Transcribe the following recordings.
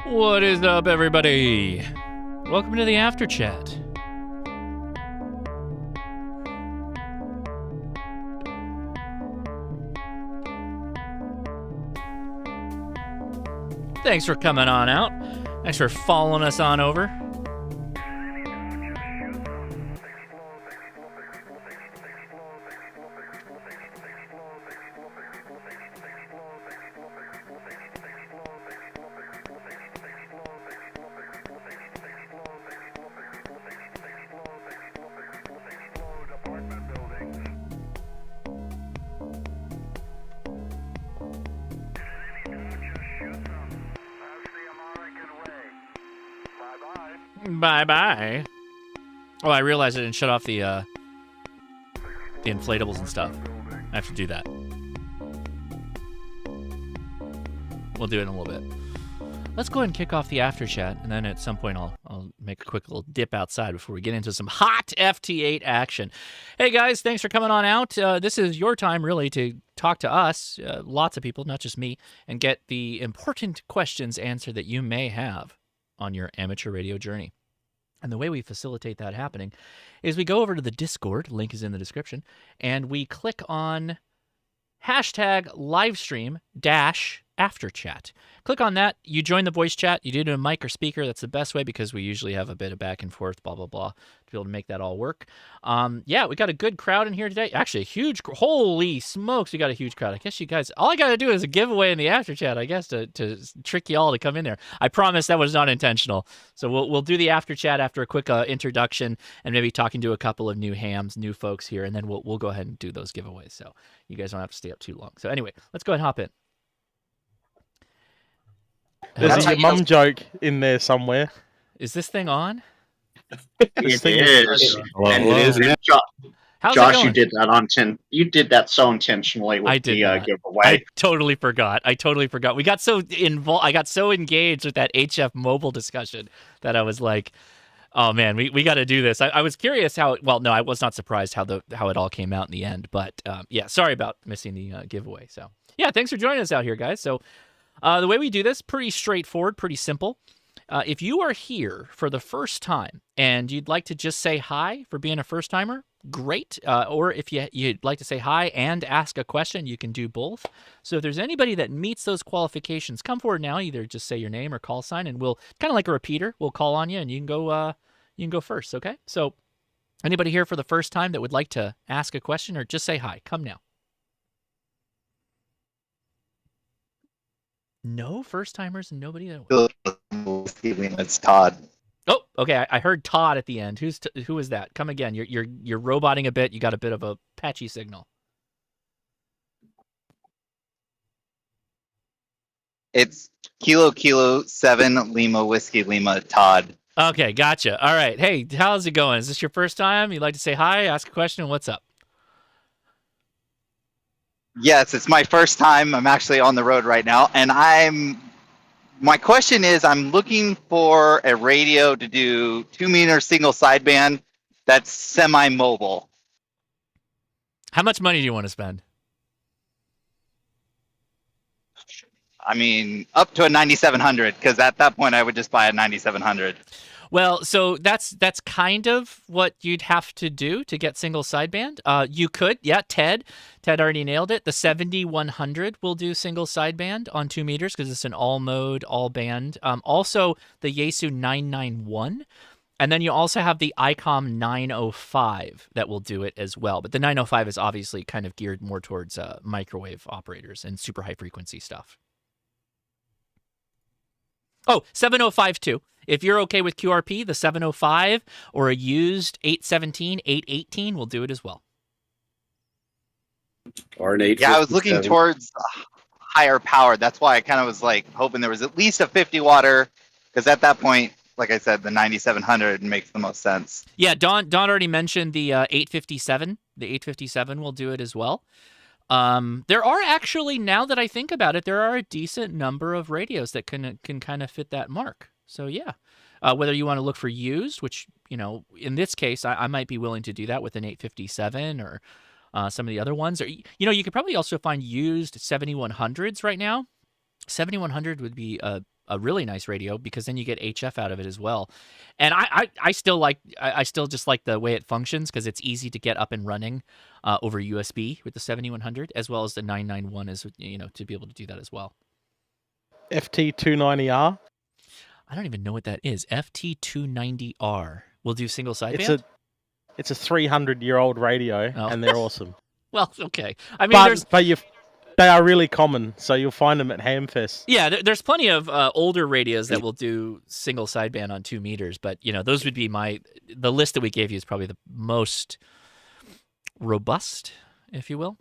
What is up, everybody? Welcome to the After Chat. Thanks for coming on out. Thanks for following us on over. Bye-bye. Oh, I realized I didn't shut off the inflatables and stuff. I have to do that. We'll do it in a little bit. Let's go ahead and kick off the after chat, and then at some point I'll make a quick little dip outside before we get into some hot FT8 action. Hey guys, thanks for coming on out. This is your time really to talk to us, lots of people, not just me, and get the important questions answered that you may have on your amateur radio journey. And the way we facilitate that happening is we go over to the Discord, link is in the description, and we click on hashtag livestream dash after chat. Click on that. You join the voice chat. You do it in a mic or speaker. That's the best way because we usually have a bit of back and forth, blah, blah, blah, to be able to make that all work. Yeah, we got a good crowd in here today. Actually, a huge, holy smokes, we got a huge crowd. I guess you guys, all I got to do is a giveaway in the after chat, I guess, to trick you all to come in there. I promise that was not intentional. So we'll do the after chat after a quick introduction and maybe talking to a couple of new hams, new folks here, and then we'll go ahead and do those giveaways. So you guys don't have to stay up too long. So anyway, let's go ahead and hop in. There's a mum joke in there somewhere. Is this thing on? It is. And it is. Josh, you did that you did that so intentionally with the giveaway. I totally forgot. We got so involved. I got so engaged with that HF mobile discussion that I was like, "Oh man, we got to do this." I was curious how. Well, no, I was not surprised how it all came out in the end. But yeah, sorry about missing the giveaway. So yeah, thanks for joining us out here, guys. So. The way we do this, pretty straightforward, pretty simple. If you are here for the first time and you'd like to just say hi for being a first-timer, great. Or if you'd like to say hi and ask a question, you can do both. So if there's anybody that meets those qualifications, come forward now. Either just say your name or call sign, and we'll, kind of like a repeater, we'll call on you, and you can go first, okay? So anybody here for the first time that would like to ask a question or just say hi, come now. No first-timers and nobody that... It's Todd. Oh, okay. I heard Todd at the end. Who is that? Come again. You're roboting a bit. You got a bit of a patchy signal. It's Kilo 7 Lima Whiskey Lima Todd. Okay, gotcha. All right. Hey, how's it going? Is this your first time? You'd like to say hi, ask a question? What's up? Yes, it's my first time. I'm actually on the road right now, and my question is, I'm looking for a radio to do 2-meter single sideband that's semi-mobile. How much money do you want to spend? I mean, up to a 9700, because at that point I would just buy a 9700. Well, so that's kind of what you'd have to do to get single sideband. You could, yeah, Ted already nailed it. The 7100 will do single sideband on 2 meters because it's an all mode, all band. Also, the Yaesu 991. And then you also have the ICOM 905 that will do it as well. But the 905 is obviously kind of geared more towards microwave operators and super high frequency stuff. Oh, 705 too. If you're okay with QRP, the 705 or a used 817, 818 will do it as well. Or an 857. Yeah, I was looking towards higher power. That's why I kind of was like hoping there was at least a 50 watter, because at that point, like I said, the 9700 makes the most sense. Yeah, Don already mentioned the 857. The 857 will do it as well. There are actually, now that I think about it, there are a decent number of radios that can kind of fit that mark. So yeah, whether you want to look for used, which, you know, in this case, I might be willing to do that with an 857 or some of the other ones. Or, you know, you could probably also find used 7100s right now. 7100 would be a a really nice radio because then you get HF out of it as well. And I still just like the way it functions because it's easy to get up and running over USB with the 7100 as well as the 991 is to be able to do that as well. FT290R. I don't even know what that is. FT290R. We'll do single sideband. It's a 300-year-old radio, and they're awesome. Well, okay. I mean, they are really common, so you'll find them at Hamfest. Yeah, there's plenty of older radios that will do single sideband on 2 meters, but those would be the list that we gave you is probably the most robust, if you will.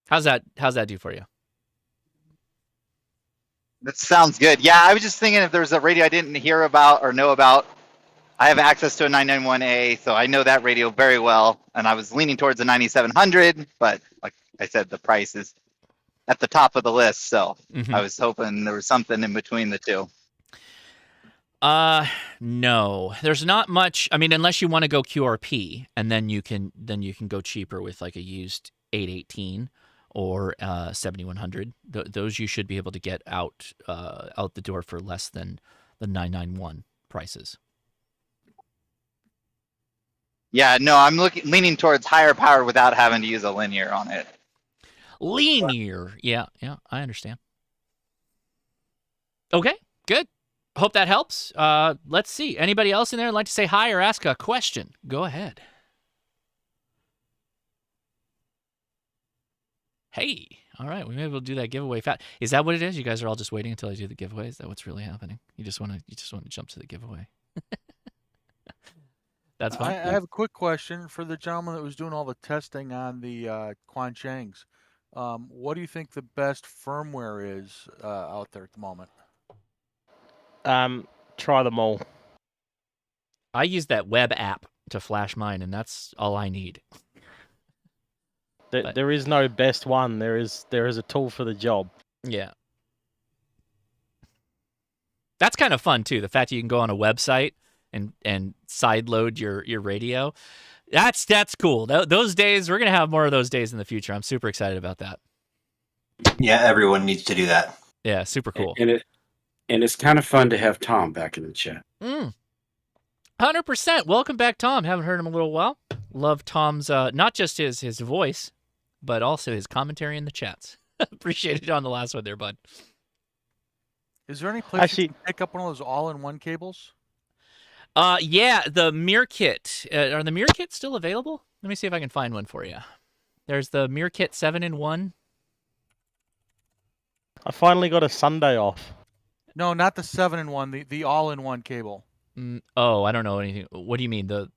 How's that do for you? That sounds good. Yeah, I was just thinking if there's a radio I didn't hear about or know about. I have access to a 991A, so I know that radio very well. And I was leaning towards a 9700, but like I said, the price is at the top of the list. So I was hoping there was something in between the two. No, there's not much. I mean, unless you want to go QRP, and then you can go cheaper with like a used 818 or 7100. Those you should be able to get out the door for less than the 991 prices. Yeah, no, I'm leaning towards higher power without having to use a linear on it. Linear, yeah, I understand. Okay, good. Hope that helps. Let's see. Anybody else in there like to say hi or ask a question? Go ahead. Hey, all right, we may be able to do that giveaway fast. Is that what it is? You guys are all just waiting until I do the giveaway? Is that what's really happening? You just want to jump to the giveaway? That's fine. I have a quick question for the gentleman that was doing all the testing on the Quanshangs. What do you think the best firmware is out there at the moment? Try them all. I use that web app to flash mine, and that's all I need. There is no best one. There is a tool for the job. Yeah. That's kind of fun, too. The fact that you can go on a website and sideload your radio. That's cool. Those days, we're going to have more of those days in the future. I'm super excited about that. Yeah, everyone needs to do that. Yeah, super cool. And it's kind of fun to have Tom back in the chat. 100%. Welcome back, Tom. Haven't heard him in a little while. Love Tom's, not just his voice, but also his commentary in the chats. Appreciate it on the last one there, bud. Is there any place you can pick up one of those all-in-one cables? Yeah, the Mir Kit. Are the Mir Kits still available? Let me see if I can find one for you. There's the Mir Kit 7-in-1. I finally got a Sunday off. No, not the 7-in-1, the all-in-one cable. I don't know anything. What do you mean? The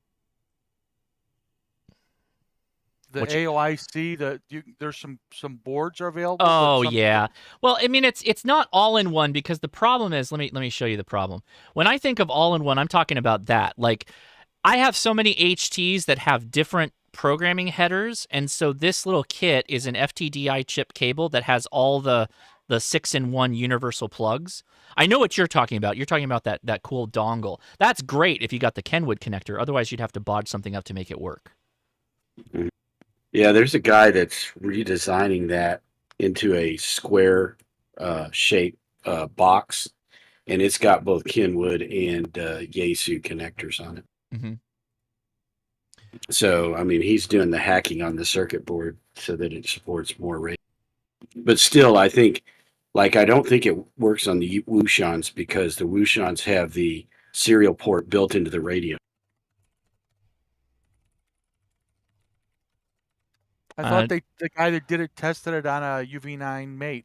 AOIC, there's some boards are available. Oh yeah. Well, I mean it's not all in one because the problem is let me show you the problem. When I think of all in one, I'm talking about that. Like I have so many HTs that have different programming headers, and so this little kit is an FTDI chip cable that has all the 6-in-1 universal plugs. I know what you're talking about. You're talking about that cool dongle. That's great if you got the Kenwood connector. Otherwise, you'd have to bodge something up to make it work. Yeah, there's a guy that's redesigning that into a square shape box, and it's got both Kenwood and Yaesu connectors on it. Mm-hmm. So, I mean, he's doing the hacking on the circuit board so that it supports more radio. But still, I think, I don't think it works on the Wushans because the Wushans have the serial port built into the radio. I thought the guy that did it tested it on a UV9 mate.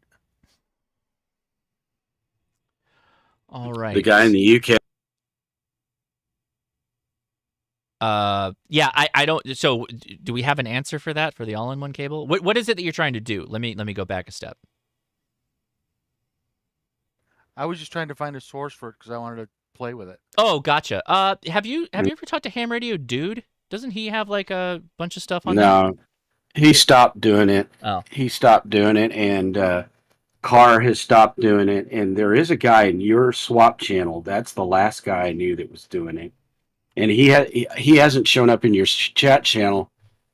All right. The guy in the UK. Yeah, I don't. So, do we have an answer for that for the all-in-one cable? What is it that you're trying to do? Let me go back a step. I was just trying to find a source for it because I wanted to play with it. Oh, gotcha. Have you ever talked to Ham Radio Dude? Doesn't he have like a bunch of stuff on there? No, he stopped doing it. Oh, he stopped doing it, and Carr has stopped doing it. And there is a guy in your swap channel. That's the last guy I knew that was doing it. And he hasn't shown up in your chat channel,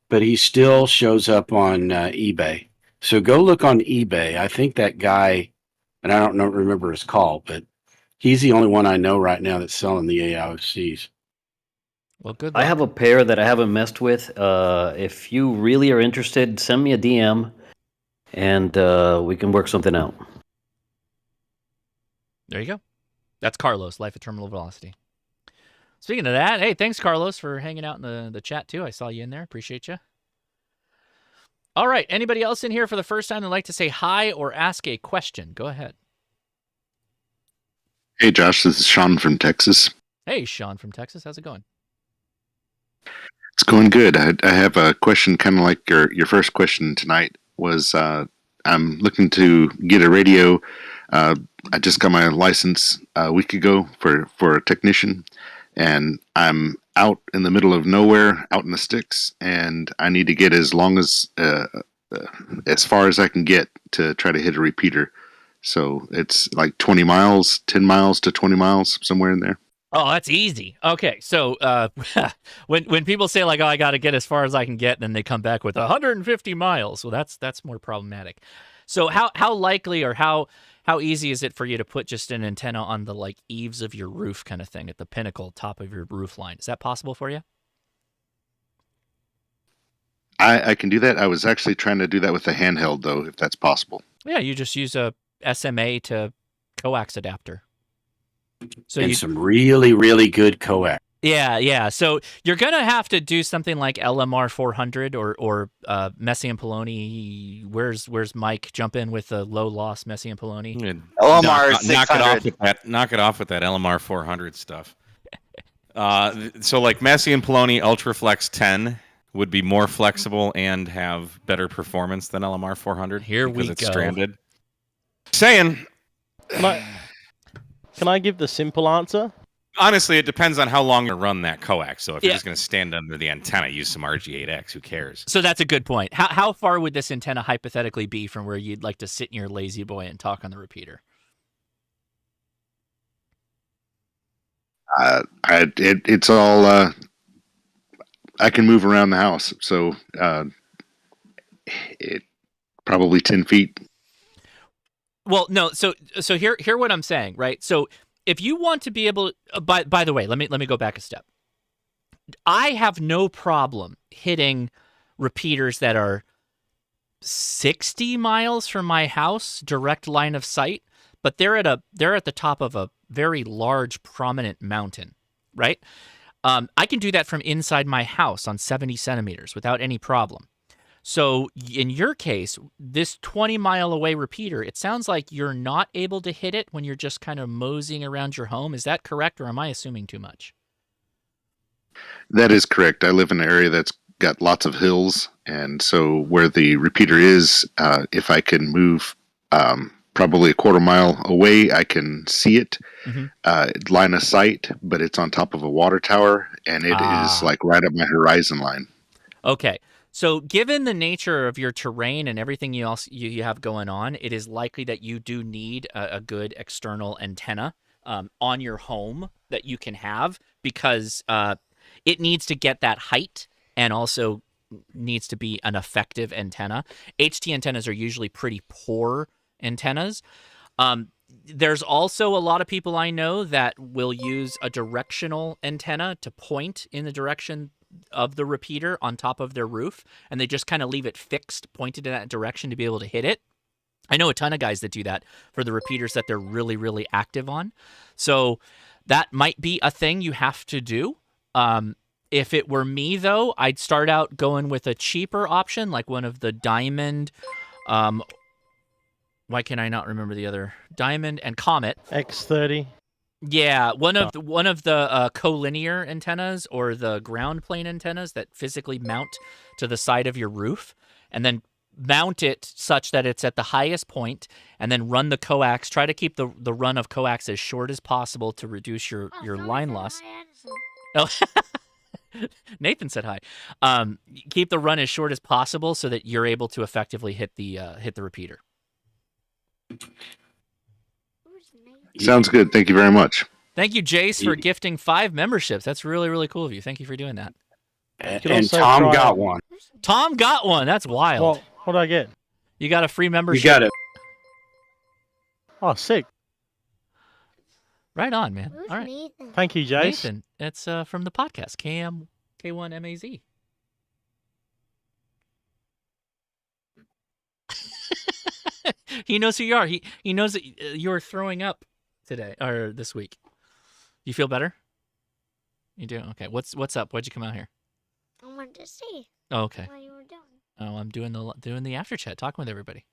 but he still shows up on eBay. So go look on eBay. I think that guy, and I don't remember his call, but he's the only one I know right now that's selling the AIOCs. Well, good luck. I have a pair that I haven't messed with. If you really are interested, send me a DM, and we can work something out. There you go. That's Carlos, Life at Terminal Velocity. Speaking of that, hey, thanks, Carlos, for hanging out in the chat, too. I saw you in there. Appreciate you. All right. Anybody else in here for the first time that'd like to say hi or ask a question? Go ahead. Hey, Josh. This is Sean from Texas. Hey, Sean from Texas. How's it going? It's going good. I have a question kind of like your first question tonight was I'm looking to get a radio. I just got my license a week ago for a technician, and I'm out in the middle of nowhere, out in the sticks, and I need to get as far as I can get to try to hit a repeater. So it's like 20 miles, 10 miles to 20 miles, somewhere in there. Oh, that's easy. Okay, so when people say like, "Oh, I got to get as far as I can get," then they come back with 150 miles. Well, that's more problematic. So how likely or how easy is it for you to put just an antenna on the like eaves of your roof kind of thing at the pinnacle top of your roof line? Is that possible for you? I can do that. I was actually trying to do that with a handheld though, if that's possible. Yeah, you just use a SMA to coax adapter. So and some really, really good coax. Yeah. So you're gonna have to do something like LMR 400 or Messi and Poloni. Where's Mike? Jump in with a low loss Messi and Poloni. LMR 600. Knock it off with that LMR 400 stuff. So like Messi and Poloni Ultraflex 10 would be more flexible and have better performance than LMR 400. Here we go. It's stranded. Saying. Can I give the simple answer? Honestly, it depends on how long you run that coax. So if you're just going to stand under the antenna, use some RG8X. Who cares? So that's a good point. How far would this antenna hypothetically be from where you'd like to sit in your lazy boy and talk on the repeater? It's all. I can move around the house, so it probably 10 feet. Well, no. So hear what I'm saying, right? So if you want to be able, by the way, let me go back a step. I have no problem hitting repeaters that are 60 miles from my house, direct line of sight, but they're at the top of a very large, prominent mountain, right? I can do that from inside my house on 70 centimeters without any problem. So in your case, this 20-mile away repeater, it sounds like you're not able to hit it when you're just kind of moseying around your home. Is that correct, or am I assuming too much? That is correct. I live in an area that's got lots of hills, and so where the repeater is, if I can move probably a quarter mile away, I can see it, line of sight, but it's on top of a water tower, and it is like right up my horizon line. Okay. So given the nature of your terrain and everything you have going on, it is likely that you do need a good external antenna on your home that you can have, because it needs to get that height and also needs to be an effective antenna. HT antennas are usually pretty poor antennas. There's also a lot of people I know that will use a directional antenna to point in the direction of the repeater on top of their roof, and they just kind of leave it fixed, pointed in that direction to be able to hit it. I know a ton of guys that do that for the repeaters that they're really, really active on. So that might be a thing you have to do. If it were me, though, I'd start out going with a cheaper option, like one of the Diamond. Why can I not remember the other? Diamond and Comet. X30. Yeah, one of the collinear antennas or the ground plane antennas that physically mount to the side of your roof, and then mount it such that it's at the highest point, and then run the coax. Try to keep the run of coax as short as possible to reduce your line loss. Oh, Nathan said hi. Keep the run as short as possible so that you're able to effectively hit the repeater. Sounds good. Thank you very much. Thank you, Jace, for gifting 5 memberships. That's really, really cool of you. Thank you for doing that. And Tom got one. Tom got one. That's wild. What did I get? You got a free membership. You got it. Oh, sick. Right on, man. Who's All right. Nathan? Thank you, Jace. Nathan. It's from the podcast, K1MAZ. He knows who you are. He knows that you're throwing up today or this week. You feel better? You do? Okay. What's up? Why'd you come out here? I wanted to see Oh, okay. what you were doing. Oh, I'm doing the after chat, talking with everybody.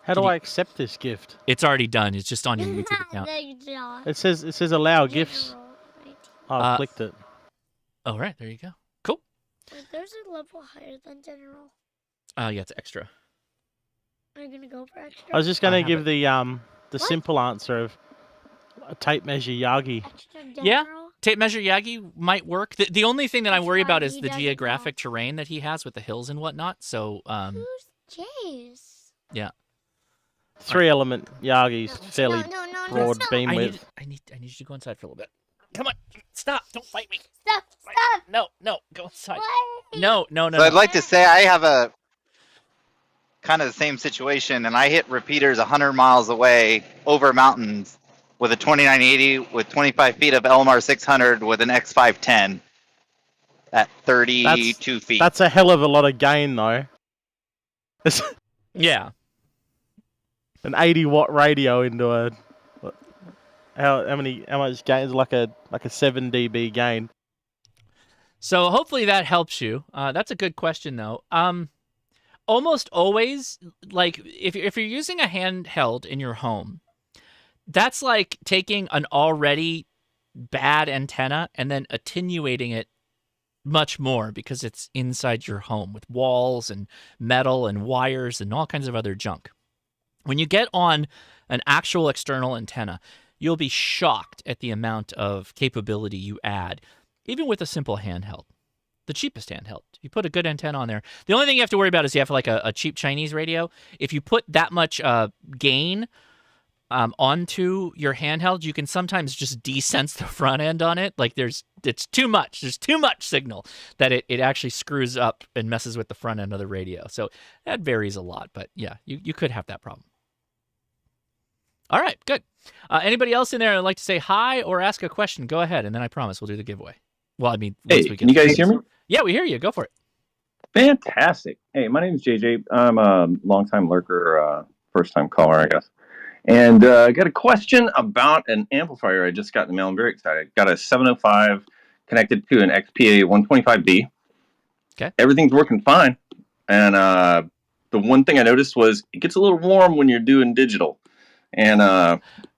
How do I accept this gift? It's already done. It's just on your YouTube account. It says allow gifts. Oh, I clicked it. Oh, right. There you go. Cool. Wait, there's a level higher than general. Yeah, it's extra. Are you gonna go for extra? I was just gonna give the simple answer of a tape measure Yagi. Extra Yeah, general? tape measure Yagi might work. The only thing that I worry about is he the doesn't geographic terrain that he has with the hills and whatnot. So, Who's Jace? yeah. 3-element Yagi's fairly No, broad beam I width. need you to go inside for a little bit. Come on, stop! Don't fight me. Stop! No, go inside. Why? No. So I'd like to say I have a kind of the same situation, and I hit repeaters 100 miles away over mountains with a 2980 with 25 feet of LMR 600 with an X510 at 32 feet. That's a hell of a lot of gain, though. It's Yeah. an 80-watt radio into a how much gain is like a 7 dB gain. So hopefully that helps you. That's a good question though. Almost always, like if you're using a handheld in your home, that's like taking an already bad antenna and then attenuating it much more because it's inside your home with walls and metal and wires and all kinds of other junk. When you get on an actual external antenna, you'll be shocked at the amount of capability you add, even with a simple handheld. The cheapest handheld. You put a good antenna on there. The only thing you have to worry about is you have like a cheap Chinese radio. If you put that much gain onto your handheld, you can sometimes just desense the front end on it. Like it's too much. There's too much signal that it actually screws up and messes with the front end of the radio. So that varies a lot. But yeah, you could have that problem. All right, good. Anybody else in there would like to say hi or ask a question? Go ahead, and then I promise we'll do the giveaway. Well, I mean, once we get can you guys hear me? Yeah, we hear you. Go for it. Fantastic. Hey, my name is JJ. I'm a longtime lurker, first-time caller, I guess. And I got a question about an amplifier I just got in the mail. I'm very excited. Got a 705 connected to an XPA 125B. Okay. Everything's working fine. And the one thing I noticed was it gets a little warm when you're doing digital. And,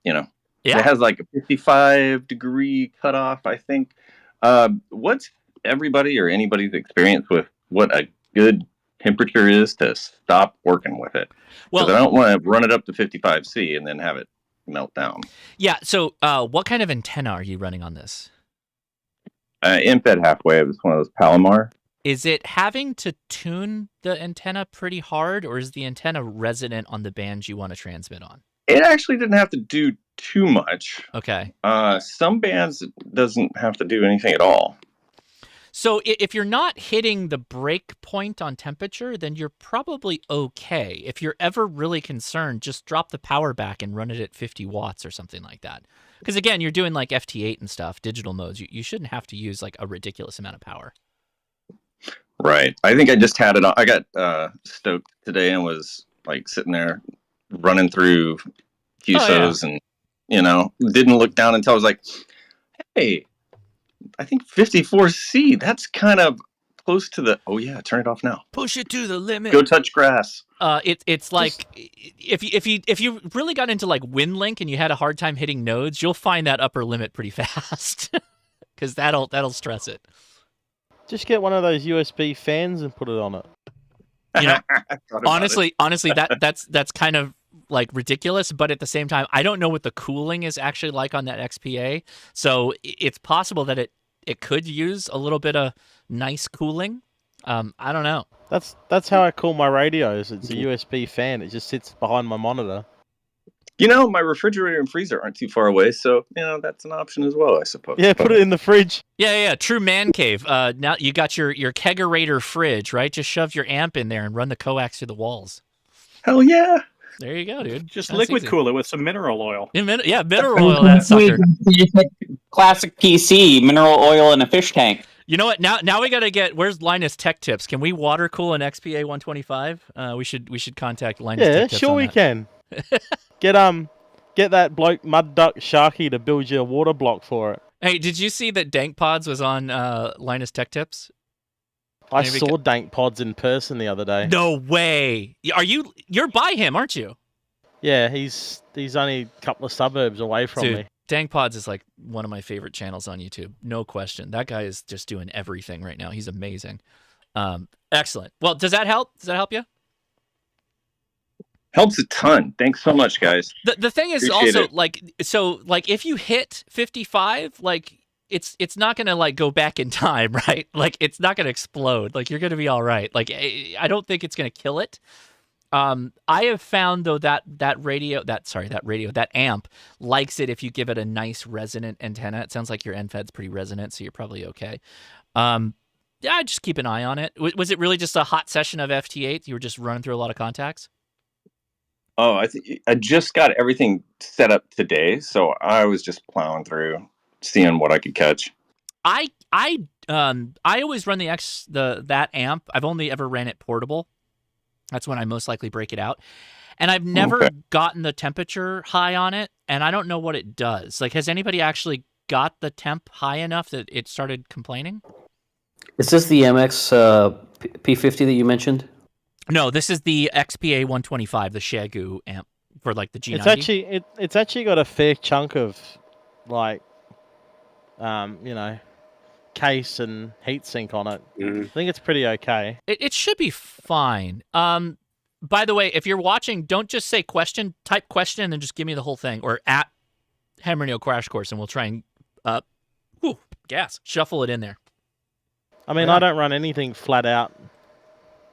It has like a 55-degree cutoff, I think. What's everybody or anybody's experience with what a good temperature is to stop working with it? Because I don't want to run it up to 55C and then have it melt down. Yeah, so what kind of antenna are you running on this? Embed halfway. It was one of those Palomar. Is it having to tune the antenna pretty hard, or is the antenna resonant on the bands you want to transmit on? It actually didn't have to do too much. Okay. Some bands it doesn't have to do anything at all. So if you're not hitting the break point on temperature, then you're probably okay. If you're ever really concerned, just drop the power back and run it at 50 watts or something like that. Because again, you're doing like FT8 and stuff, digital modes. You shouldn't have to use like a ridiculous amount of power. Right. I think I just had it on. I got stoked today and was like sitting there running through QSOs and, didn't look down until I was like, hey, I think 54C, that's kind of close to the, turn it off now. Push it to the limit. Go touch grass. It's like if you really got into like WinLink and you had a hard time hitting nodes, you'll find that upper limit pretty fast because that'll stress it. Just get one of those USB fans and put it on it. Honestly, that's kind of like ridiculous, but at the same time, I don't know what the cooling is actually like on that XPA. So it's possible that it could use a little bit of nice cooling. I don't know. That's how I cool my radios. It's a USB fan. It just sits behind my monitor. My refrigerator and freezer aren't too far away, so that's an option as well, I suppose. Yeah, put it in the fridge. Yeah. True man cave. Now you got your kegerator fridge, right? Just shove your amp in there and run the coax through the walls. Hell yeah! There you go, dude. Just That's liquid easy. cool it with some mineral oil. Yeah, mineral oil that sucker. Classic PC, mineral oil in a fish tank. You know what? Now we gotta get. Where's Linus Tech Tips? Can we water cool an XPA 125? We should contact Linus Tech Tips. Yeah, sure we can. Get that bloke Mud Duck Sharky to build you a water block for it. Hey, did you see that Dank Pods was on Linus Tech Tips? I saw Dank Pods in person the other day. No way. You're by him, aren't you? Yeah, he's only a couple of suburbs away from me. Dank Pods is like one of my favorite channels on YouTube. No question. That guy is just doing everything right now. He's amazing. Excellent. Well, does that help? Does that help you? Helps a ton. Thanks so much, guys. The thing is Appreciate also it. like if you hit 55, like it's not gonna like go back in time, right? Like it's not gonna explode. Like you're gonna be all right. Like I don't think it's gonna kill it. I have found though that amp likes it if you give it a nice resonant antenna. It sounds like your end fed's pretty resonant, so you're probably okay. Yeah, just keep an eye on it. Was it really just a hot session of FT8? You were just running through a lot of contacts? Oh, I just got everything set up today, so I was just plowing through, seeing what I could catch. I always run that amp. I've only ever ran it portable. That's when I most likely break it out. And I've never gotten the temperature high on it, and I don't know what it does. Like, has anybody actually got the temp high enough that it started complaining? Is this the MX P50 that you mentioned? No, this is the XPA 125, the Shagu amp for like the G90. It's actually got a fair chunk of like, case and heatsink on it. I think it's pretty okay. It should be fine. By the way, if you're watching, don't just say question, type question, and then just give me the whole thing, or at Hammer Neo Crash Course, and we'll try and shuffle it in there. I mean, I don't run anything flat out.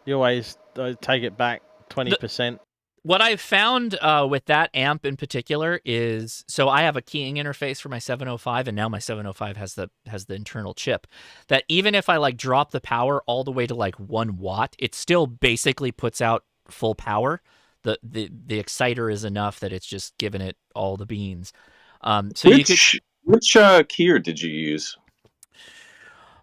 You always take it back 20%. What I've found with that amp in particular is, so I have a keying interface for my 705, and now my 705 has the internal chip. That even if I like drop the power all the way to like 1 watt, it still basically puts out full power. The exciter is enough that it's just giving it all the beans. Which keyer did you use?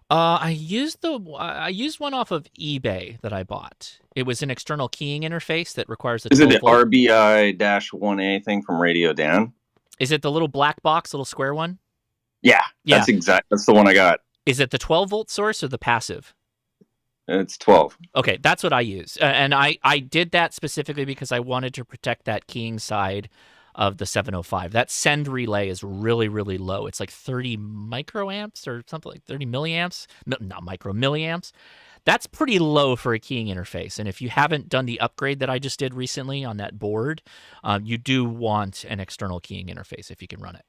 I used one off of eBay that I bought. It was an external keying interface that requires a 12 Is it the volt. RBI-1A thing from Radio Dan? Is it the little black box, little square one? Yeah, that's the one I got. Is it the 12 volt source or the passive? It's 12. Okay, that's what I use. And I did that specifically because I wanted to protect that keying side of the 705. That send relay is really, really low. It's like 30 microamps or something, like 30 milliamps. No, not micro, milliamps. That's pretty low for a keying interface. And if you haven't done the upgrade that I just did recently on that board, you do want an external keying interface if you can run it.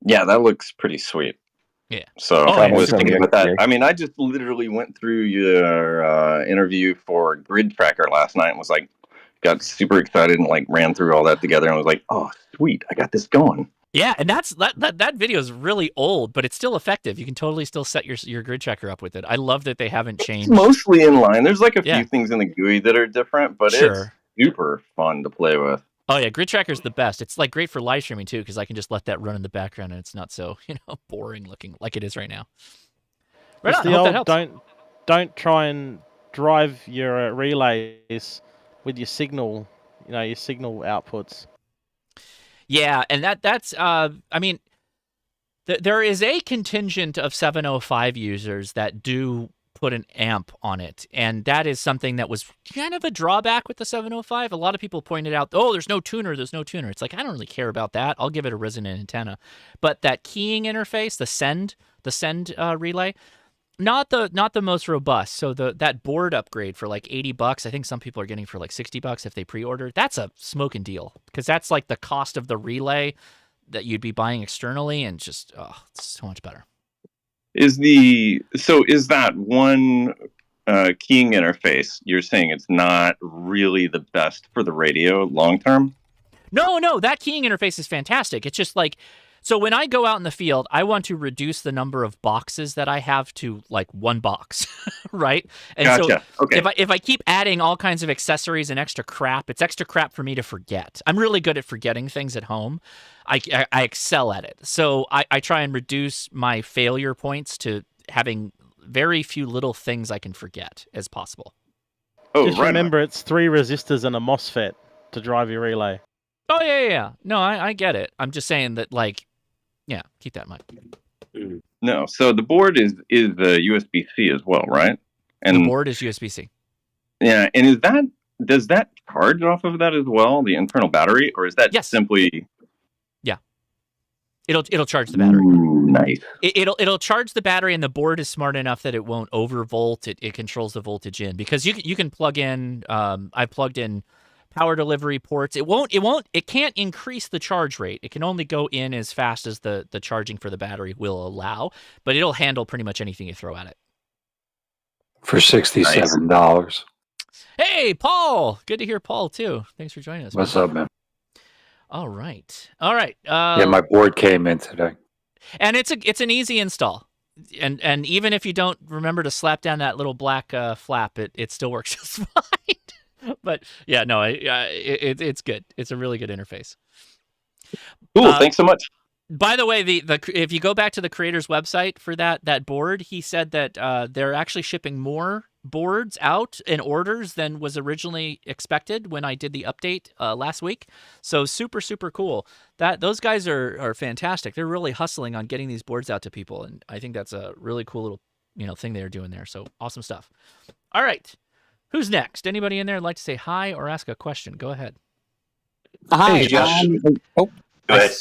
Yeah, that looks pretty sweet. Yeah. So I was thinking about that. I mean, I just literally went through your interview for Grid Tracker last night and was like, got super excited and like ran through all that together and was like, oh, sweet, I got this going. Yeah, and that video is really old, but it's still effective. You can totally still set your grid checker up with it. I love that they haven't changed. It's mostly in line. There's like a few things in the GUI that are different, but it's super fun to play with. Oh yeah, grid tracker's the best. It's like great for live streaming too, because I can just let that run in the background and it's not so boring looking like it is right now. Right on, I hope that helps. Don't try and drive your relays with your signal, your signal outputs. Yeah, and that's I mean, there is a contingent of 705 users that do put an amp on it, and that is something that was kind of a drawback with the 705. A lot of people pointed out, oh, there's no tuner. It's like, I don't really care about that. I'll give it a resonant antenna. But that keying interface, the send relay, not the most robust. So that board upgrade for like $80, I think some people are getting for like $60 if they pre-order. That's a smoking deal, because that's like the cost of the relay that you'd be buying externally, and just it's so much better. Is that one keying interface, you're saying it's not really the best for the radio long term? No, that keying interface is fantastic. It's just like, So when I go out in the field, I want to reduce the number of boxes that I have to like one box, right? And gotcha. so Okay. if I keep adding all kinds of accessories and extra crap, it's extra crap for me to forget. I'm really good at forgetting things at home. I excel at it. So I try and reduce my failure points to having very few little things I can forget as possible. Oh, just remember, it's 3 resistors and a MOSFET to drive your relay. Oh, yeah. No, I get it. I'm just saying that, like, yeah, keep that in mind. No, so the board is USB-C as well, right? And the board is USB-C. Yeah, and does that charge off of that as well, the internal battery, or is that simply? Yeah, it'll charge the battery. Ooh, nice. It'll charge the battery, and the board is smart enough that it won't overvolt. It controls the voltage in, because you can plug in. I plugged in power delivery ports. It can't increase the charge rate. It can only go in as fast as the charging for the battery will allow, but it'll handle pretty much anything you throw at it. For $67. Hey, Paul! Good to hear Paul too. Thanks for joining us. What's up, man? All right. Yeah, my board came in today, and it's an easy install. And even if you don't remember to slap down that little black flap, it still works just fine. But yeah, no, it's good. It's a really good interface. Cool. Thanks so much. By the way, the if you go back to the creator's website for that board, he said that they're actually shipping more boards out in orders than was originally expected when I did the update last week. So super cool. Those guys are fantastic. They're really hustling on getting these boards out to people, and I think that's a really cool little thing they're doing there. So awesome stuff. All right. Who's next? Anybody in there like to say hi or ask a question? Go ahead. Hi, hey, Josh. Go ahead.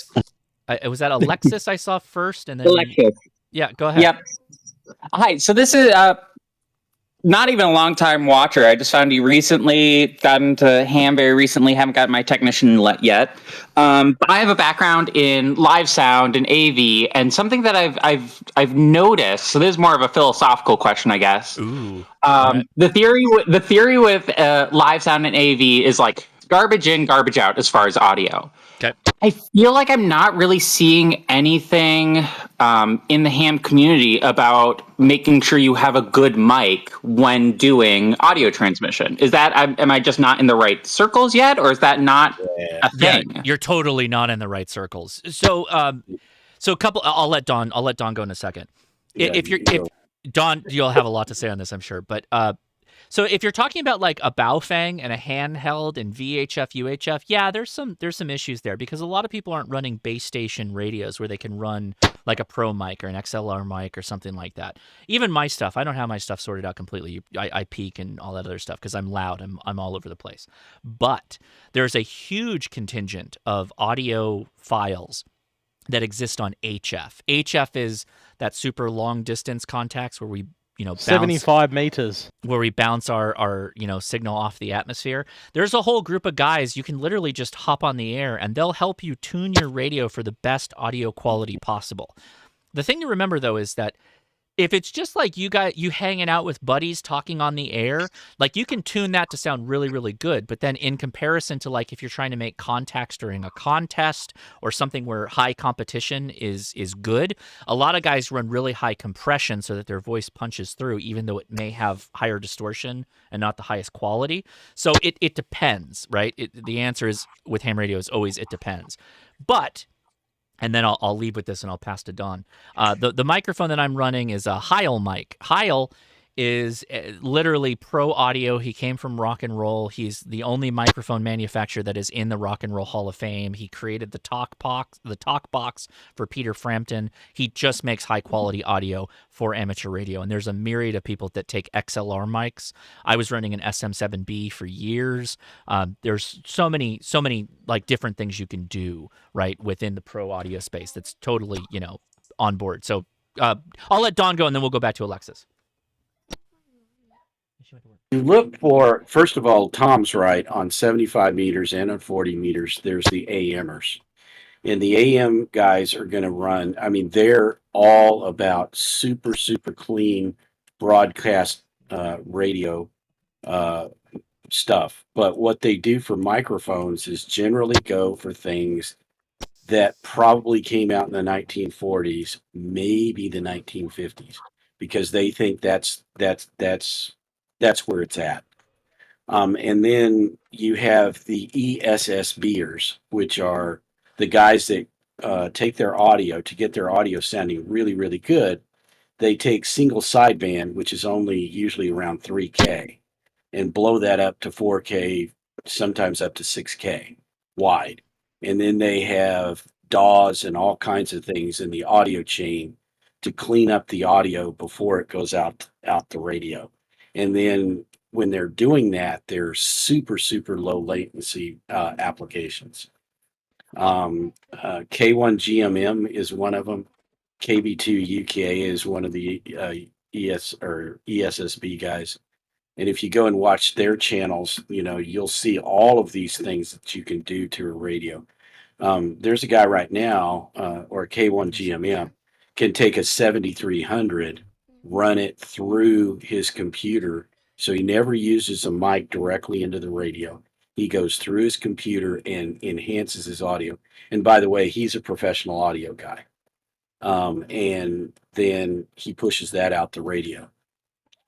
Was that Alexis I saw first? And then Alexis. Yeah, go ahead. Yep. Hi. So this is not even a long time watcher. I just found you recently, got into ham very recently, haven't gotten my technician yet. But I have a background in live sound and AV, and something that I've noticed, so this is more of a philosophical question, I guess. Ooh. The theory with live sound and AV is like garbage in, garbage out as far as audio. Okay. I feel like I'm not really seeing anything in the ham community about making sure you have a good mic when doing audio transmission. Is that am I just not in the right circles yet, or is that not a thing? Yeah, you're totally not in the right circles. So a couple. I'll let Don go in a second. Yeah, if Don, you'll have a lot to say on this, I'm sure. But so if you're talking about like a Baofeng and a handheld and VHF, UHF, yeah, there's some issues there, because a lot of people aren't running base station radios where they can run like a Pro mic or an XLR mic or something like that. Even my stuff, I don't have my stuff sorted out completely. I peak and all that other stuff because I'm loud. I'm all over the place. But there's a huge contingent of audio files that exist on HF. HF is that super long distance contacts where we bounce 75 meters, where we bounce our signal off the atmosphere. There's a whole group of guys, you can literally just hop on the air and they'll help you tune your radio for the best audio quality possible. The thing to remember though is that if it's just like you hanging out with buddies talking on the air, like you can tune that to sound really, really good. But then in comparison to like if you're trying to make contacts during a contest or something where high competition is good, a lot of guys run really high compression so that their voice punches through, even though it may have higher distortion and not the highest quality. So it depends, right? The answer is with ham radio is always it depends. But and then I'll leave with this and I'll pass to Don. The microphone that I'm running is a Heil mic. Heil is literally pro audio. He came from rock and roll. He's the only microphone manufacturer that is in the Rock and Roll Hall of Fame. He created the talk box for Peter Frampton. He just makes high quality audio for amateur radio. And there's a myriad of people that take XLR mics. I was running an SM7B for years. There's so many like different things you can do right within the pro audio space. That's totally on board. So I'll let Don go and then we'll go back to Alexis. You look for, first of all, Tom's right, on 75 meters and on 40 meters, there's the AMers. And the AM guys are going to run, I mean, they're all about super clean broadcast radio stuff. But what they do for microphones is generally go for things that probably came out in the 1940s, maybe the 1950s, because they think that's where it's at. And then you have the ESSBers, which are the guys that take their audio to get their audio sounding really, really good. They take single sideband, which is only usually around 3K, and blow that up to 4K, sometimes up to 6K wide. And then they have DAWs and all kinds of things in the audio chain to clean up the audio before it goes out the radio. And then when they're doing that, they're super, super low latency applications. K1GMM is one of them. KB2 UK is one of the ESSB guys. And if you go and watch their channels, you'll see all of these things that you can do to a radio. There's a guy right now, or K1GMM, can take a 7300, run it through his computer. So he never uses a mic directly into the radio. He goes through his computer and enhances his audio. And by the way, he's a professional audio guy. And then he pushes that out the radio.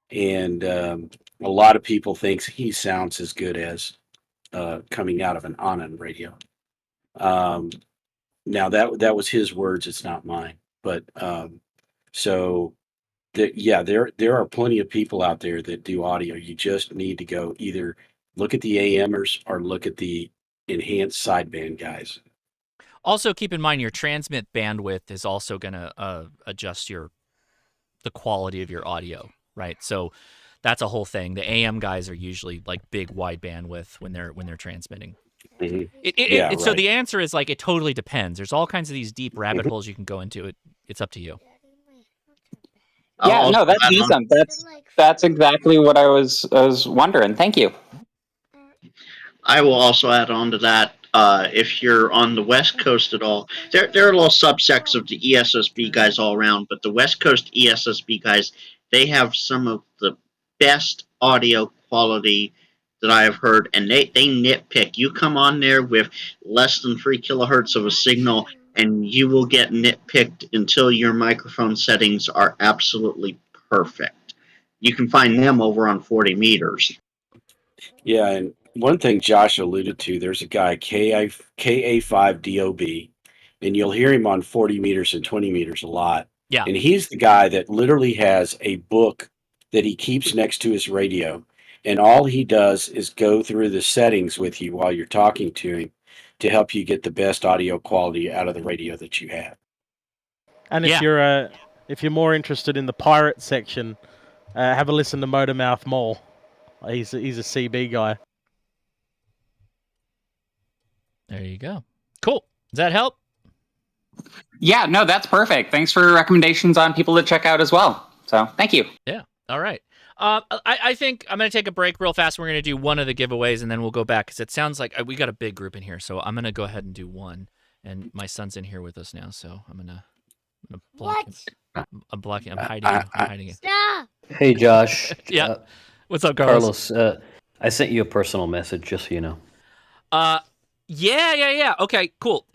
And a lot of people think he sounds as good as coming out of an Anand radio. Now that was his words; it's not mine. But so there are plenty of people out there that do audio. You just need to go either look at the AMers or look at the enhanced sideband guys. Also, keep in mind your transmit bandwidth is also going to adjust the quality of your audio, right? So that's a whole thing. The AM guys are usually like big wide bandwidth when they're transmitting. Mm-hmm. So the answer is like it totally depends. There's all kinds of these deep rabbit holes you can go into. It's up to you. Yeah, no, that's awesome. That's exactly what I was wondering. Thank you. I will also add on to that. If you're on the West Coast at all, there are little subsects of the ESSB guys all around, but the West Coast ESSB guys, they have some of the best audio quality that I have heard, and they nitpick. You come on there with less than 3 kilohertz of a signal, and you will get nitpicked until your microphone settings are absolutely perfect. You can find them over on 40 meters. Yeah, and one thing Josh alluded to, there's a guy, KA5DOB, and you'll hear him on 40 meters and 20 meters a lot. Yeah. And he's the guy that literally has a book that he keeps next to his radio. And all he does is go through the settings with you while you're talking to him to help you get the best audio quality out of the radio that you have. And if you're more interested in the pirate section, have a listen to Motormouth Mole. He's a CB guy. There you go. Cool. Does that help? Yeah, no, that's perfect. Thanks for recommendations on people to check out as well. So thank you. Yeah. All right. I think I'm going to take a break real fast. We're going to do one of the giveaways, and then we'll go back because it sounds like we got a big group in here. So I'm going to go ahead and do one. And my son's in here with us now, so I'm going to block him. I'm blocking. I'm hiding it. Stop. Hey, Josh. Yeah. What's up, Carlos? I sent you a personal message, just so you know. Yeah. Okay, cool.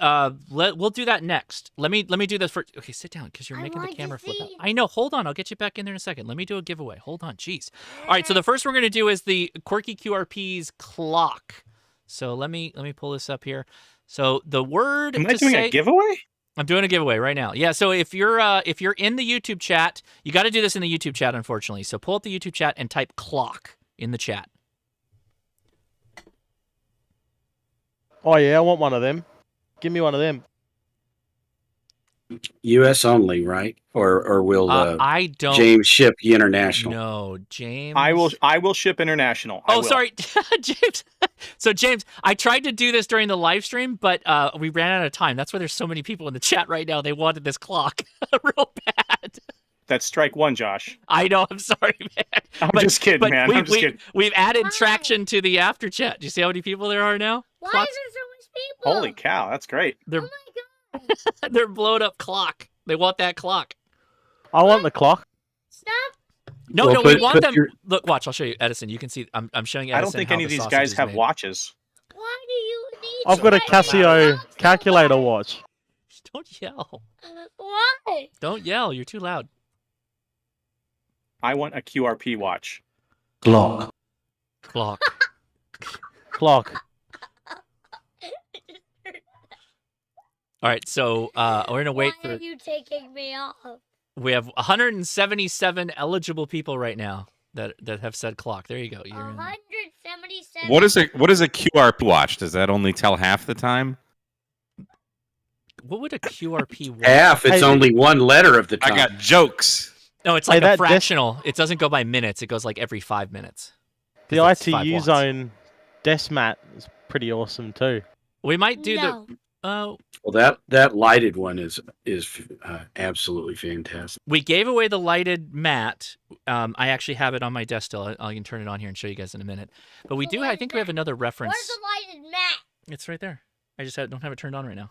We'll do that next. Let me do this first. Okay, sit down because you're making the camera flip out. I know. Hold on. I'll get you back in there in a second. Let me do a giveaway. Hold on. Jeez. All right. So the first we're going to do is the Quirky QRP's clock. So let me pull this up here. So the word. Am I doing a giveaway? I'm doing a giveaway right now. Yeah. So if you're in the YouTube chat, you got to do this in the YouTube chat, unfortunately. So pull up the YouTube chat and type clock in the chat. Oh yeah, I want one of them. Give me one of them. U.S. only, right? Or will I don't. James ship international? No, James. I will ship international. Oh, sorry, James. So James, I tried to do this during the live stream, but we ran out of time. That's why there's so many people in the chat right now. They wanted this clock real bad. That's strike one, Josh. I know. I'm sorry, man. I'm just kidding, man. I'm just kidding. We've added traction to the after chat. Do you see how many people there are now? Why is there so much people? Holy cow, that's great. They're, oh my god. They're blowing up clock. They want that clock. I want the clock. Stop. No, we want them. Look, watch. I'll show you, Edison. You can see. I'm showing Edison. I don't think any of these guys have watches. Why do you need? I've got a Casio calculator watch. Don't yell. Why? Don't yell. You're too loud. I want a QRP watch. Clock. Clock. Clock. All right, so we're gonna wait Why are for. you taking me off? We have 177 eligible people right now that have said clock. There you go. You're in. 177. What is a QRP watch? Does that only tell half the time? What would a QRP watch? Half. It's only one letter of the time. I got jokes. No, it's like a fractional. It doesn't go by minutes. It goes like every 5 minutes. The ITU zone desk mat is pretty awesome too. We might do No. the. Well, that lighted one is absolutely fantastic. We gave away the lighted mat. I actually have it on my desk still. I can turn it on here and show you guys in a minute. But we do. I think we have another reference. Where's the lighted mat? It's right there. I just don't have it turned on right now.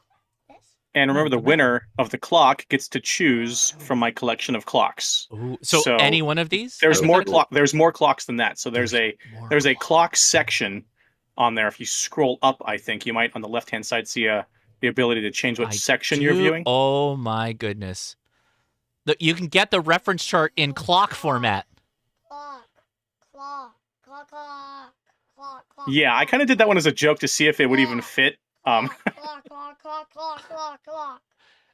And remember, the winner of the clock gets to choose from my collection of clocks. Ooh, so any one of these? There's more clock. There's more clocks than that. So there's a clock section on there. If you scroll up, I think you might on the left-hand side see the ability to change what section you're viewing. Oh my goodness! You can get the reference chart in clock format. Clock. Yeah, I kind of did that one as a joke to see if it would even fit. Clock.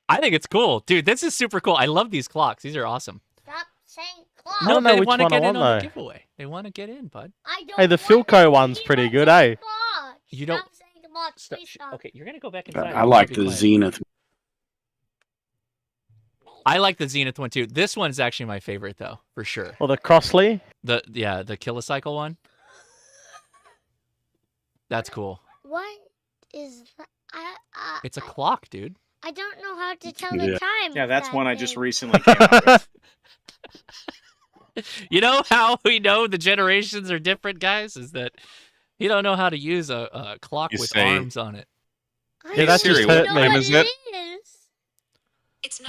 I think it's cool, dude. This is super cool. I love these clocks. These are awesome. Stop saying clock. I don't know they which want to one I get in want, on the though. giveaway. They want to get in, bud. I don't Hey, the want Philco one's pretty good, eh? clock. You don't. Stop saying clock. Please stop. Okay, you're gonna go back inside. I like the Zenith. I like the Zenith one too. This one's actually my favorite though, for sure. Or the Crossley. The Kilocycle one. That's cool. What is that? It's a clock, dude. I don't know how to tell the time. Yeah, that's with one that I just thing. recently came up with. You know how we know the generations are different, guys? Is that you don't know how to use a clock You with say- arms on it. Yeah, that Siri, just what hurt time me. is it? Is.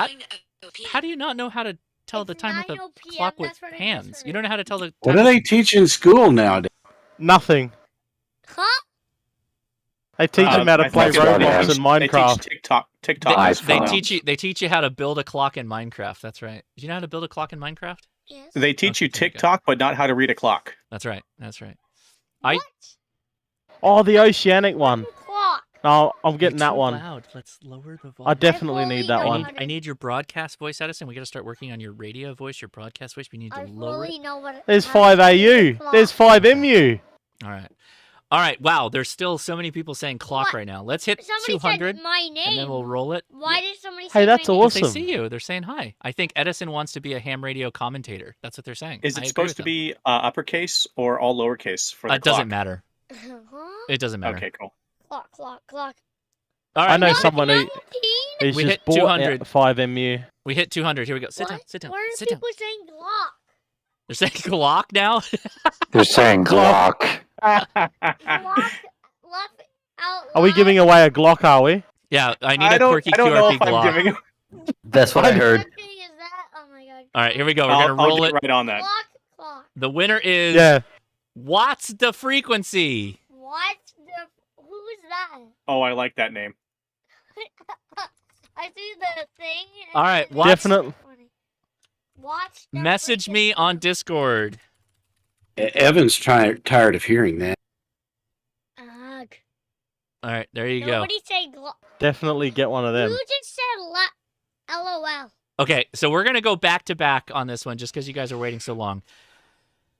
How do you not know how to tell the time with a 9:00 p.m., clock with that's what I just hands? heard. You don't know how to tell the time What do they teach in school nowadays? Nothing. Huh? They teach them how to I play think it's Roblox they and teach Minecraft. TikTok. They teach you how to build a clock in Minecraft. That's right. Do you know how to build a clock in Minecraft? Yes. They teach you there you go. TikTok, but not how to read a clock. That's right. That's right. Oh, the Oceanic one. Clock. No, I'm getting You're that too one. loud. Let's lower the volume. I definitely need that I one. need, I need your broadcast voice, Edison. We got to start working on your radio voice, your broadcast voice. We need to I lower fully it. know what. There's how to 5 use the AU. There's clock. 5 MU. All right. All right. Wow. There's still so many people saying clock What? right now. Let's hit Somebody 200 said my name. and then we'll roll it. Why did somebody say Hey, that's my name? Because awesome. they see you. They're saying hi. I think Edison wants to be a ham radio commentator. That's what they're saying. Is I it agree supposed with to them. be uppercase or all lowercase for the It clock? doesn't matter. Huh? It doesn't matter. Okay, cool. Clock. All I right. know we hit- someone who is We just hit bought 200. 5 MU. We hit 200. Here we go. Sit down. What? Sit down. Why are Sit down. people saying Glock? They're saying clock now. They're saying Glock. Glock left out. Are we loud. giving away a Glock, are we? Yeah, I need I a don't, quirky I don't know QRP if I'm Glock. giving. That's what I heard. What thing is that? Oh my god. All right, here we go. We're I'll gonna roll get it. right on that. Clock. The winner is Yeah. What's the frequency? What the? Who is that? Oh, I like that name. I see the thing. and All right, it's what's- Definitely. funny. Watch. the Message freaking- me on Discord. Evan's tired of hearing that. Ugh. All right, there you go. Nobody say Glock. Definitely get one of them. Who just said LOL? Okay, so we're gonna go back to back on this one just because you guys are waiting so long.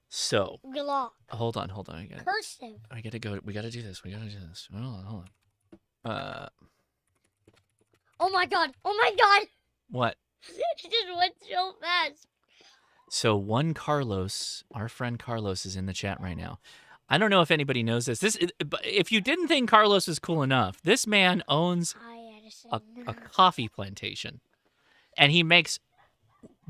So Glock. hold on. Cursive. I gotta go. We gotta do this. Hold on. Oh my god. Oh my god. What? It just went so fast. So one Carlos, our friend Carlos, is in the chat right now. I don't know if anybody knows this. If you didn't think Carlos was cool enough, this man owns Hi, Edison. a coffee plantation, and he makes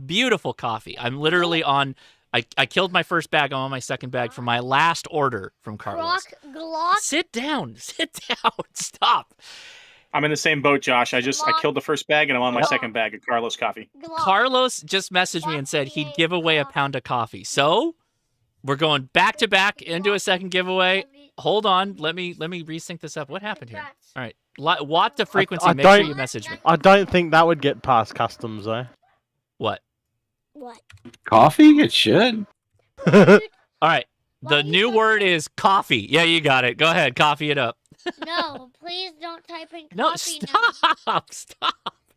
beautiful coffee. I'm literally on. I killed my first bag. I'm on my second bag for my last order from Carlos. Glock. Sit down. Stop. I'm in the same boat, Josh. I killed the first bag and I'm on my second bag of Carlos coffee. Carlos just messaged me and said he'd give away a pound of coffee. So we're going back to back into a second giveaway. Hold on. Let me resync this up. What happened here? All right. Watt to frequency. I Make sure don't- you message me. I don't think that would get past customs though. What? Coffee? It should. All right. The new word is coffee. Yeah, you got it. Go ahead. Coffee it up. No, please don't type in coffee. No, stop. Stop.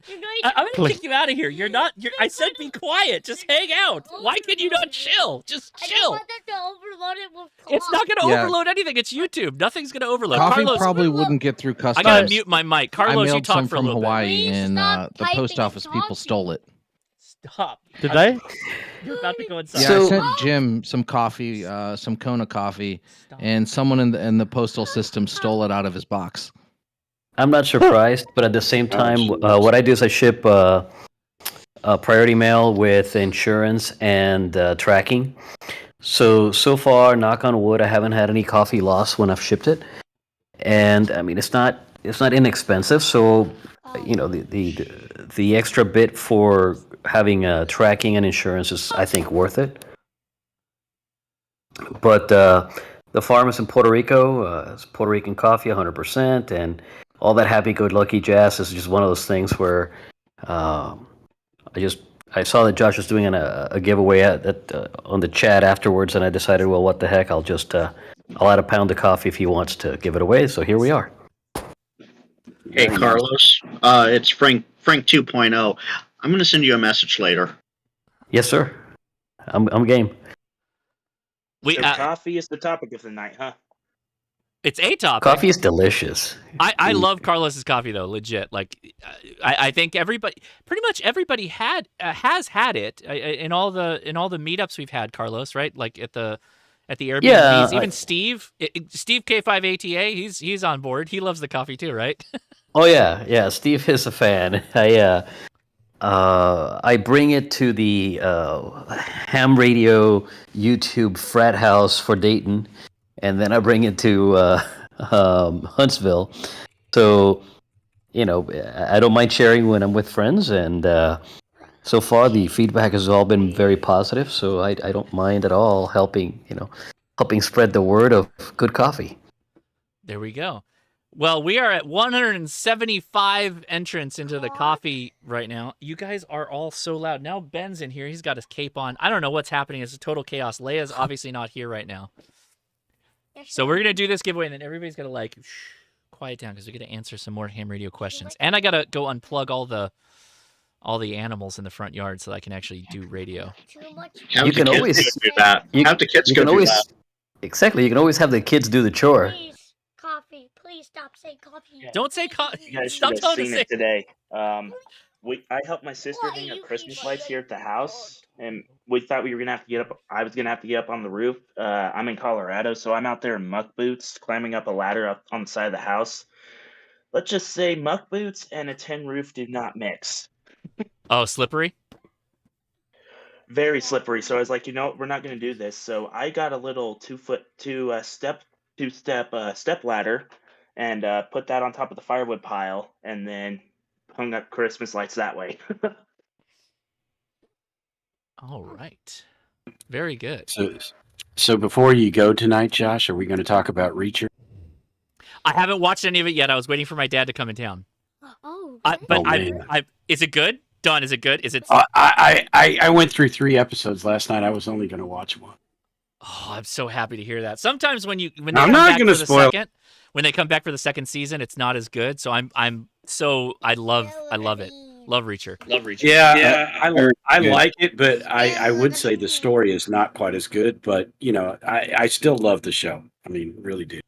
You're going I'm gonna kick you out of here. You're not. I said be quiet. Just hang out. Why can you not chill? Just I chill. don't want them to overload it with It's not gonna Yeah. overload anything. It's YouTube. Nothing's gonna overload. Coffee Carlos, probably wouldn't get through I customs. gotta mute my mic. I Carlos, you mailed talk some for a from little Hawaii, and the post typing office people stole it. bit. Stop. Did they? You're about to go inside. Yeah, I sent Jim some coffee, some Kona coffee, and someone in the postal system stole it out of his box. I'm not surprised, but at the same time, what I do is I ship priority mail with insurance and tracking. So far, knock on wood, I haven't had any coffee loss when I've shipped it, and I mean it's not inexpensive. So the extra bit for having tracking and insurance is, I think, worth it. But the farm is in Puerto Rico. It's Puerto Rican coffee, 100%, and all that happy-go-lucky jazz is just one of those things where I saw that Josh was doing a giveaway on the chat afterwards, and I decided, well, what the heck? I'll add a pound of coffee if he wants to give it away. So here we are. Hey, Carlos. It's Frank 2.0. I'm going to send you a message later. Yes, sir. I'm game. So coffee is the topic of the night, huh? It's a topic. Coffee is delicious. I love Carlos's coffee though, legit. Like, I think pretty much everybody has had it in all the meetups we've had. Carlos, right? Like at the Airbnbs. Yeah, Even Steve K5ATA, he's on board. He loves the coffee too, right? Oh yeah. Steve is a fan. I bring it to the ham radio YouTube frat house for Dayton, and then I bring it to Huntsville. So, I don't mind sharing when I'm with friends, and so far the feedback has all been very positive. So I don't mind at all helping spread the word of good coffee. There we go. Well, we are at 175 entrants into the coffee right now. You guys are all so loud. Now Ben's in here. He's got his cape on. I don't know what's happening. It's a total chaos. Leia's obviously not here right now. So we're going to do this giveaway, and then everybody's going to quiet down because we're going to answer some more ham radio questions. And I got to go unplug all the animals in the front yard so that I can actually do radio. You can always do that. Have the kids you go can do always that. exactly. You can always have the kids do the chore. Coffee. Please stop saying coffee. Don't say coffee. You guys should Stop have telling seen us it today. I helped my sister hang up Christmas lights here at the house, and we thought we were gonna have to get up. I was gonna have to get up on the roof. I'm in Colorado, so I'm out there in muck boots, climbing up a ladder up on the side of the house. Let's just say muck boots and a tin roof do not mix. Oh, slippery? Very slippery. So I was like, we're not gonna do this. So I got a little 2 step step ladder and put that on top of the firewood pile, and then hung up Christmas lights that way. All right. Very good. So before you go tonight, Josh, are we going to talk about Reacher? I haven't watched any of it yet. I was waiting for my dad to come in town. Oh. Is it good? Don, is it good? Is it? I went through 3 episodes last night. I was only going to watch 1. Oh, I'm so happy to hear that. Sometimes when they I'm come not back gonna for the spoil- second, when they come back for the second season, it's not as good. So I love it. Love Reacher. Yeah, I like it, but I would say the story is not quite as good. But I still love the show. I mean, really do.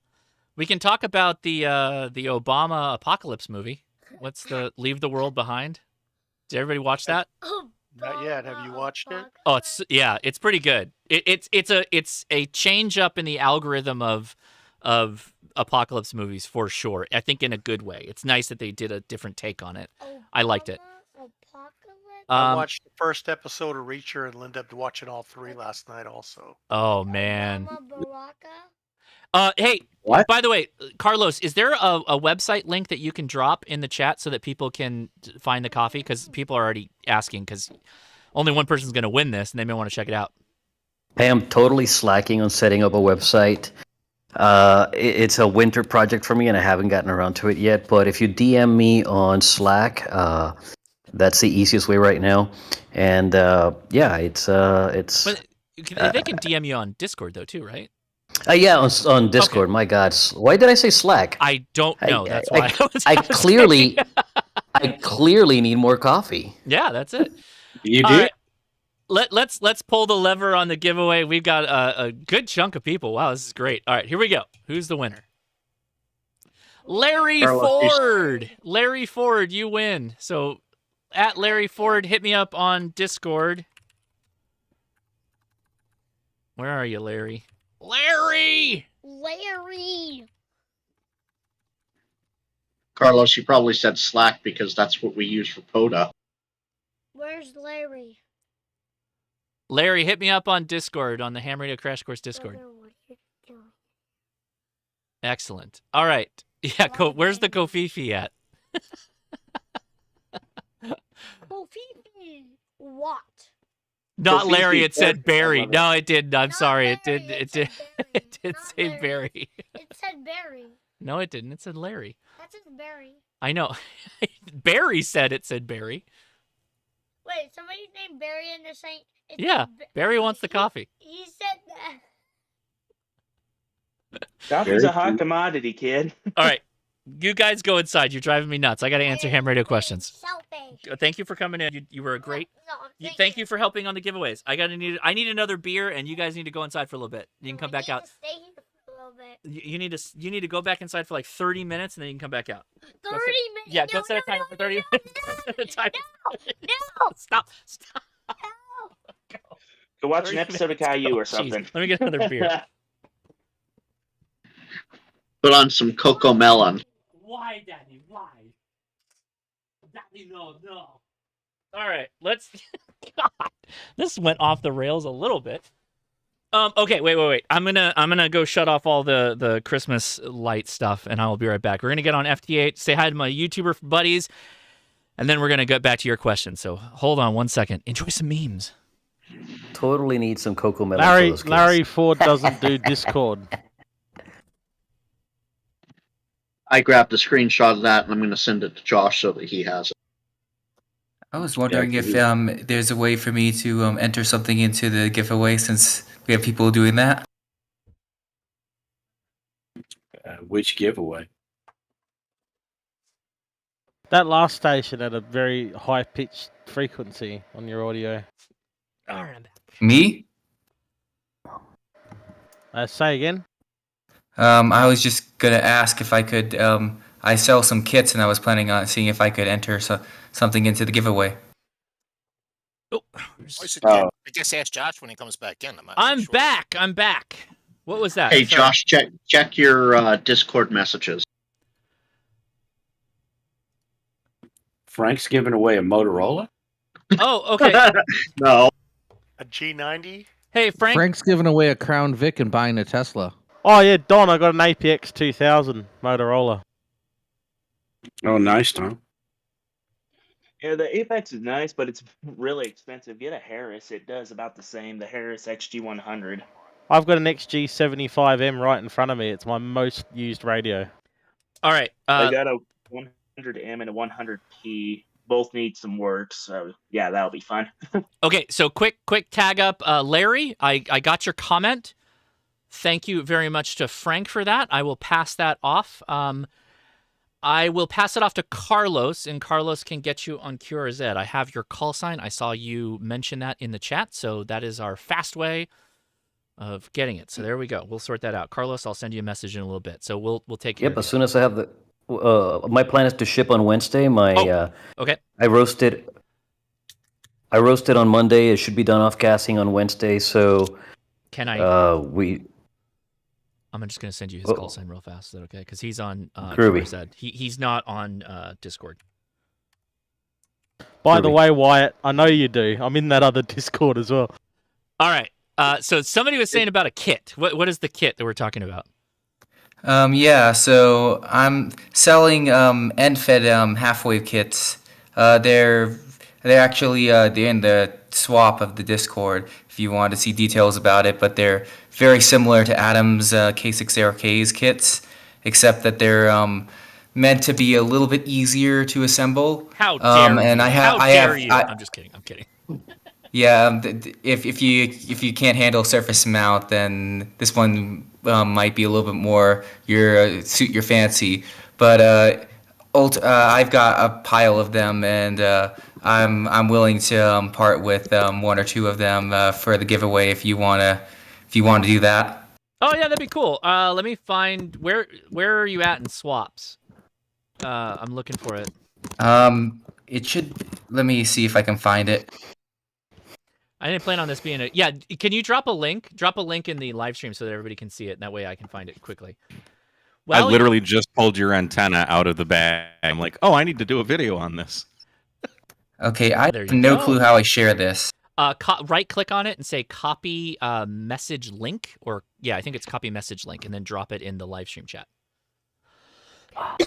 We can talk about the Obama apocalypse movie. What's the Leave the World Behind? Did everybody watch that? Not yet. Have you watched it? Oh, it's pretty good. It's a change up in the algorithm of apocalypse movies for sure. I think in a good way. It's nice that they did a different take on it. I liked it. I watched the first episode of Reacher and ended up watching all 3 last night also. Oh man. Hey, what? By the way, Carlos, is there a website link that you can drop in the chat so that people can find the coffee? Because people are already asking, because only one person's going to win this, and they may want to check it out. I am totally slacking on setting up a website. It's a winter project for me, and I haven't gotten around to it yet. But if you DM me on Slack, that's the easiest way right now. And yeah, it's. But they can DM you on Discord though too, right? Yeah, on Discord. Okay. My God, why did I say Slack? I don't know. That's why I clearly, I clearly need more coffee. Yeah, that's it. You All do. right. Let's pull the lever on the giveaway. We've got a good chunk of people. Wow, this is great. All right, here we go. Who's the winner? Larry Ford. Larry Ford, you win. So at Larry Ford, hit me up on Discord. Where are you, Larry? Larry! Carlos, you probably said Slack because that's what we use for POTA. Where's Larry? Larry, hit me up on Discord, on the Ham Radio Crash Course Discord. Excellent. All right. Yeah, where's the Kofifi at? Kofifi. What? Not Larry, it said Barry. No, it didn't. I'm sorry. It did it did say Barry. It said Barry. No, it didn't. It said Larry. That says Barry. I know. Barry said it said Barry. Wait, somebody's named Barry and they're saying... Yeah, Barry wants the coffee. He said that. Coffee's a hot commodity, kid. All right. You guys go inside. You're driving me nuts. I got to answer ham radio questions. Thank you for coming in. You were a great... Thank you for helping on the giveaways. I need another beer, and you guys need to go inside for a little bit. You can come back out. Stay here for a little bit. You need to go back inside for like 30 minutes, and then you can come back out. 30 minutes? Yeah, go set a timer for 30 minutes. No! Stop. Go watch an episode of Caillou or something. Jeez, let me get another beer. Put on some Coco Melon. Why, Daddy? Why? Daddy, no. All right, let's... God, this went off the rails a little bit. Okay, wait. I'm gonna go shut off all the Christmas light stuff, and I will be right back. We're gonna get on FT8, say hi to my YouTuber buddies, and then we're gonna get back to your questions. So hold on 1 second. Enjoy some memes. Totally need some Coco Melon. Larry Ford doesn't do Discord. I grabbed a screenshot of that, and I'm going to send it to Josh so that he has it. I was wondering if there's a way for me to enter something into the giveaway since we have people doing that. Which giveaway? That last station had a very high-pitched frequency on your audio. All right. Me? Say again? I was just going to ask if I could... I sell some kits, and I was planning on seeing if I could enter something into the giveaway. I guess ask Josh when he comes back in. I'm back. What was that? Hey, Sorry. Josh, check your Discord messages. Frank's giving away a Motorola? Oh, okay. No. A G90? Hey, Frank. Frank's giving away a Crown Vic and buying a Tesla. Oh, yeah, Don, I got an APX 2000 Motorola. Oh, nice, Tom. Yeah, the Apex is nice, but it's really expensive. Get a Harris. It does about the same. The Harris XG100. I've got an XG75M right in front of me. It's my most used radio. All right. I got a 100M and a 100P. Both need some work, so yeah, that'll be fun. Okay, so quick tag up. Larry, I got your comment. Thank you very much to Frank for that. I will pass that off. I will pass it off to Carlos, and Carlos can get you on QRZ. I have your call sign. I saw you mention that in the chat, so that is our fast way of getting it. So there we go. We'll sort that out. Carlos, I'll send you a message in a little bit. So we'll take care of it. As soon as I have the... my plan is to ship on Wednesday. Okay. I roasted on Monday. It should be done off gassing on Wednesday. So can I? I'm just gonna send you his call sign real fast. Is that okay? Because he's on QRZ. He's not on Discord. By the way, Wyatt, I know you do. I'm in that other Discord as well. All right. So somebody was saying about a kit. What is the kit that we're talking about? Yeah, so I'm selling end-fed half-wave kits. They're they're actually they're in the swap of the Discord if you want to see details about it. But they're very similar to Adam's K60Ks kits, except that they're meant to be a little bit easier to assemble. How dare and you? How dare you? I'm just kidding. I'm kidding. Yeah, if you can't handle surface mount, then this one might be a little bit more suit your fancy. But I've got a pile of them, and I'm willing to part with one or two of them for the giveaway if you wanna do that. Oh yeah, that'd be cool. Let me find where are you at in swaps? I'm looking for it. It should. Let me see if I can find it. I didn't plan on this being a... Yeah, can you drop a link? Drop a link in the live stream so that everybody can see it, and that way I can find it quickly. Well, I literally just pulled your antenna out of the bag. I'm like, oh, I need to do a video on this. Okay, I have no clue how I share this. Right-click on it and say copy message link, or yeah, I think it's copy message link, and then drop it in the live stream chat.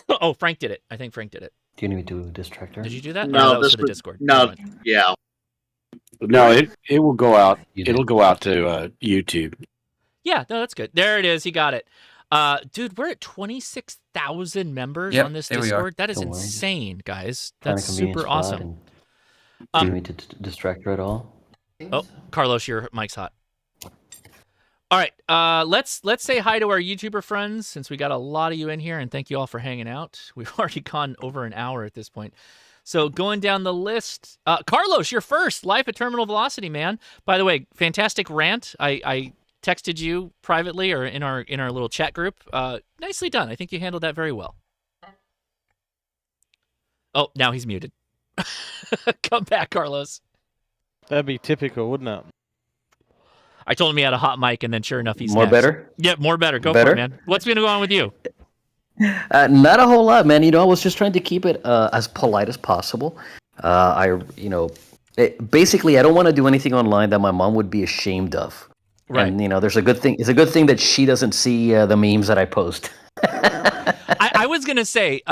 Oh, Frank did it. I think Frank did it. Do you need me to distract her? Did you do that? No, that was for the Discord. No, yeah. No, it will go out. It'll go out to YouTube. Yeah, no, that's good. There it is. He got it. Dude, we're at 26,000 members on this Discord. That is insane, guys. That's super awesome. Do you need me to distract her at all? Oh, Carlos, your mic's hot. All right, let's say hi to our YouTuber friends since we got a lot of you in here, and thank you all for hanging out. We've already gone over an hour at this point. So going down the list, Carlos, you're first. Life at Terminal Velocity, man. By the way, fantastic rant. I texted you privately or in our little chat group. Nicely done. I think you handled that very well. Oh, now he's muted. Come back, Carlos. That'd be typical, wouldn't it? I told him he had a hot mic, and then sure enough, he's more next. better. Yeah, more better. Go for it, man. What's been going on with you? Not a whole lot, man. I was just trying to keep it as polite as possible. Basically, I don't want to do anything online that my mom would be ashamed of. Right. And there's a good thing. It's a good thing that she doesn't see the memes that I post. I was gonna say,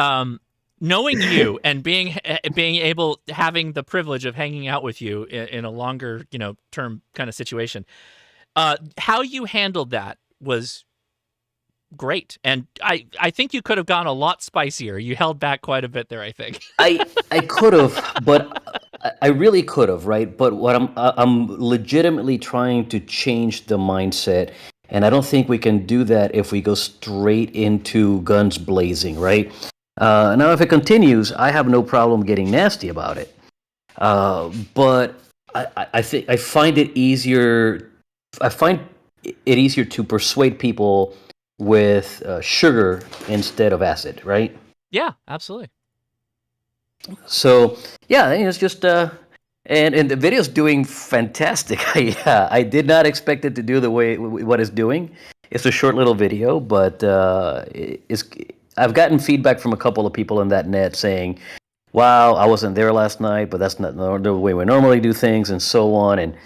knowing you and being able, having the privilege of hanging out with you in a longer, term kind of situation, how you handled that was great, and I think you could have gone a lot spicier. You held back quite a bit there, I think. I could have, but I really could have, right? But what I'm legitimately trying to change the mindset, and I don't think we can do that if we go straight into guns blazing, right? Now, if it continues, I have no problem getting nasty about it. But I think I find it easier. I find it easier to persuade people with sugar instead of acid, right? Yeah, absolutely. So yeah, it's just and the video's doing fantastic. I did not expect it to do the way what it's doing. It's a short little video, but I've gotten feedback from a couple of people in that net saying, "Wow, I wasn't there last night, but that's not the way we normally do things," and so on. And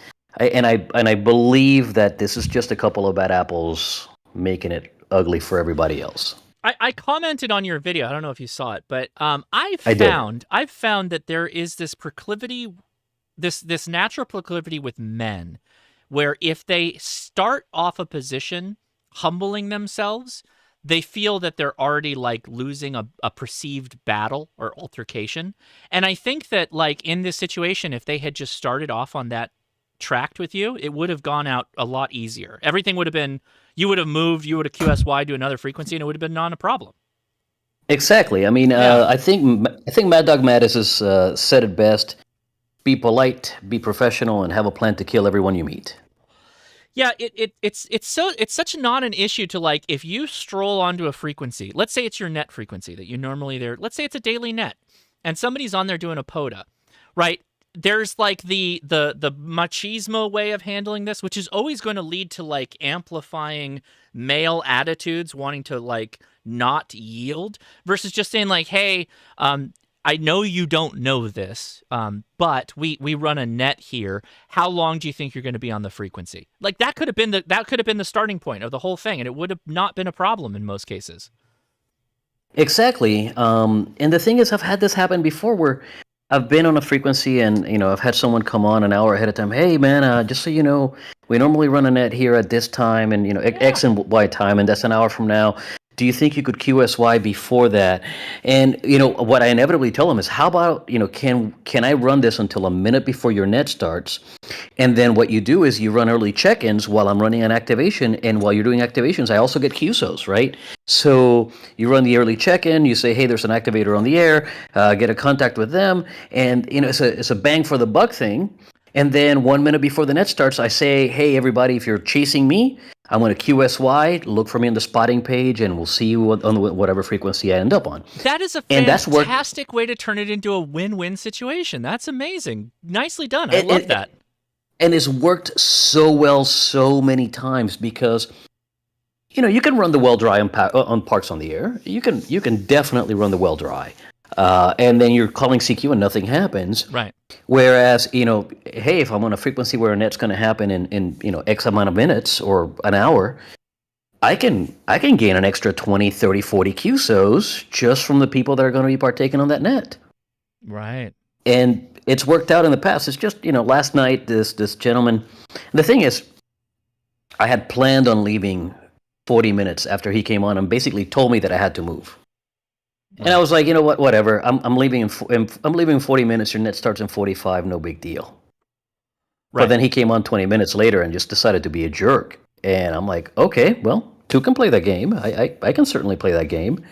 I believe that this is just a couple of bad apples making it ugly for everybody else. I commented on your video. I don't know if you saw it, but I've found that there is this proclivity, this natural proclivity with men, where if they start off a position humbling themselves, they feel that they're already like losing a perceived battle or altercation. And I think that like in this situation, if they had just started off on that tracked with you, it would have gone out a lot easier. Everything would have been, you would have moved, you would have QSY to another frequency, and it would have been not a problem. Exactly. I mean, I think Mad Dog Mattis has said it best: be polite, be professional, and have a plan to kill everyone you meet. Yeah, it's such not an issue to like if you stroll onto a frequency. Let's say it's your net frequency that you normally there. Let's say it's a daily net, and somebody's on there doing a POTA, right? There's like the machismo way of handling this, which is always going to lead to like amplifying male attitudes, wanting to like not yield, versus just saying like, hey, I know you don't know this, but we run a net here. How long do you think you're going to be on the frequency? Like that could have been the starting point of the whole thing, and it would have not been a problem in most cases. Exactly. And the thing is, I've had this happen before where I've been on a frequency, and I've had someone come on an hour ahead of time. Hey, man, just so you know, we normally run a net here at this time, and X and Y time, and that's an hour from now. Do you think you could QSY before that? And what I inevitably tell them is, how about can I run this until a minute before your net starts? And then what you do is you run early check-ins while I'm running an activation, and while you're doing activations, I also get QSOs, right? So you run the early check-in, you say, hey, there's an activator on the air, get a contact with them, and it's a bang for the buck thing. And then 1 minute before the net starts, I say, hey, everybody, if you're chasing me, I'm going to QSY, look for me on the spotting page, and we'll see you on whatever frequency I end up on. That is a fantastic way to turn it into a win-win situation. That's amazing. Nicely done. I love that. And it's worked so well so many times because, you can run the well dry on Parks on the Air. You can definitely run the well dry. And then you're calling CQ and nothing happens. Right. Whereas, hey, if I'm on a frequency where a net's going to happen in X amount of minutes or an hour, I can gain an extra 20, 30, 40 QSOs just from the people that are going to be partaking on that net. Right. And it's worked out in the past. It's just, last night, this gentleman, the thing is, I had planned on leaving 40 minutes after he came on and basically told me that I had to move. And I was like, you know what, whatever. I'm leaving I'm leaving in 40 minutes. Your net starts in 45. No big deal. Right. But then he came on 20 minutes later and just decided to be a jerk. And I'm like, okay, well, two can play that game. I can certainly play that game.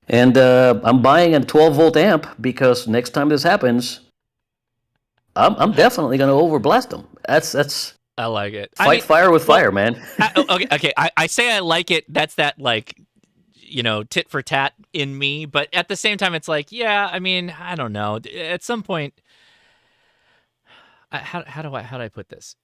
And I'm buying a 12-volt amp because next time this happens, I'm definitely going to overblast them. That's. I like it. Fight fire with fire, man. Okay. I say I like it. That's that tit for tat in me. But at the same time, it's like, yeah. I mean, I don't know. At some point, how do I put this?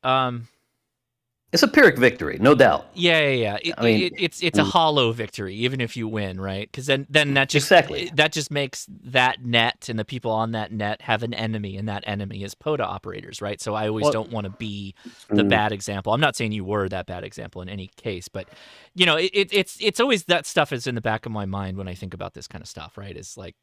It's a Pyrrhic victory, no doubt. Yeah. It's a hollow victory, even if you win, right? Because then that just makes that net and the people on that net have an enemy, and that enemy is POTA operators, right? So I always don't want to be the bad example. I'm not saying you were that bad example in any case, but it's always that stuff is in the back of my mind when I think about this kind of stuff, right? Is like,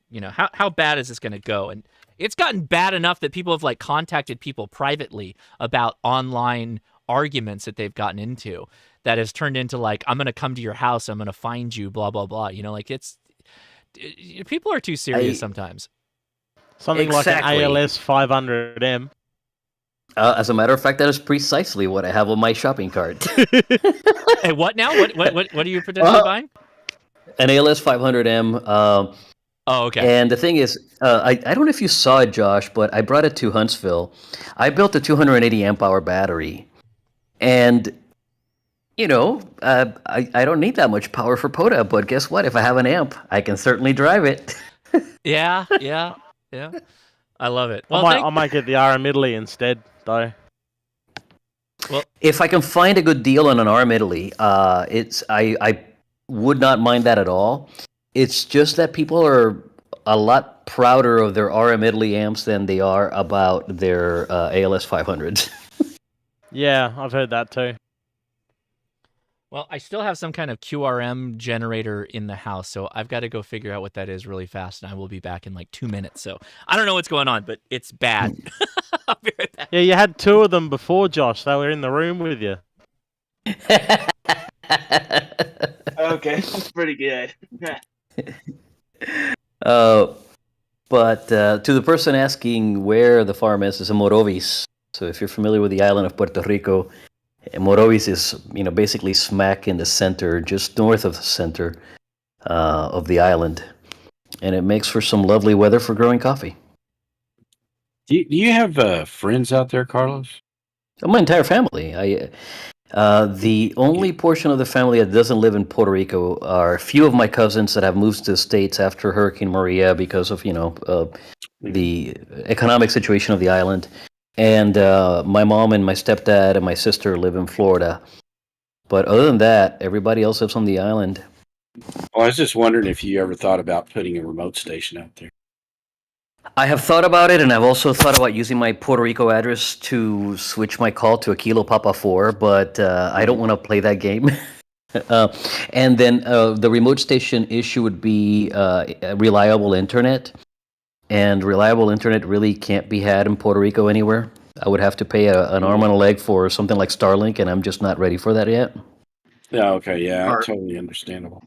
how bad is this going to go? And it's gotten bad enough that people have contacted people privately about online arguments that they've gotten into that has turned into I'm going to come to your house, I'm going to find you, blah blah blah. It's people are too serious sometimes. Something like an ALS 500M. As a matter of fact, that is precisely what I have on my shopping cart. Hey, what now? What are you potentially buying? An ALS 500M. Oh, okay. And the thing is, I don't know if you saw it, Josh, but I brought it to Huntsville. I built a 280 amp hour battery. And, I don't need that much power for POTA, but guess what? If I have an amp, I can certainly drive it. Yeah. I love it. Well, I might get the RM Italy instead, though. Well, if I can find a good deal on an RM Italy, I would not mind that at all. It's just that people are a lot prouder of their RM Italy amps than they are about their ALS 500s. Yeah, I've heard that too. Well, I still have some kind of QRM generator in the house, so I've got to go figure out what that is really fast, and I will be back in 2 minutes. So I don't know what's going on, but it's bad. I'll be right back. Yeah, you had two of them before, Josh. They were in the room with you. Okay, that's pretty good. But to the person asking where the farm is in Morovis. So if you're familiar with the island of Puerto Rico, Morovis is basically smack in the center, just north of the center of the island, and it makes for some lovely weather for growing coffee. Do you have friends out there, Carlos? My entire family. The only portion of the family that doesn't live in Puerto Rico are a few of my cousins that have moved to the States after Hurricane Maria because of the economic situation of the island. And my mom and my stepdad and my sister live in Florida. But other than that, everybody else lives on the island. Well, I was just wondering if you ever thought about putting a remote station out there. I have thought about it, and I've also thought about using my Puerto Rico address to switch my call to a Kilo Papa 4, but I don't want to play that game. And then the remote station issue would be reliable internet. and reliable internet really can't be had in Puerto Rico anywhere. I would have to pay an arm and a leg for something like Starlink, and I'm just not ready for that yet. Yeah, okay, yeah, totally understandable.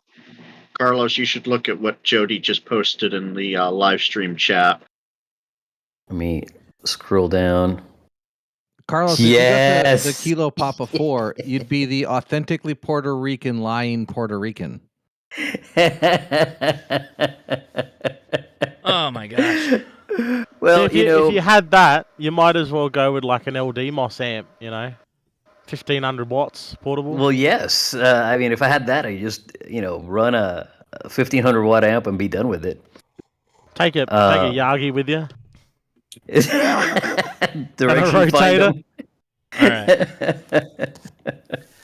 Carlos, you should look at what Jody just posted in the live stream chat. Let me scroll down. Carlos, if you got the Kilo Papa 4, you'd be the authentically Puerto Rican lying Puerto Rican. Oh my gosh. Well, if you had that, you might as well go with like an LD MOS amp, 1500 watts portable. Well, yes. I mean, if I had that, I just run a 1500 watt amp and be done with it. Take a Yagi with you. Direction finder. All right.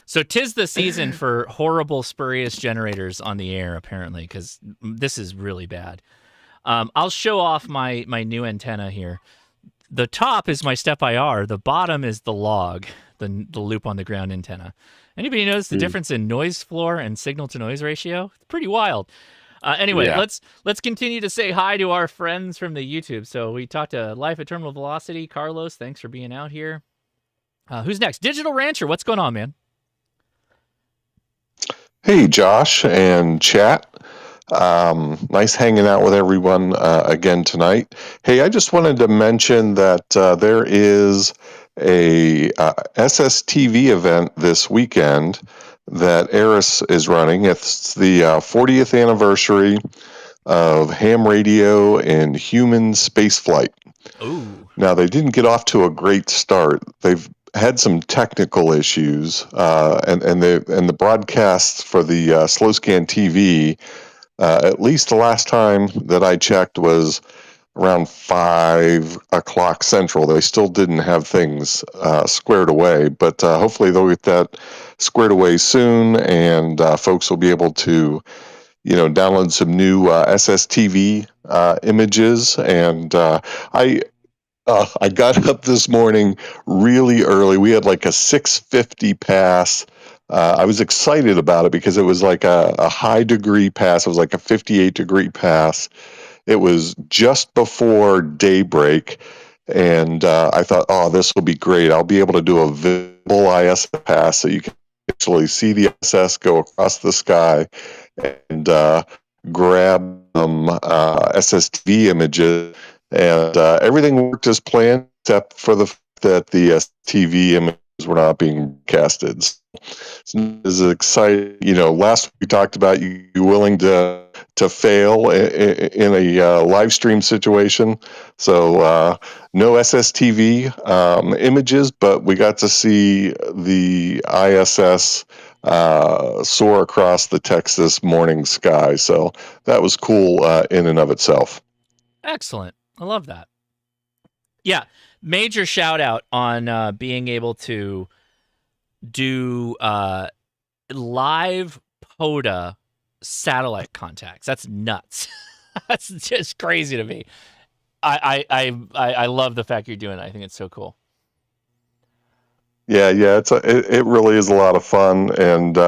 So 'tis the season for horrible, spurious generators on the air, apparently, because this is really bad. I'll show off my new antenna here. The top is my Step IR. The bottom is the log, the loop on the ground antenna. Anybody notice the difference in noise floor and signal to noise ratio? It's pretty wild. Anyway, let's continue to say hi to our friends from the YouTube. So we talked to Life at Terminal Velocity. Carlos, thanks for being out here. Who's next? Digital Rancher, what's going on, man? Hey, Josh and chat. Nice hanging out with everyone again tonight. Hey, I just wanted to mention that there is a SSTV event this weekend that Eris is running. It's the 40th anniversary of ham radio and human spaceflight. Ooh. Now, they didn't get off to a great start. They've had some technical issues, and the broadcasts for the slow scan TV, at least the last time that I checked, was around 5 o'clock Central. They still didn't have things squared away, but hopefully they'll get that squared away soon, and folks will be able to download some new SSTV images. And I got up this morning really early. We had like a 6:50 pass. I was excited about it because it was like a high degree pass. It was like a 58 degree pass. It was just before daybreak, and I thought, oh, this will be great. I'll be able to do a visible ISS pass so you can actually see the ISS go across the sky and grab some SSTV images. And everything worked as planned, except for the fact that the TV images were not being casted. So this is exciting. Last week we talked about you willing to fail in a live stream situation. So no SSTV images, but we got to see the ISS soar across the Texas morning sky. So that was cool in and of itself. Excellent. I love that. Yeah, major shout out on being able to do live POTA satellite contacts. That's nuts. That's just crazy to me. I love the fact you're doing it. I think it's so cool. Yeah, it really is a lot of fun, and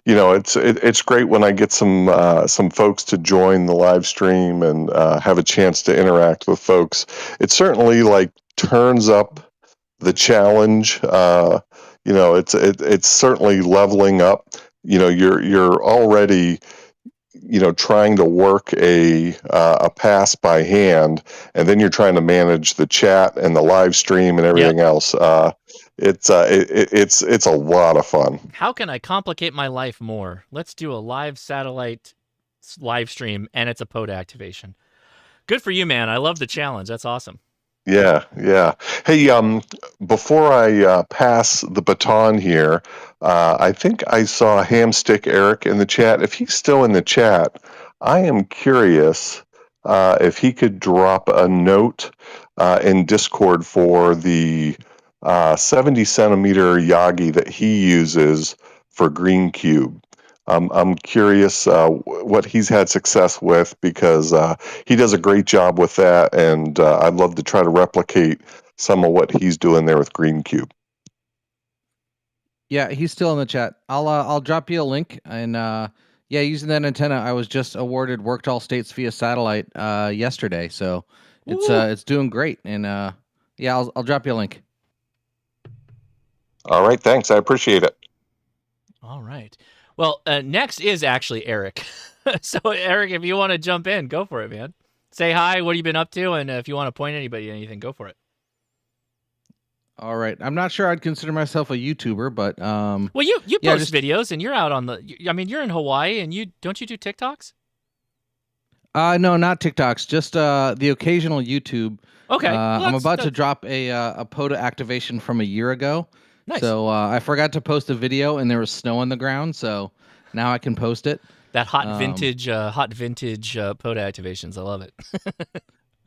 it's great when I get some folks to join the live stream and have a chance to interact with folks. It certainly turns up the challenge. It's certainly leveling up. You're already trying to work a pass by hand, and then you're trying to manage the chat and the live stream and everything else. It's a lot of fun. How can I complicate my life more? Let's do a live satellite live stream, and it's a POTA activation. Good for you, man. I love the challenge. That's awesome. Yeah. Hey, before I pass the baton here, I think I saw Hamstick Eric in the chat. If he's still in the chat, I am curious if he could drop a note in Discord for the 70 centimeter Yagi that he uses for Green Cube. I'm curious what he's had success with, because he does a great job with that, and I'd love to try to replicate some of what he's doing there with Green Cube. Yeah, he's still in the chat. I'll drop you a link, and Yeah, using that antenna, I was just awarded Worked All States via satellite yesterday, so it's doing great. And yeah, I'll drop you a link. All right, thanks. I appreciate it. All right. Well, next is actually Eric. So, Eric, if you want to jump in, go for it, man. Say hi. What have you been up to? And if you want to point anybody anything, go for it. All right. I'm not sure I'd consider myself a YouTuber, but well, you post videos and you're out on the. I mean, you're in Hawaii, and don't you do TikToks? No, not TikToks. Just the occasional YouTube. Okay. I'm about to drop a POTA activation from a year ago. Nice. So I forgot to post a video, and there was snow on the ground, so now I can post it. That hot vintage POTA activations. I love it.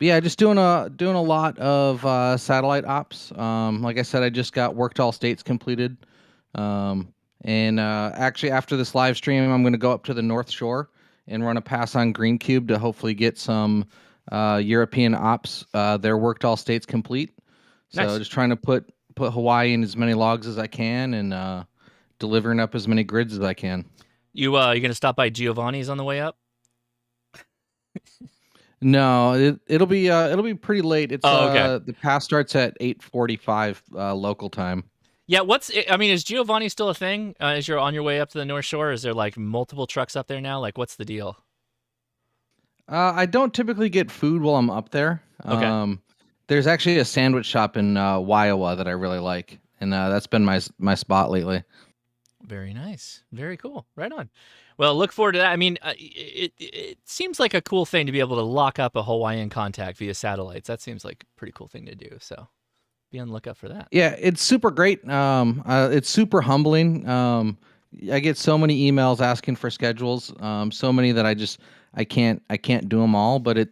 Yeah, just doing a lot of satellite ops. Like I said, I just got Worked All States completed. And actually, after this live stream, I'm going to go up to the North Shore and run a pass on Green Cube to hopefully get some European ops. Their Worked All States complete. So Nice. just trying to put Hawaii in as many logs as I can and delivering up as many grids as I can. You going to stop by Giovanni's on the way up? No, it'll be pretty late. It's okay. The pass starts at 8:45 local time. Yeah, is Giovanni still a thing as you're on your way up to the North Shore? Is there like multiple trucks up there now? Like, what's the deal? I don't typically get food while I'm up there. Okay. There's actually a sandwich shop in Waiawa that I really like, and that's been my spot lately. Very nice. Very cool. Right on. Well, look forward to that. I mean, it seems like a cool thing to be able to lock up a Hawaiian contact via satellites. That seems like a pretty cool thing to do. So be on the lookout for that. Yeah, it's super great. It's super humbling. I get so many emails asking for schedules, so many that I can't do them all. But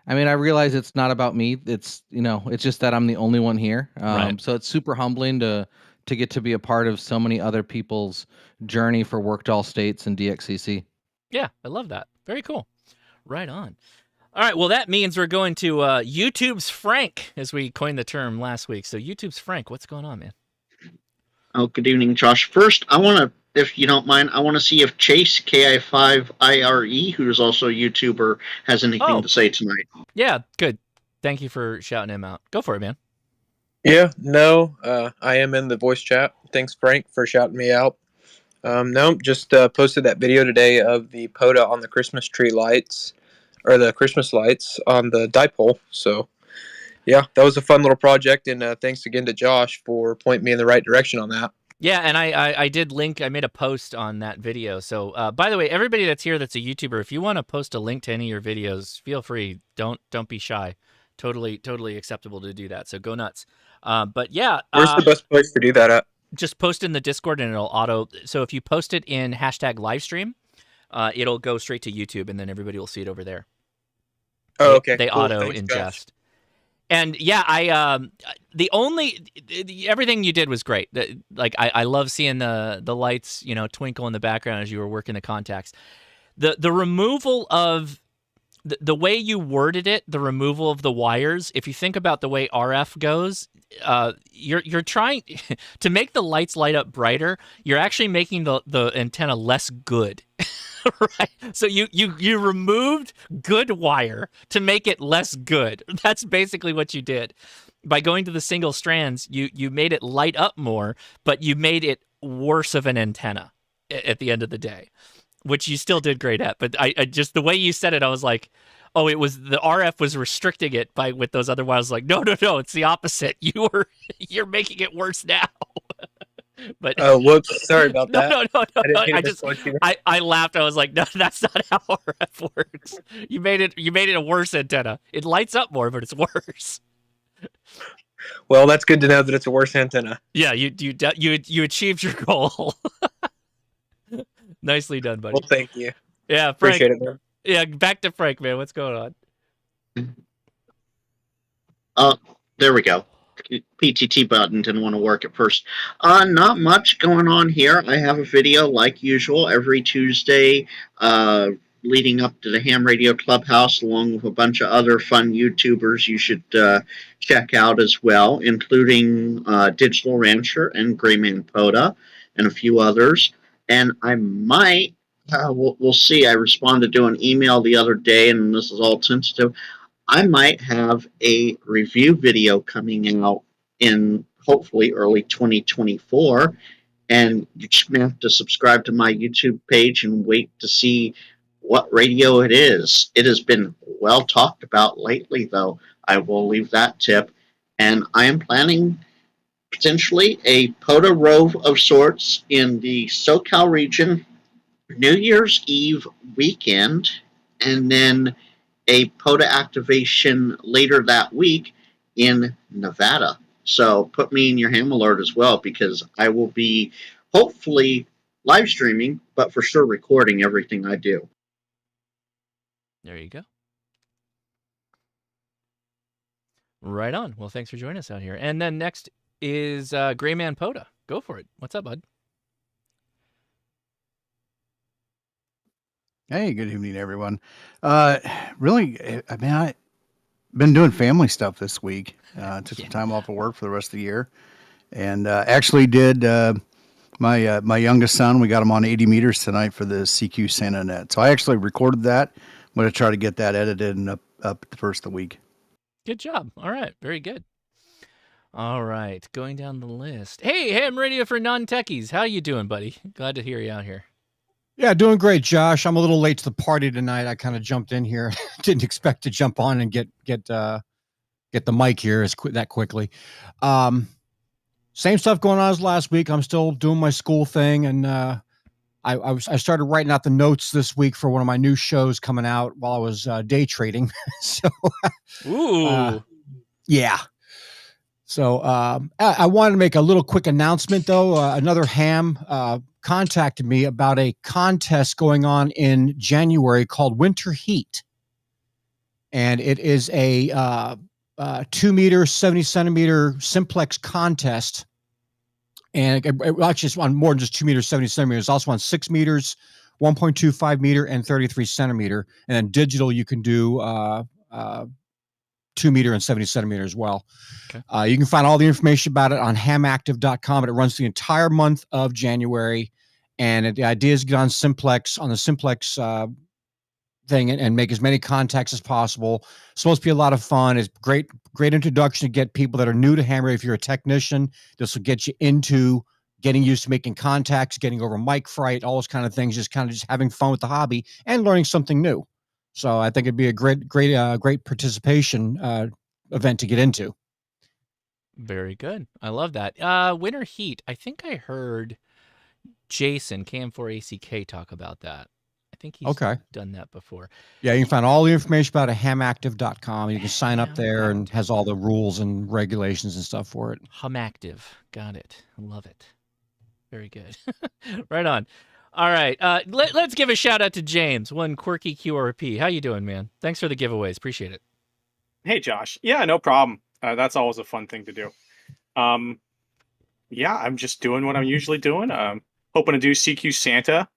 I realize it's not about me. It's it's just that I'm the only one here. Right. So it's super humbling to get to be a part of so many other people's journey for Worked All States and DXCC. Yeah, I love that. Very cool. Right on. All right, well, that means we're going to YouTube's Frank, as we coined the term last week. So YouTube's Frank, what's going on, man? Oh, good evening, Josh. First, I want to, if you don't mind, I want to see if Chase, KI5IRE, who is also a YouTuber, has anything to say tonight. Yeah, good. Thank you for shouting him out. Go for it, man. Yeah, no, I am in the voice chat. Thanks, Frank, for shouting me out. No, just posted that video today of the POTA on the Christmas tree lights, or the Christmas lights on the dipole. So, yeah, that was a fun little project, and thanks again to Josh for pointing me in the right direction on that. Yeah, and I did link. I made a post on that video. So, by the way, everybody that's here that's a YouTuber, if you want to post a link to any of your videos, feel free. Don't be shy. Totally acceptable to do that. So go nuts. But yeah, where's the best place to do that at? Just post in the Discord and it'll auto. So if you post it in #livestream, it'll go straight to YouTube and then everybody will see it over there. Oh, okay. They cool. auto Thanks, ingest. Josh. And yeah, everything you did was great. Like I love seeing the lights, twinkle in the background as you were working the contacts. The removal of the way you worded it, the removal of the wires. If you think about the way RF goes, you're trying to make the lights light up brighter. You're actually making the antenna less good. Right. So you removed good wire to make it less good. That's basically what you did. By going to the single strands, you made it light up more, but you made it worse of an antenna at the end of the day, which you still did great at. But I just, the way you said it, I was like, oh, it was the RF was restricting it with those other wires. Like, no, it's the opposite. You're making it worse now. But oh, whoops! Sorry about that. No. I laughed. I was like, no, that's not how RF works. You made it a worse antenna. It lights up more, but it's worse. Well, that's good to know that it's a worse antenna. Yeah, you achieved your goal. Nicely done, buddy. Well, thank you. Yeah, Frank. Appreciate it, man. Yeah, back to Frank, man. What's going on? There we go. PTT button didn't want to work at first. Not much going on here. I have a video like usual every Tuesday leading up to the Ham Radio Clubhouse, along with a bunch of other fun YouTubers you should check out as well, including Digital Rancher and Grayman POTA and a few others. And I might We'll see. I responded to an email the other day, and this is all tentative. I might have a review video coming out in hopefully early 2024, and you just have to subscribe to my YouTube page and wait to see what radio it is. It has been well talked about lately, though. I will leave that tip. And I am planning potentially a POTA rove of sorts in the SoCal region, New Year's Eve weekend, and then a POTA activation later that week in Nevada. So put me in your ham alert as well, because I will be hopefully live streaming, but for sure recording everything I do. There you go. Right on. Well, thanks for joining us out here. And then next is Grayman POTA. Go for it. What's up, bud? Hey, good evening, everyone. Really, I mean, I've been doing family stuff this week. Took some time off of work for the rest of the year, and actually did my youngest son. We got him on 80 meters tonight for the CQ Santa Net. So I actually recorded that. I'm going to try to get that edited and up the first of the week. Good job. All right. Very good. All right. Going down the list. Hey, ham radio for non-techies. How you doing, buddy? Glad to hear you out here. Yeah, doing great, Josh. I'm a little late to the party tonight. I kind of jumped in here. Didn't expect to jump on and get the mic here that quickly. Same stuff going on as last week. I'm still doing my school thing, and I started writing out the notes this week for one of my new shows coming out while I was day trading. So, yeah. So I wanted to make a little quick announcement, though. Another ham contacted me about a contest going on in January called Winter Heat. And it is a 2 meter, 70 centimeter simplex contest. And it actually it's on more than just 2 meters, 70 centimeters. It's also on 6 meters, 1.25 meter, and 33 centimeter. And then digital, you can do 2 meter and 70 centimeter as well. Okay. You can find all the information about it on hamactive.com. It runs the entire month of January. And the idea is to get on the simplex thing and make as many contacts as possible. It's supposed to be a lot of fun. It's great introduction to get people that are new to ham radio. If you're a technician, this will get you into getting used to making contacts, getting over mic fright, all those kind of things, just having fun with the hobby and learning something new. So I think it'd be a great participation event to get into. Very good. I love that. Winter Heat. I think I heard Jason KM4ACK talk about that. I think he's done that before. Yeah, you can find all the information about it at hamactive.com. You can sign up there and has all the rules and regulations and stuff for it. Hamactive. Got it. I love it. Very good. Right on. All right. Let's give a shout out to James, one quirky QRP. How you doing, man? Thanks for the giveaways. Appreciate it. Hey, Josh. Yeah, no problem. That's always a fun thing to do. Yeah, I'm just doing what I'm usually doing. Hoping to do CQ Santa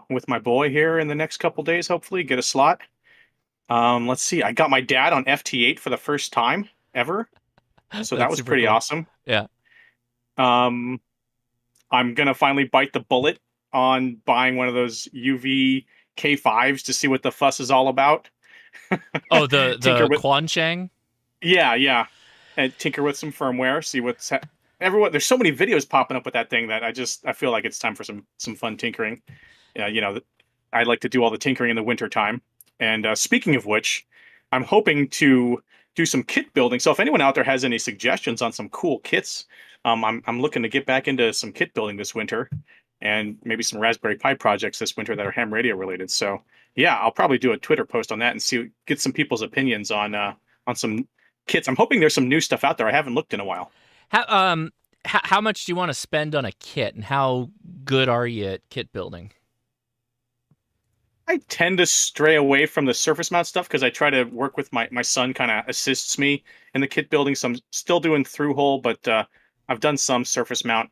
with my boy here in the next couple days, hopefully. Get a slot. Let's see. I got my dad on FT8 for the first time ever. So that was pretty awesome. Yeah. I'm going to finally bite the bullet on buying one of those UV K5s to see what the fuss is all about. Oh, the Quan Chang? Yeah. And tinker with some firmware, see what's everyone. There's so many videos popping up with that thing that I feel like it's time for some fun tinkering. I like to do all the tinkering in the winter time. And speaking of which, I'm hoping to do some kit building. So if anyone out there has any suggestions on some cool kits, I'm looking to get back into some kit building this winter, and maybe some Raspberry Pi projects this winter that are ham radio related. So yeah, I'll probably do a Twitter post on that and get some people's opinions on some kits. I'm hoping there's some new stuff out there. I haven't looked in a while. How much do you want to spend on a kit, and how good are you at kit building? I tend to stray away from the surface mount stuff because I try to work with my son, kind of assists me in the kit building. So I'm still doing through hole, but I've done some surface mount.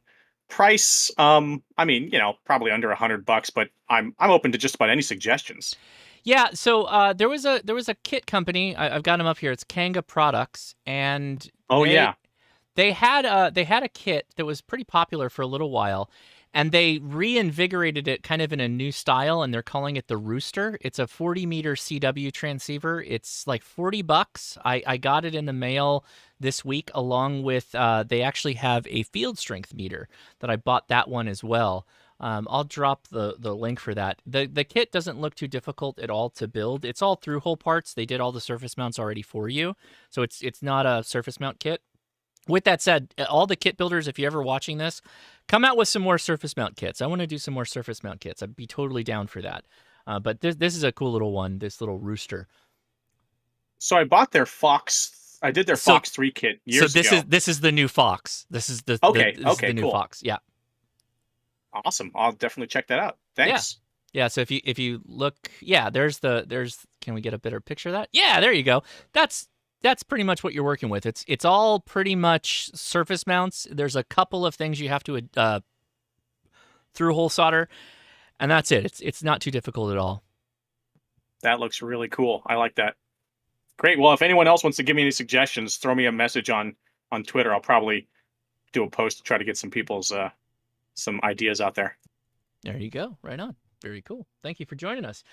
Price, I mean, probably under $100, but I'm open to just about any suggestions. Yeah, so there was a kit company. I've got them up here. It's Kanga Products, and they had a kit that was pretty popular for a little while, And they reinvigorated it kind of in a new style, and they're calling it the Rooster. It's a 40-meter CW transceiver. It's like $40. I got it in the mail this week, along with they actually have a field strength meter that I bought that one as well. I'll drop the link for that. The kit doesn't look too difficult at all to build. It's all through-hole parts. They did all the surface mounts already for you, so it's not a surface mount kit. With that said, all the kit builders, if you're ever watching this, come out with some more surface mount kits. I want to do some more surface mount kits. I'd be totally down for that. But this is a cool little one, this little Rooster. So I bought their Fox. I did their Fox 3 kit years ago. So this is the new Fox. This is the the new cool. Fox. Yeah. Awesome. I'll definitely check that out. Thanks. Yeah. So if you look, there's can we get a better picture of that? Yeah, there you go. That's pretty much what you're working with. It's all pretty much surface mounts. There's a couple of things you have to through hole solder, and that's it. It's not too difficult at all. That looks really cool. I like that. Great. Well, if anyone else wants to give me any suggestions, throw me a message on Twitter. I'll probably do a post to try to get some people's some ideas out there. There you go. Right on. Very cool. Thank you for joining us.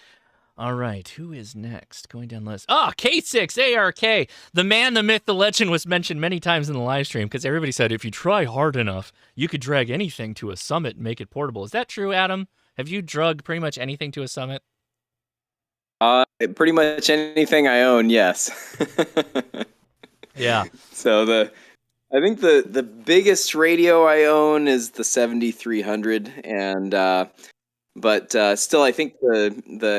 All right, who is next? Going down the list. K6ARK. The man, the myth, the legend was mentioned many times in the live stream because everybody said if you try hard enough, you could drag anything to a summit and make it portable. Is that true, Adam? Have you drugged pretty much anything to a summit? Pretty much anything I own, yes. Yeah. So I think the biggest radio I own is the 7300, and but still, I think the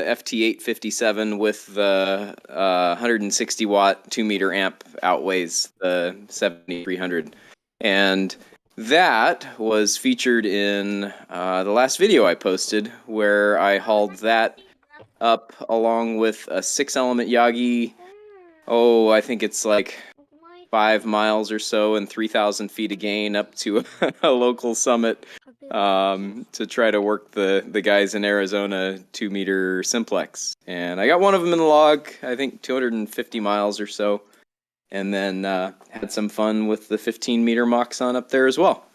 FT857 with the 160 watt 2-meter amp outweighs the 7300, and that was featured in the last video I posted, where I hauled that up along with a 6-element Yagi. I think it's like 5 miles or so and 3,000 feet of gain up to a local summit to try to work the guys in Arizona 2-meter simplex. And I got one of them in the log, I think 250 miles or so, and then had some fun with the 15-meter Moxon up there as well.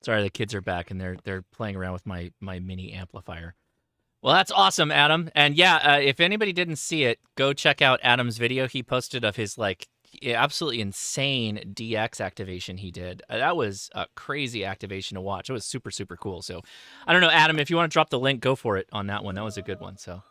Sorry, the kids are back and they're playing around with my mini amplifier. Well, that's awesome, Adam. And if anybody didn't see it, go check out Adam's video he posted of his absolutely insane DX activation he did. That was a crazy activation to watch. It was super, super cool. So I don't know, Adam, if you want to drop the link, go for it on that one. That was a good one. So.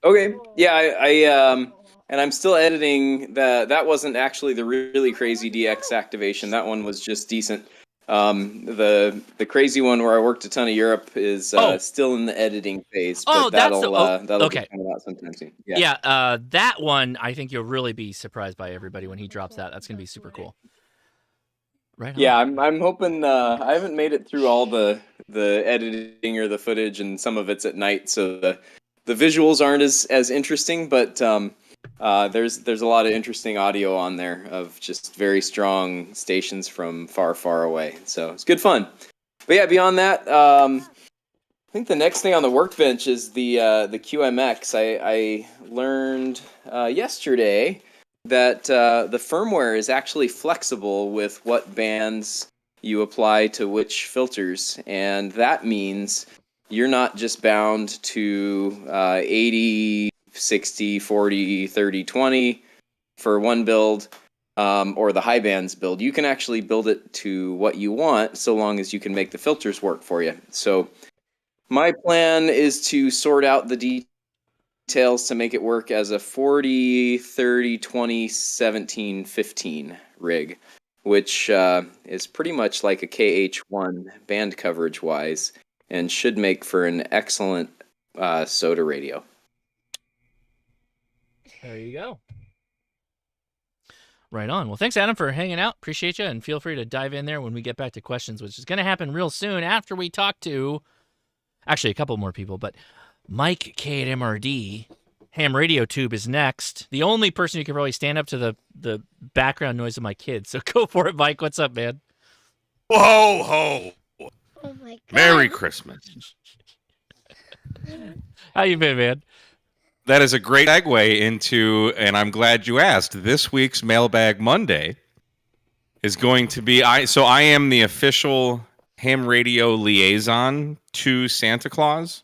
Okay. Yeah, I and I'm still editing that wasn't actually the really crazy DX activation. That one was just decent. The crazy one where I worked a ton of Europe is still in the editing phase. But that'll be coming out sometime soon. Yeah. That one I think you'll really be surprised by everybody when he drops that. That's gonna be super cool. Right. Yeah, I'm hoping. I haven't made it through all the editing or the footage, and some of it's at night, so the visuals aren't as interesting. But there's a lot of interesting audio on there of just very strong stations from far away. So it's good fun. But yeah, beyond that, I think the next thing on the workbench is the QMX. I learned yesterday that the firmware is actually flexible with what bands you apply to which filters, and that means you're not just bound to 80, 60, 40, 30, 20 for one build, or the high bands build. You can actually build it to what you want, so long as you can make the filters work for you. So my plan is to sort out the details to make it work as a 40, 30, 20, 17, 15 rig, which is pretty much like a KH1 band coverage wise, and should make for an excellent SOTA radio. There you go. Right on. Well, thanks, Adam, for hanging out. Appreciate you, and feel free to dive in there when we get back to questions, which is going to happen real soon after we talk to, actually, a couple more people, but Mike K at MRD, Ham Radio Tube is next. The only person who can probably stand up to the background noise of my kids. So go for it, Mike. What's up, man? Whoa, ho. Oh my God. Merry Christmas. How you been, man? That is a great segue into, and I'm glad you asked, this week's Mailbag Monday. is going to be I am the official ham radio liaison to Santa Claus.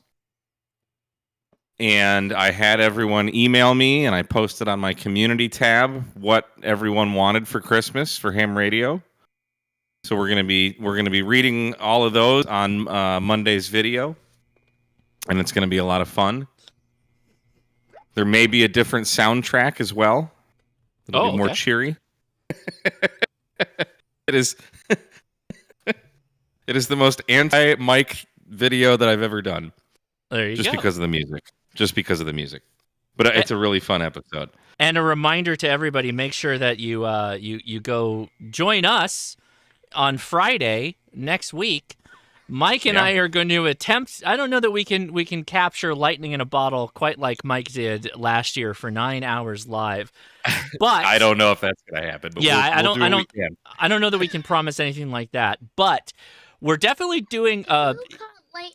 And I had everyone email me, and I posted on my community tab what everyone wanted for Christmas for ham radio. So we're gonna be reading all of those on Monday's video, and it's gonna be a lot of fun. There may be a different soundtrack as well. It'll be more cheery. It is. It is the most anti-Mike video that I've ever done. There you go. Just because of the music. But it's a really fun episode. And a reminder to everybody: make sure that you you go join us on Friday next week. Mike and I are going to attempt. I don't know that we can capture lightning in a bottle quite like Mike did last year for 9 hours live. But I don't know if that's going to happen. But yeah, we'll do what we can. I don't know that we can promise anything like that. But we're definitely doing.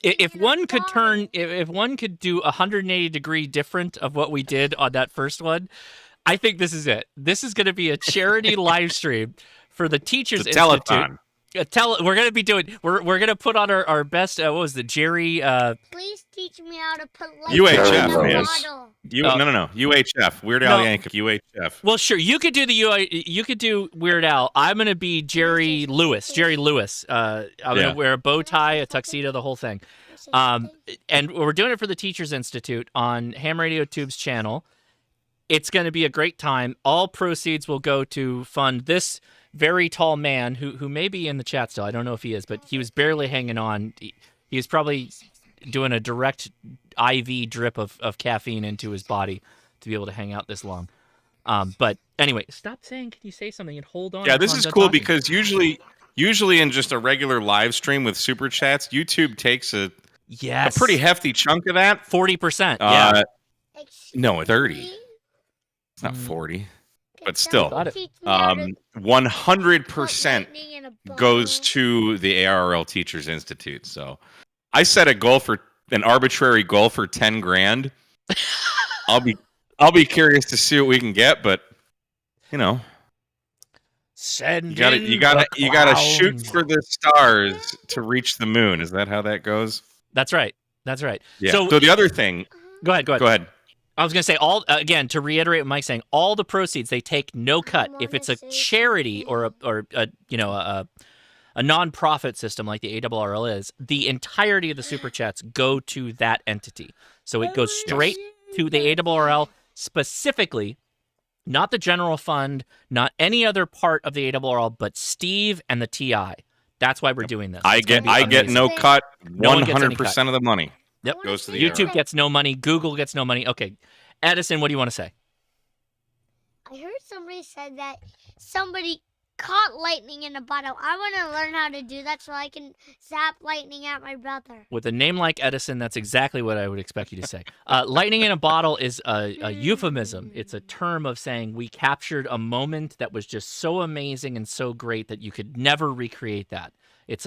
If one could do 180-degree different of what we did on that first one, I think this is it. This is going to be a charity live stream for the Teachers Institute. Telethon. We're gonna be doing. We're gonna put on our best. What was the Jerry? Please teach me how to put UHF, in a man. bottle. No. UHF. Weird Al Yankovic. UHF. Well, sure. You could do You could do Weird Al. I'm gonna be Jerry Lewis. I'm gonna wear a bow tie, a tuxedo, the whole thing. And we're doing it for the Teachers Institute on Ham Radio Tube's channel. It's gonna be a great time. All proceeds will go to fund this very tall man who may be in the chat still. I don't know if he is, but he was barely hanging on. He was probably doing a direct IV drip of caffeine into his body to be able to hang out this long. But anyway, stop saying, can you say something and hold on? Yeah, this is cool because usually in just a regular live stream with super chats, YouTube takes a pretty hefty chunk of that. 40%. Yeah. No, 30. It's not 40. But still, 100% goes to the ARRL Teachers Institute. So I set an arbitrary goal for 10 grand. I'll be curious to see what we can get, but you know, you gotta shoot for the stars to reach the moon. Is that how that goes? That's right. Yeah. So the other thing. Go ahead. I was going to say, again, to reiterate what Mike's saying, all the proceeds, they take no cut. If it's a charity or a non-profit system like the ARRL is, the entirety of the super chats go to that entity. So it goes straight to the ARRL specifically, not the general fund, not any other part of the ARRL, but Steve and the TI. That's why we're doing this. I get no cut. 100% of the money. Yep. Goes to the YouTube gets no money. Google gets no money. Okay. Edison, what do you want to say? I heard somebody said that somebody caught lightning in a bottle. I want to learn how to do that so I can zap lightning at my brother. With a name like Edison, that's exactly what I would expect you to say. Lightning in a bottle is a euphemism. It's a term of saying we captured a moment that was just so amazing and so great that you could never recreate that. It's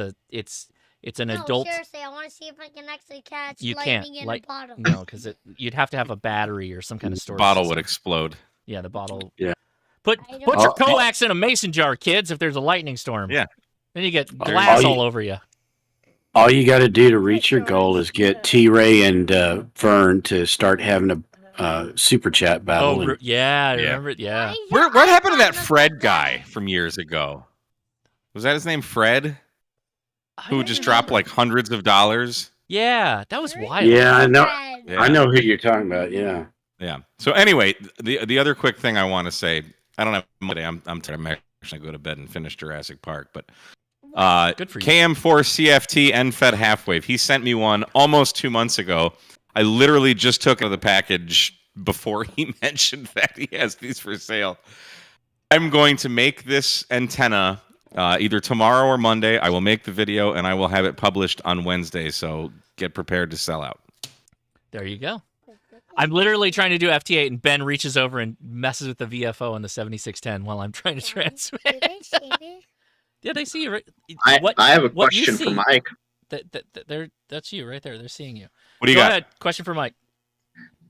an adult. Seriously, I want to see if I can actually catch you lightning can't. in a bottle. No, because you'd have to have a battery or some kind of storage. The bottle system. would explode. Yeah, the bottle. Yeah. Put your coax in a mason jar, kids, if there's a lightning storm. Yeah. Then you get glass all over you. All you got to do to reach your goal is get T-Ray and Vern to start having a super chat battle. Oh, yeah, I remember it. Yeah. What happened to that Fred guy from years ago? Was that his name, Fred? Who just dropped like hundreds of dollars? Yeah, that was wild. Yeah, I know. Yeah. I know who you're talking about. Yeah. Yeah. So anyway, the other quick thing I want to say, I don't have Monday. I'm tired. I'm actually go to bed and finish Jurassic Park, but good for you. KM4 CFT NFED Halfwave. He sent me one almost 2 months ago. I literally just took it out of the package before he mentioned that he has these for sale. I'm going to make this antenna either tomorrow or Monday. I will make the video and I will have it published on Wednesday. So get prepared to sell out. There you go. I'm literally trying to do FT8 and Ben reaches over and messes with the VFO on the 7610 while I'm trying to transmit. Yeah, they see you. Right? I have a question for Mike. That's you right there. They're seeing you. What do you got? Go ahead. Question for Mike.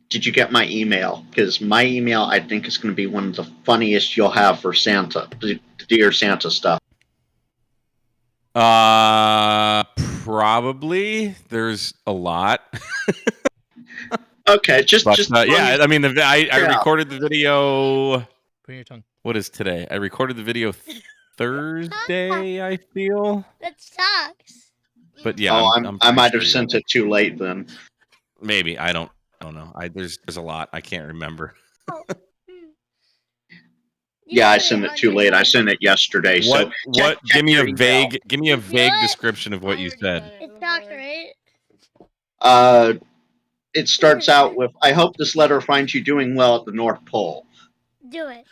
Did you get my email? Because my email, I think, is going to be one of the funniest you'll have for Santa. Dear Santa stuff? Probably. There's a lot. Okay, yeah. I mean, I Yeah. recorded the video. Put your tongue. What is today? I recorded the video Thursday. I feel. That sucks. But yeah, Oh, I'm I pretty might sure have you're sent right. it too late then. Maybe I don't know. There's a lot. I can't remember. Yeah, I sent it too late. I sent it yesterday. So What? check Give me your a email. vague description of what you said. It's doctorate. It starts out with, "I hope this letter finds you doing well at the North Pole." Do it.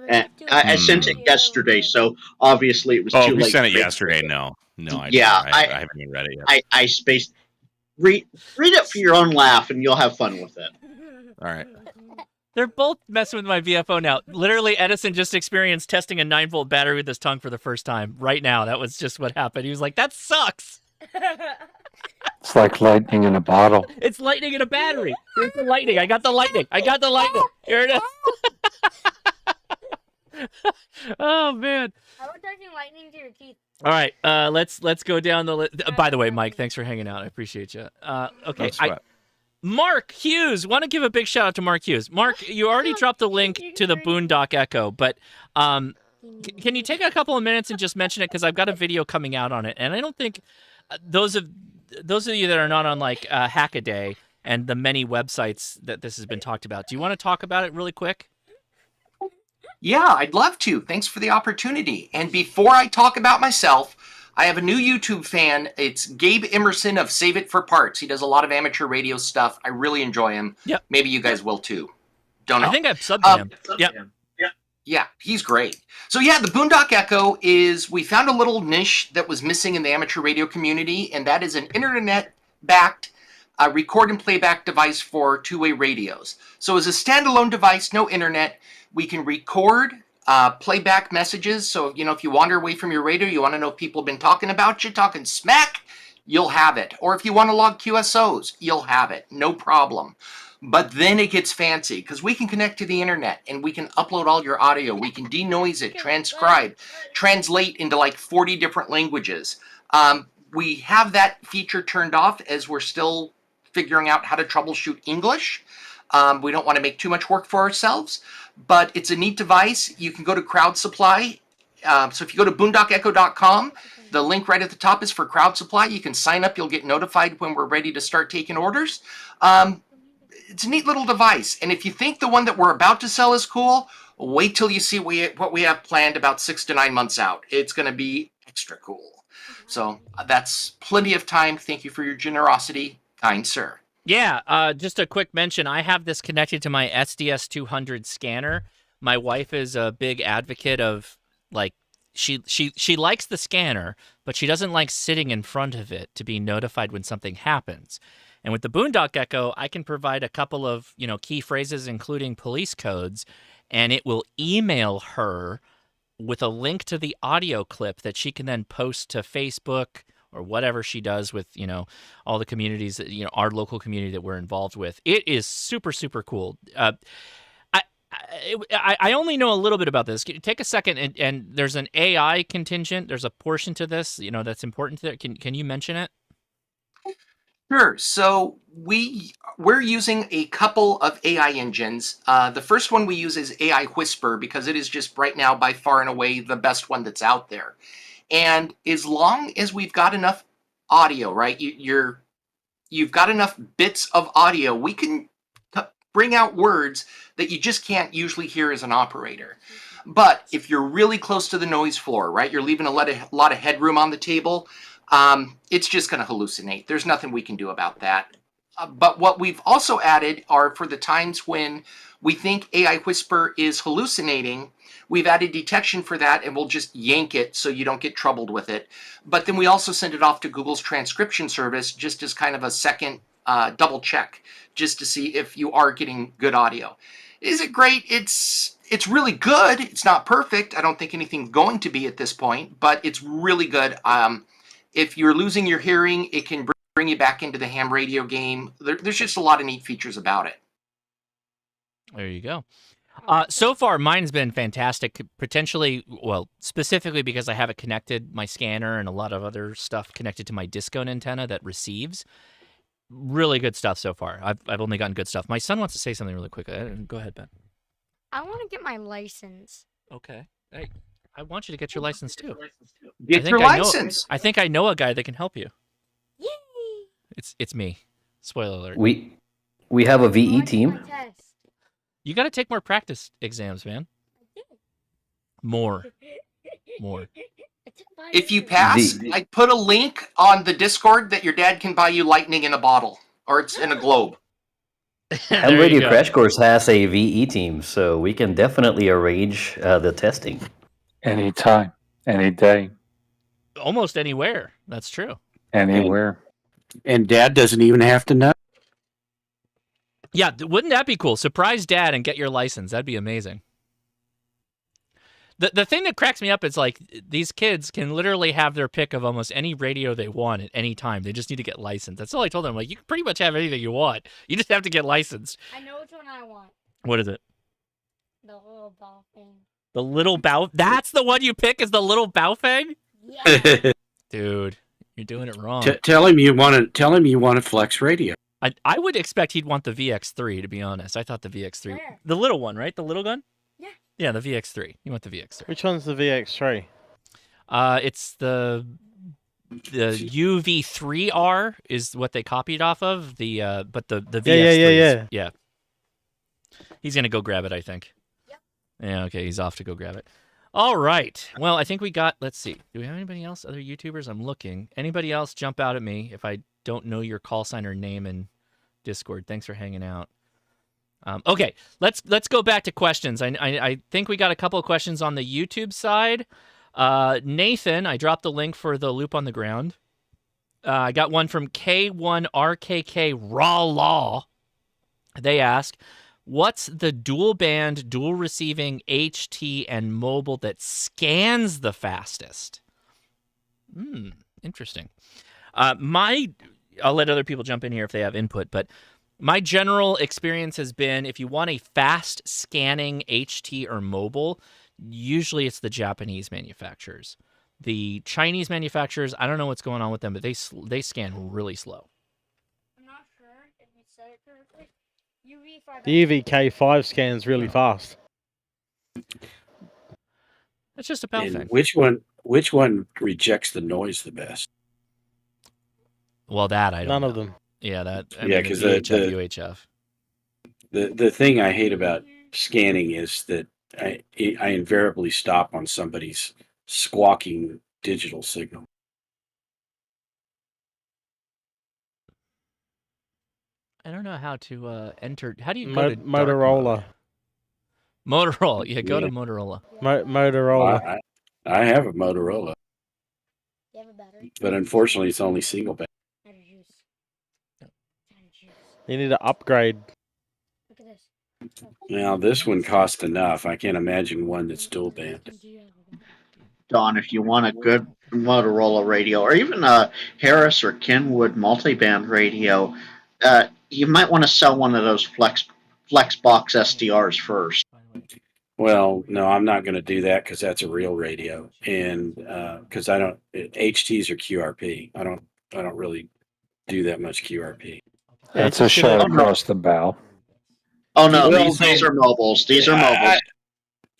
And I sent it yesterday, so obviously it was Oh, too if you late. sent it for me to yesterday, read it. no, I Yeah, didn't. I haven't even read it yet. I spaced. Read it for your own laugh, and you'll have fun with it. All right. They're both messing with my VFO now. Literally, Edison just experienced testing a 9-volt battery with his tongue for the first time right now. That was just what happened. He was like, "That sucks." It's like lightning in a bottle. It's lightning in a battery. Here's the lightning. I got the lightning. Here it is. Oh man. How about touching lightning to your teeth? All right. Let's go down the list. By the way, Mike, thanks for hanging out. I appreciate you. Okay. Mark Hughes. Want to give a big shout out to Mark Hughes. Mark, you already dropped the link to the Boondock Echo, but can you take a couple of minutes and just mention it, because I've got a video coming out on it, and I don't think those of you that are not on like Hackaday and the many websites that this has been talked about. Do you want to talk about it really quick? Yeah, I'd love to. Thanks for the opportunity. And before I talk about myself, I have a new YouTube fan. It's Gabe Emerson of Save It for Parts. He does a lot of amateur radio stuff. I really enjoy him. Yep. Maybe you guys will too. Don't know. I think I've subbed to him. Yep. Yeah, he's great. So yeah, the Boondock Echo is, we found a little niche that was missing in the amateur radio community, and that is an internet-backed record and playback device for two-way radios. So as a standalone device, no internet, we can record playback messages. So, you know, if you wander away from your radio, you want to know if people have been talking about you, talking smack, you'll have it. Or if you want to log QSOs, you'll have it. No problem. But then it gets fancy, because we can connect to the internet and we can upload all your audio. We can denoise it, transcribe, translate into like 40 different languages. We have that feature turned off as we're still figuring out how to troubleshoot English. We don't want to make too much work for ourselves, but it's a neat device. You can go to Crowd Supply. So if you go to boondockecho.com, the link right at the top is for Crowd Supply. You can sign up. You'll get notified when we're ready to start taking orders. It's a neat little device. And if you think the one that we're about to sell is cool, wait till you see what we have planned about 6 to 9 months out. It's going to be extra cool. So that's plenty of time. Thank you for your generosity, kind sir. Yeah, just a quick mention. I have this connected to my SDS 200 scanner. My wife is a big advocate of, like, she likes the scanner, but she doesn't like sitting in front of it to be notified when something happens. And with the Boondock Echo, I can provide a couple of, key phrases, including police codes, and it will email her with a link to the audio clip that she can then post to Facebook or whatever she does with, all the communities that, our local community that we're involved with. It is super, super cool. I only know a little bit about this. Take a second, and there's an AI contingent. There's a portion to this, that's important. Can you mention it? Sure. So we're using a couple of AI engines. The first one we use is AI Whisper, because it is just right now by far and away the best one that's out there. And as long as we've got enough audio, right? You've got enough bits of audio, we can bring out words that you just can't usually hear as an operator. But if you're really close to the noise floor, right? You're leaving a lot of headroom on the table. It's just going to hallucinate. There's nothing we can do about that. But what we've also added are, for the times when we think AI Whisper is hallucinating, we've added detection for that, and we'll just yank it so you don't get troubled with it. But then we also send it off to Google's transcription service just as kind of a second double check, just to see if you are getting good audio. Is it great? It's really good. It's not perfect. I don't think anything's going to be at this point, but it's really good. If you're losing your hearing, it can bring you back into the ham radio game. There's just a lot of neat features about it. There you go. So far, mine's been fantastic. Potentially, well, specifically because I have it connected, my scanner and a lot of other stuff connected to my disco antenna that receives. Really good stuff so far. I've only gotten good stuff. My son wants to say something really quick. Go ahead, Ben. I want to get my license. Okay. Hey, I want you to get your license too. Get your license. I think I know a guy that can help you. Yay! It's me. Spoiler alert. We have a VE team. You got to take more practice exams, man. More. If you pass, I put a link on the Discord that your dad can buy you lightning in a bottle, or it's in a globe. Ham Radio Crash Course has a VE team, so we can definitely arrange the testing. Anytime, any day, Almost anywhere. That's true. anywhere. And Dad doesn't even have to know. Yeah, wouldn't that be cool? Surprise Dad and get your license. That'd be amazing. The thing that cracks me up is like these kids can literally have their pick of almost any radio they want at any time. They just need to get licensed. That's all I told them. Like, you can pretty much have anything you want. You just have to get licensed. I know which one I want. What is it? The little ball thing. The little bow. That's the one you pick is the little Baofeng? Yeah. Dude, you're doing it wrong. Tell him you want a flex radio. I would expect he'd want the VX3, to be honest. I thought the VX3. Where? The little one, right? The little gun? Yeah. Yeah, the VX3. You want the VX3. Which one's the VX3? It's the UV3R is what they copied off of. But the VX3 yeah. He's gonna go grab it, I think. Yep. Yeah, okay, he's off to go grab it. All right. Well, I think we got, let's see. Do we have anybody else? Other YouTubers? I'm looking. Anybody else jump out at me if I don't know your call sign or name in Discord. Thanks for hanging out. Okay, let's go back to questions. I think we got a couple of questions on the YouTube side. Nathan, I dropped the link for the Loop on the Ground. I got one from K1RKK Raw Law. They ask, what's the dual band, dual receiving HT and mobile that scans the fastest? Interesting. I'll let other people jump in here if they have input, but my general experience has been if you want a fast scanning HT or mobile, usually it's the Japanese manufacturers. The Chinese manufacturers, I don't know what's going on with them, but they scan really slow. I'm not sure if you said it correctly. UV5. The UVK5 scans really fast. It's just a Baofeng. Which one rejects the noise the best? Well, that I don't None know. of them. Yeah, because UHF. The thing I hate about scanning is that I invariably stop on somebody's squawking digital signal. I don't know how to enter. How do you go to Motorola? Motorola. Yeah, go to Motorola. Motorola. Well, I have a Motorola. You have a battery? But unfortunately, it's only single band. You need to upgrade. Look at this. Now, this one costs enough. I can't imagine one that's dual band. Don, if you want a good Motorola radio, or even a Harris or Kenwood multiband radio, you might want to sell one of those Flexbox SDRs first. Well, no, I'm not going to do that because that's a real radio, and because HTs are QRP. I don't really do that much QRP. That's a shot across the bow. Oh no, these are mobiles. These are mobiles.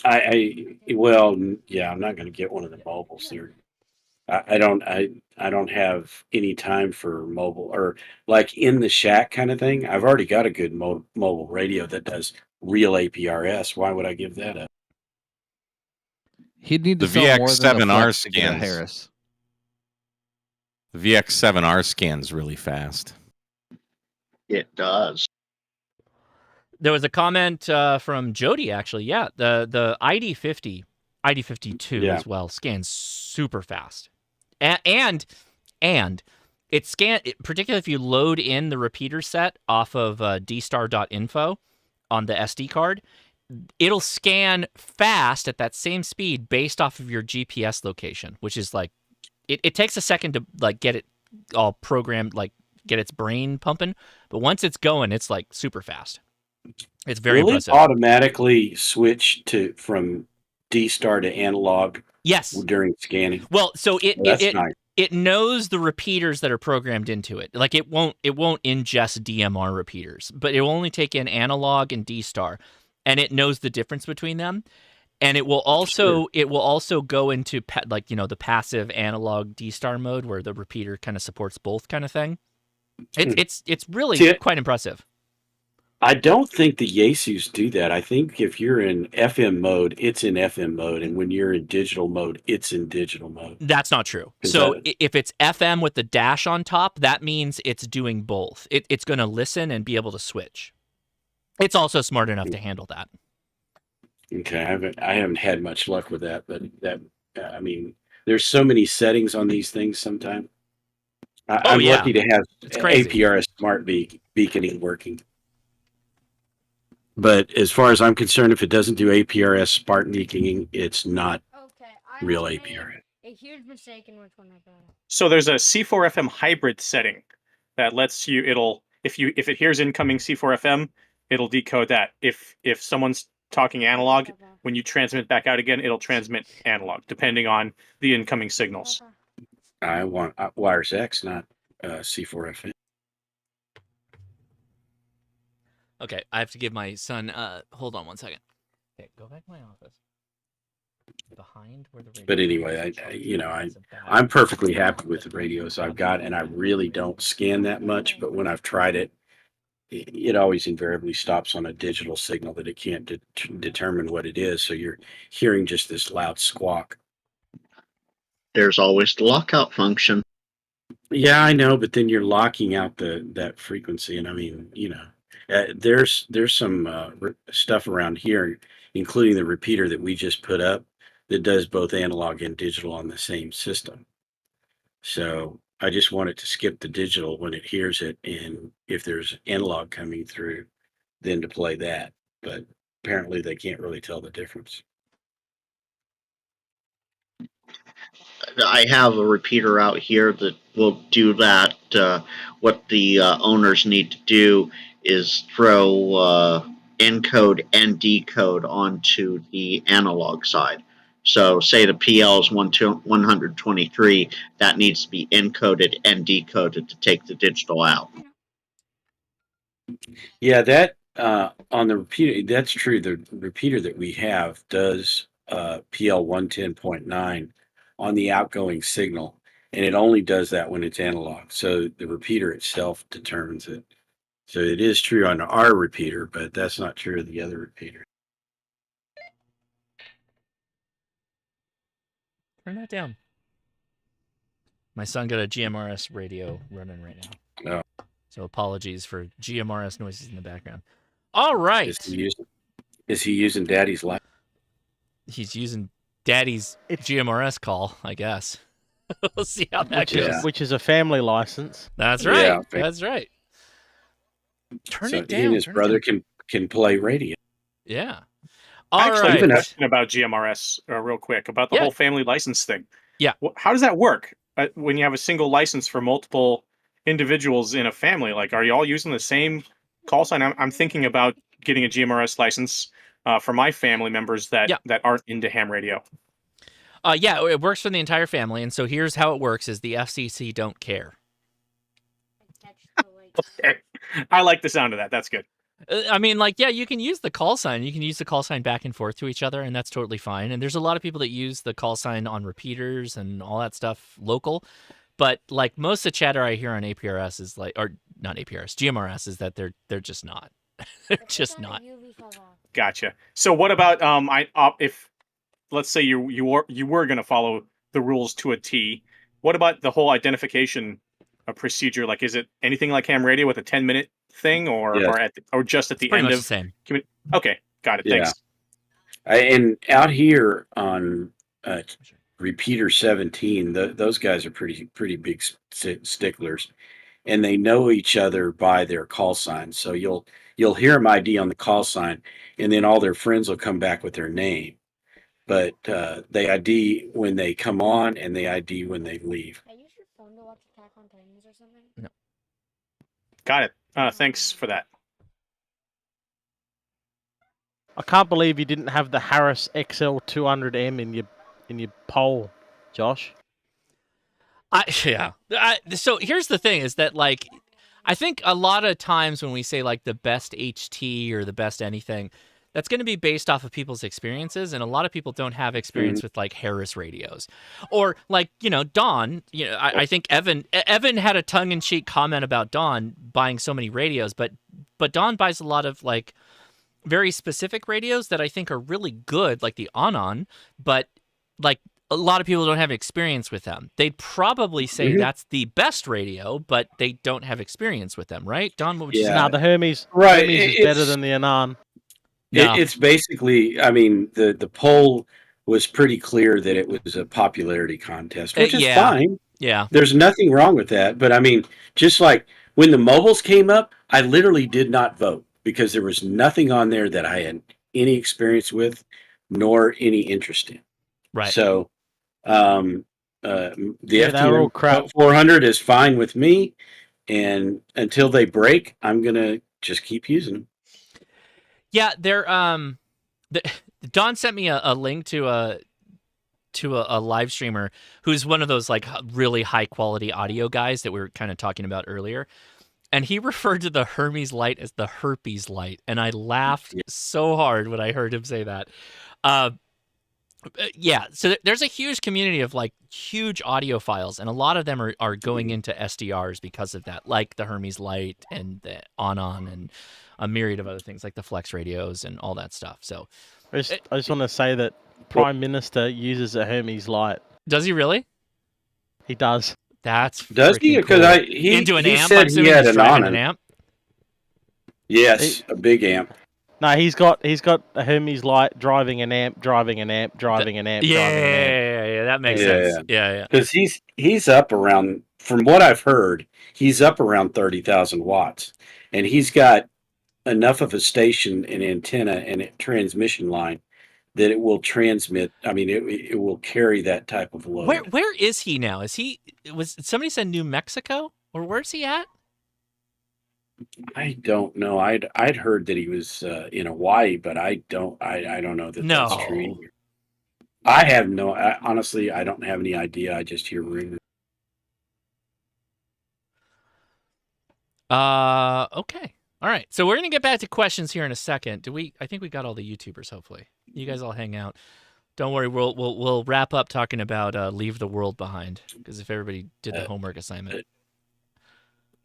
I'm not going to get one of the mobiles. I don't have any time for mobile or like in the shack kind of thing. I've already got a good mobile radio that does real APRS. Why would I give that up? He'd need to The sell more than a VX7R Flex to get a scans. Harris. The VX7R scans really fast. It does. There was a comment from Jody, actually. Yeah, the ID50, ID52 as well scans super fast, and it particularly if you load in the repeater set off of dstar.info on the SD card, it'll scan fast at that same speed based off of your GPS location, which is like it takes a second to like get it all programmed, like get its brain pumping, but once it's going, it's like super fast. It's very Will impressive. it automatically switch from D-Star to analog? Yes. During scanning. Well, so That's nice. it knows the repeaters that are programmed into it. Like it won't ingest DMR repeaters, but it will only take in analog and D-Star, and it knows the difference between them. And it will also go into the passive analog D-Star mode where the repeater kind of supports both kind of thing. It's really quite impressive. I don't think the Yaesus do that. I think if you're in FM mode, it's in FM mode, and when you're in digital mode, it's in digital mode. That's not true. So if it's FM with the dash on top, that means it's doing both. It's going to listen and be able to switch. It's also smart enough to handle that. Okay, I haven't had much luck with that, but I mean, there's so many settings on these things. Sometimes I'm lucky to have APRS smart beaconing working. But as far as I'm concerned, if it doesn't do APRS smart beaconing, it's not real APRS. A huge mistake in which one I got. So there's a C4FM hybrid setting that lets you. If it hears incoming C4FM, it'll decode that. If someone's talking analog, when you transmit back out again, it'll transmit analog, depending on the incoming signals. I want Wires X, not C4FM. Okay, I have to give my son. Hold on one second. Okay, go back to my office. Behind where the radio. But anyway, I'm perfectly happy with the radios I've got, and I really don't scan that much. But when I've tried it, it always invariably stops on a digital signal that it can't determine what it is. So you're hearing just this loud squawk. There's always the lockout function. Yeah, I know, but then you're locking out that frequency, and I mean, there's some stuff around here, including the repeater that we just put up, that does both analog and digital on the same system. So I just want it to skip the digital when it hears it, and if there's analog coming through, then to play that. But apparently they can't really tell the difference. I have a repeater out here that will do that. What the owners need to do is throw encode and decode onto the analog side. So say the PL is 123, that needs to be encoded and decoded to take the digital out. Yeah, that on the repeater, that's true. The repeater that we have does PL 110.9 on the outgoing signal, and it only does that when it's analog. So the repeater itself determines it. So it is true on our repeater, but that's not true of the other repeater. Turn that down. My son got a GMRS radio running right now. Oh. So apologies for GMRS noises in the background. All right. Is he using Daddy's light? He's using Daddy's GMRS call, I guess. We'll see how that goes. Which is a family license. That's right. Yeah, That's right. Turn it down. He and his brother can play radio. Yeah. I actually have right. a question about GMRS real quick, about the whole family license thing. Yeah. How does that work when you have a single license for multiple individuals in a family? Like, are you all using the same call sign? I'm thinking about getting a GMRS license for my family members that aren't into ham radio. Yeah, it works for the entire family. And so here's how it works is the FCC don't care. Okay. I like the sound of that. That's good. I mean, you can use the call sign. You can use the call sign back and forth to each other, and that's totally fine. And there's a lot of people that use the call sign on repeaters and all that stuff local. But like most of the chatter I hear on APRS is or not APRS, GMRS is that they're just not. They're just not. Gotcha. So what about if let's say you were going to follow the rules to a T, what about the whole identification procedure? Like, is it anything like ham radio with a 10-minute thing, or just at the Pretty end much of the same? Okay, got it. Thanks. And out here on repeater 17, those guys are pretty big sticklers, and they know each other by their call signs. So you'll hear them ID on the call sign, and then all their friends will come back with their name. But they ID when they come on, and they ID when they leave. I use your phone to watch Attack on Titans or something. No. Got it. Thanks for that. I can't believe you didn't have the Harris XL 200M in your poll, Josh. So here's the thing: is that like, I think a lot of times when we say like the best HT or the best anything, that's going to be based off of people's experiences, and a lot of people don't have experience with like Harris radios, or like Don. I think Evan had a tongue-in-cheek comment about Don buying so many radios, but Don buys a lot of like very specific radios that I think are really good, like the Anon, but like a lot of people don't have experience with them. They'd probably say that's the best radio, but they don't have experience with them, right? Don, what would you say? No, the Hermes, Right, Hermes is better than the Anon. It's basically, I mean, the poll was pretty clear that it was a popularity contest, which is fine. Yeah. There's nothing wrong with that. But I mean, just like when the mobiles came up, I literally did not vote because there was nothing on there that I had any experience with, nor any interest in. Right. So, the they're all crap. FTM 400 is fine with me, and until they break, I'm gonna just keep using them. Yeah, they're Don sent me a link to a live streamer who's one of those like really high quality audio guys that we were kind of talking about earlier. And he referred to the Hermes light as the herpes light, and I laughed so hard when I heard him say that. Yeah, so there's a huge community of like huge audiophiles, and a lot of them are going into SDRs because of that, like the Hermes light and the Anon and a myriad of other things like the Flex radios and all that stuff. So I just want to say that Prime Minister uses a Hermes light. Does he really? He does. That's does he? Because cool. he into an he amp. said I'm he assuming had he's an driving Anon. an amp. Yes, a big amp. No, he's got a Hermes light driving an amp, driving an amp, driving an amp, driving an amp. Yeah, that makes sense. Yeah. Because he's up around, from what I've heard, he's up around 30,000 watts, and he's got enough of a station and antenna and a transmission line that it will transmit. I mean, it will carry that type of load. Where is he now? Was somebody said New Mexico, or where's he at? I don't know. I'd heard that he was in Hawaii, but I don't know that that's true either. I have honestly, I don't have any idea. I just hear rumors. Okay. All right. So we're going to get back to questions here in a second. I think we got all the YouTubers, hopefully. You guys all hang out. Don't worry, we'll wrap up talking about Leave the World Behind, because if everybody did the homework assignment.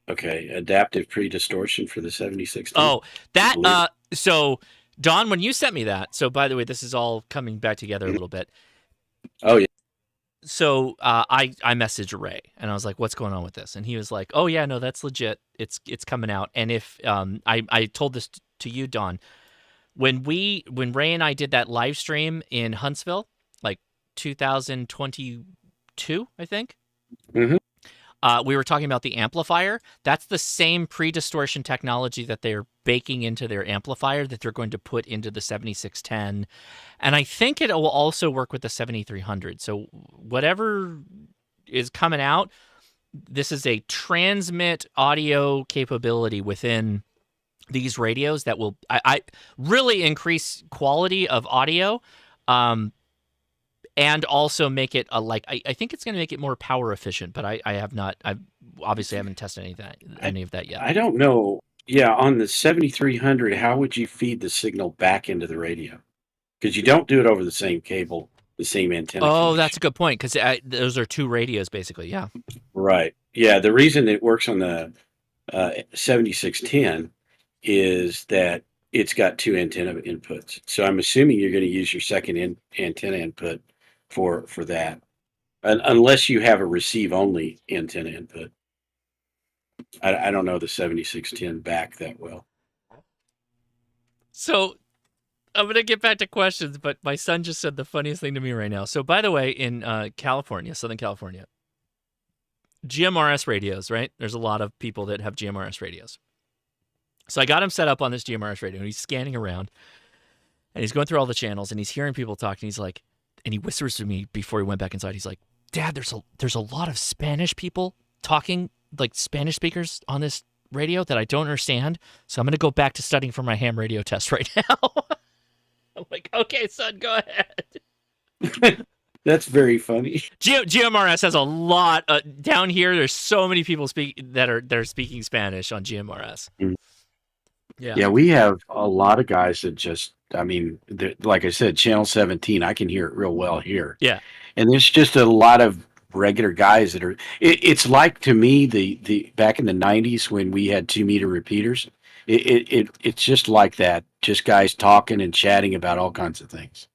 Okay, adaptive pre-distortion for the 7610. Oh, that so Don, when you sent me that, so by the way, this is all coming back together a little bit. Oh yeah. So I messaged Ray and I was like, "What's going on with this?" And he was like, "Oh yeah, no, that's legit. It's coming out." And if I told this to you, Don, when Ray and I did that live stream in Huntsville, like 2022, I think. Mm-hmm. We were talking about the amplifier. That's the same pre-distortion technology that they're baking into their amplifier that they're going to put into the 7610. And I think it will also work with the 7300. So whatever is coming out, this is a transmit audio capability within these radios that will I really increase quality of audio. And also make it I think it's going to make it more power efficient, but I obviously haven't tested any of that yet. I don't know. Yeah, on the 7300, how would you feed the signal back into the radio? Because you don't do it over the same cable, the same antenna. Oh, that's a good point, because those are two radios basically. Yeah. Right. Yeah, the reason it works on the 7610 is that it's got two antenna inputs. So I'm assuming you're going to use your second antenna input for that, unless you have a receive only antenna input. I don't know the 7610 back that well. So I'm gonna get back to questions, but my son just said the funniest thing to me right now. So by the way, in California, Southern California, GMRS radios, right? There's a lot of people that have GMRS radios. So I got him set up on this GMRS radio, and he's scanning around, and he's going through all the channels, and he's hearing people talking. He's like, and he whispers to me before he went back inside. He's like, "Dad, there's a lot of Spanish people talking, like Spanish speakers on this radio that I don't understand. So I'm going to go back to studying for my ham radio test right now." I'm like, okay, son, go ahead. That's very funny. GMRS has a lot down here. There's so many people that are speaking Spanish on GMRS. Yeah, we have a lot of guys that just, I mean, like I said, Channel 17, I can hear it real well here. Yeah. And there's just a lot of regular guys that are, it's like to me, the back in the 90s when we had 2-meter repeaters, it's just like that. Just guys talking and chatting about all kinds of things.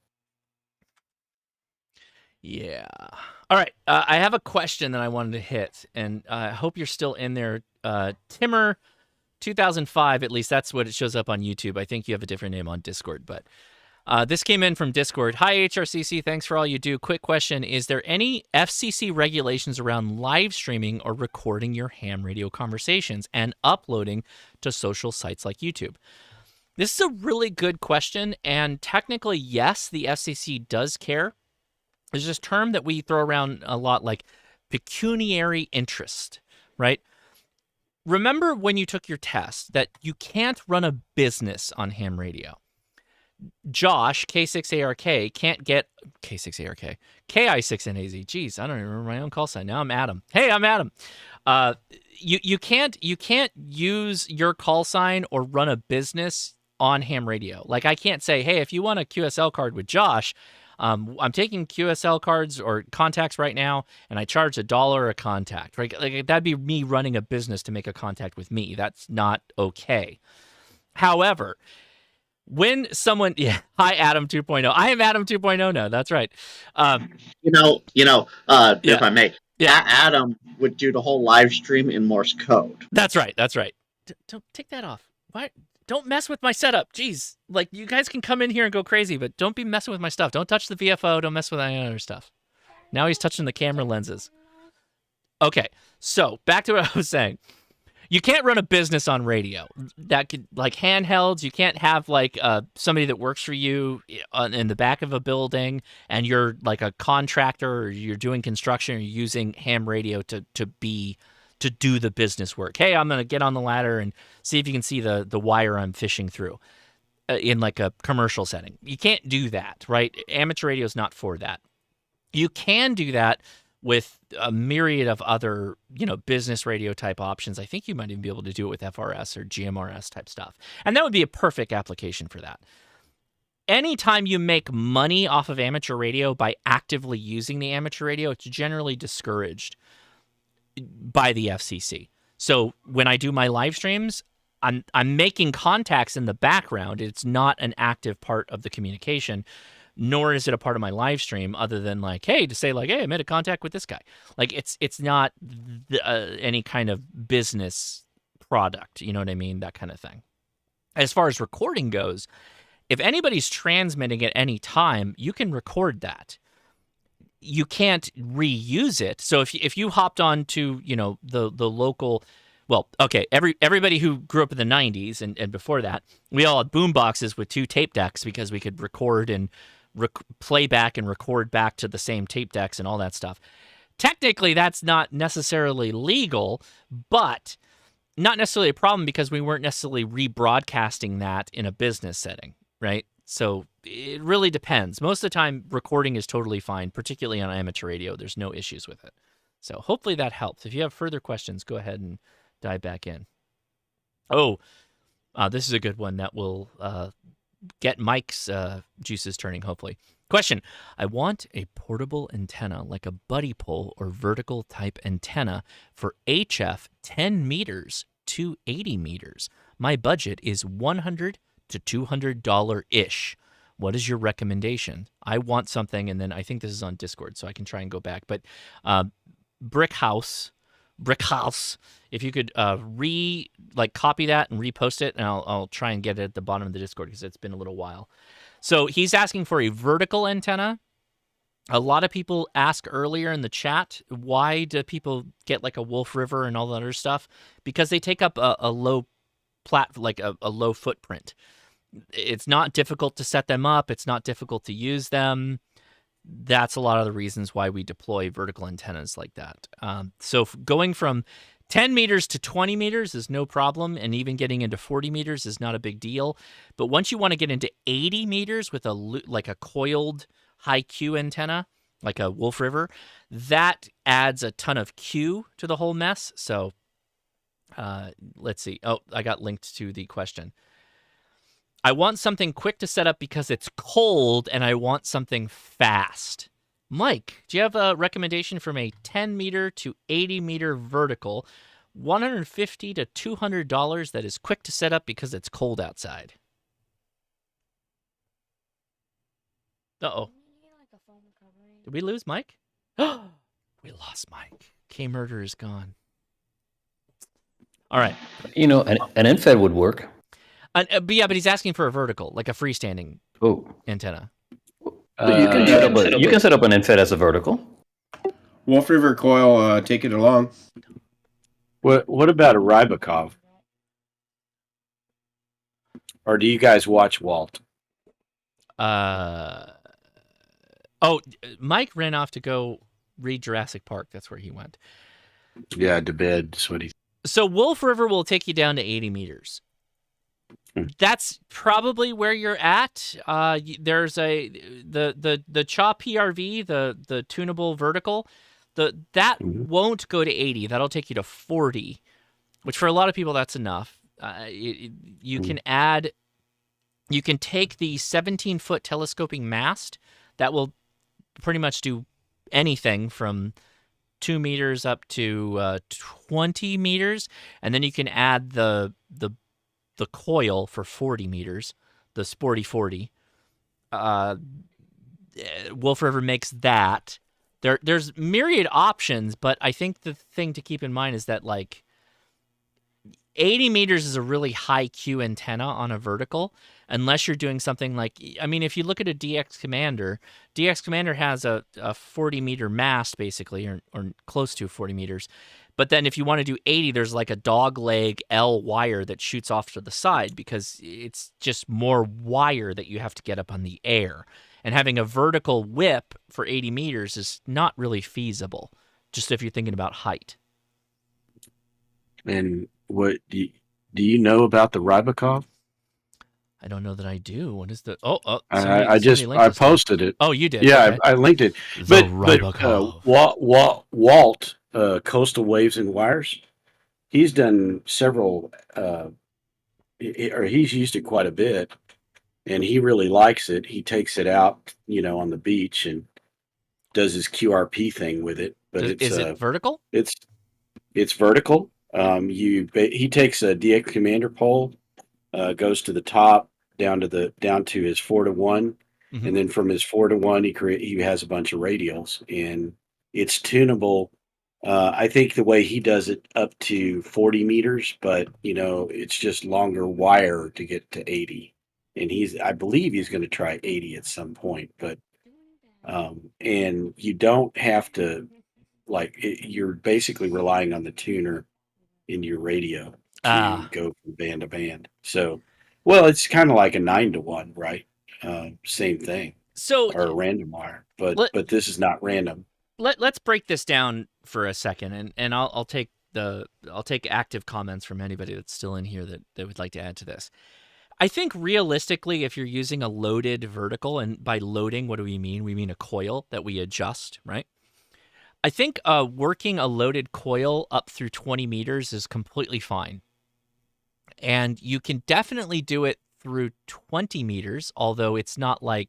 Yeah. All right. I have a question that I wanted to hit, and I hope you're still in there. Timmer 2005, at least that's what it shows up on YouTube. I think you have a different name on Discord, but this came in from Discord. Hi, HRCC. Thanks for all you do. Quick question. Is there any FCC regulations around live streaming or recording your ham radio conversations and uploading to social sites like YouTube? This is a really good question, and technically, yes, the FCC does care. There's this term that we throw around a lot, like pecuniary interest, right? Remember when you took your test that you can't run a business on ham radio. Josh, K6ARK, can't get K6ARK, KI6NAZ. Geez, I don't even remember my own call sign. Now I'm Adam. Hey, I'm Adam. You can't use your call sign or run a business on ham radio. Like I can't say, hey, if you want a QSL card with Josh, I'm taking QSL cards or contacts right now, and I charge $1 a contact. Right? Like that'd be me running a business to make a contact with me. That's not okay. However, when someone, hi Adam 2.0. I am Adam 2.0 now. That's right. If I may, Adam would do the whole live stream in Morse code. That's right. That's right. Don't take that off. Why? Don't mess with my setup. Jeez. Like, you guys can come in here and go crazy, but don't be messing with my stuff. Don't touch the VFO. Don't mess with any other stuff. Now he's touching the camera lenses. Okay, so back to what I was saying. You can't run a business on radio. That could, like handhelds, you can't have like somebody that works for you in the back of a building and you're like a contractor or you're doing construction or you're using ham radio to do the business work. Hey, I'm going to get on the ladder and see if you can see the wire I'm fishing through in like a commercial setting. You can't do that, right? Amateur radio is not for that. You can do that with a myriad of other, business radio type options. I think you might even be able to do it with FRS or GMRS type stuff. And that would be a perfect application for that. Anytime you make money off of amateur radio by actively using the amateur radio, it's generally discouraged by the FCC. So when I do my live streams, I'm making contacts in the background. It's not an active part of the communication, nor is it a part of my live stream other than like, hey, to say like, hey, I made a contact with this guy. Like it's not any kind of business product. You know what I mean? That kind of thing. As far as recording goes, if anybody's transmitting at any time, you can record that. You can't reuse it. So if you hopped on to, the local, well, okay, everybody who grew up in the 90s and before that, we all had boom boxes with 2 tape decks because we could record and play back and record back to the same tape decks and all that stuff. Technically, that's not necessarily legal, but not necessarily a problem because we weren't necessarily rebroadcasting that in a business setting, right? So it really depends. Most of the time, recording is totally fine, particularly on amateur radio. There's no issues with it. So hopefully that helps. If you have further questions, go ahead and dive back in. This is a good one that will get Mike's juices turning, hopefully. Question. I want a portable antenna like a buddy pole or vertical type antenna for HF 10 meters to 80 meters. My budget is $100 to $200-ish. What is your recommendation? I want something, and then I think this is on Discord, so I can try and go back. But Brick House, if you could copy that and repost it, and I'll try and get it at the bottom of the Discord because it's been a little while. So he's asking for a vertical antenna. A lot of people ask earlier in the chat, why do people get like a Wolf River and all that other stuff? Because they take up a low a low footprint. It's not difficult to set them up. It's not difficult to use them. That's a lot of the reasons why we deploy vertical antennas like that. So going from 10 meters to 20 meters is no problem, and even getting into 40 meters is not a big deal. But once you want to get into 80 meters with a coiled high Q antenna, like a Wolf River, that adds a ton of Q to the whole mess. So let's see. Oh, I got linked to the question. I want something quick to set up because it's cold, and I want something fast. Mike, do you have a recommendation from a 10 meter to 80 meter vertical, $150 to $200 that is quick to set up because it's cold outside? Uh-oh. Did we lose Mike? We lost Mike. K-Murder is gone. All right. You know, an NFED would work. But he's asking for a vertical, like a freestanding antenna. You can set up an NFED as a vertical. Wolf River coil, take it along. What about a Rybakov? Or do you guys watch Walt? Mike ran off to go read Jurassic Park. That's where he went. Yeah, to bed. That's what he. So Wolf River will take you down to 80 meters. That's probably where you're at. There's the Chaw PRV, the tunable vertical. That won't go to 80. That'll take you to 40, which for a lot of people that's enough. You can add. You can take the 17-foot telescoping mast. That will pretty much do anything from 2 meters up to 20 meters, and then you can add the coil for 40 meters, the Sporty 40. Wolf River makes that. There's myriad options, but I think the thing to keep in mind is that 80 meters is a really high Q antenna on a vertical, unless you're doing something like, if you look at a DX Commander has a 40-meter mast, basically, or close to 40 meters. But then if you want to do 80, there's like a dog leg L wire that shoots off to the side because it's just more wire that you have to get up on the air. And having a vertical whip for 80 meters is not really feasible, just if you're thinking about height. And what do you know about the Rybakov? I don't know that I do. What is the? I posted it. Oh, you did? Yeah, Okay. I linked it. The But Walt, Coastal Waves and Wires, he's done several, or he's used it quite a bit, and he really likes it. He takes it out, on the beach and does his QRP thing with it. But is it vertical? It's vertical. He takes a DX Commander pole, goes to the top down to his 4-to-1, and then from his 4-to-1 he has a bunch of radials, and it's tunable. I think the way he does it up to 40 meters, but it's just longer wire to get to 80, and I believe he's going to try 80 at some point, but and you don't have to you're basically relying on the tuner in your radio to go from band to band. So, well, it's kind of like a 9-to-1, right? Same thing. So, or a random wire, but this is not random. Let's break this down for a second, and I'll take active comments from anybody that's still in here that would like to add to this. I think realistically, if you're using a loaded vertical, and by loading, what do we mean? We mean a coil that we adjust, right? I think working a loaded coil up through 20 meters is completely fine. And you can definitely do it through 20 meters, although it's not going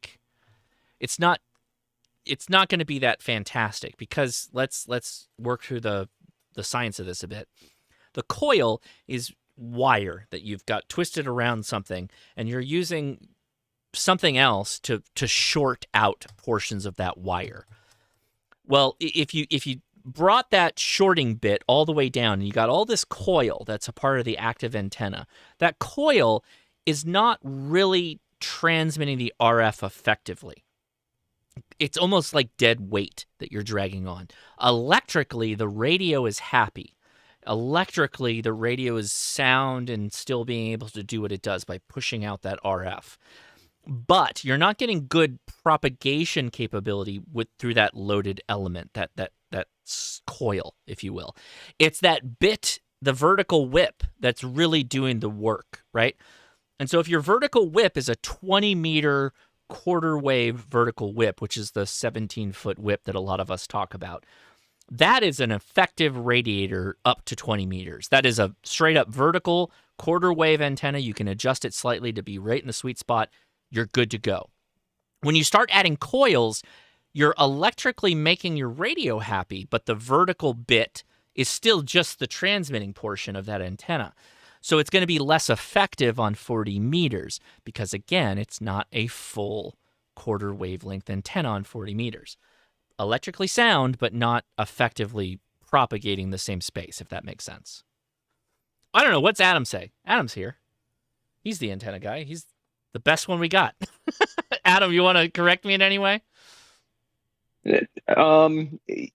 to be that fantastic, because let's work through the science of this a bit. The coil is wire that you've got twisted around something, and you're using something else to short out portions of that wire. Well, if you brought that shorting bit all the way down and you got all this coil that's a part of the active antenna, that coil is not really transmitting the RF effectively. It's almost like dead weight that you're dragging on. Electrically, the radio is happy. Electrically, the radio is sound and still being able to do what it does by pushing out that RF. But you're not getting good propagation capability through that loaded element, that coil, if you will. It's that bit, the vertical whip, that's really doing the work, right? And so if your vertical whip is a 20-meter quarter wave vertical whip, which is the 17-foot whip that a lot of us talk about, that is an effective radiator up to 20 meters. That is a straight up vertical quarter wave antenna. You can adjust it slightly to be right in the sweet spot. You're good to go. When you start adding coils, you're electrically making your radio happy, but the vertical bit is still just the transmitting portion of that antenna. So it's going to be less effective on 40 meters because, again, it's not a full quarter wavelength antenna on 40 meters. Electrically sound, but not effectively propagating the same space, if that makes sense. I don't know. What's Adam say? Adam's here. He's the antenna guy. He's the best one we got. Adam, you want to correct me in any way?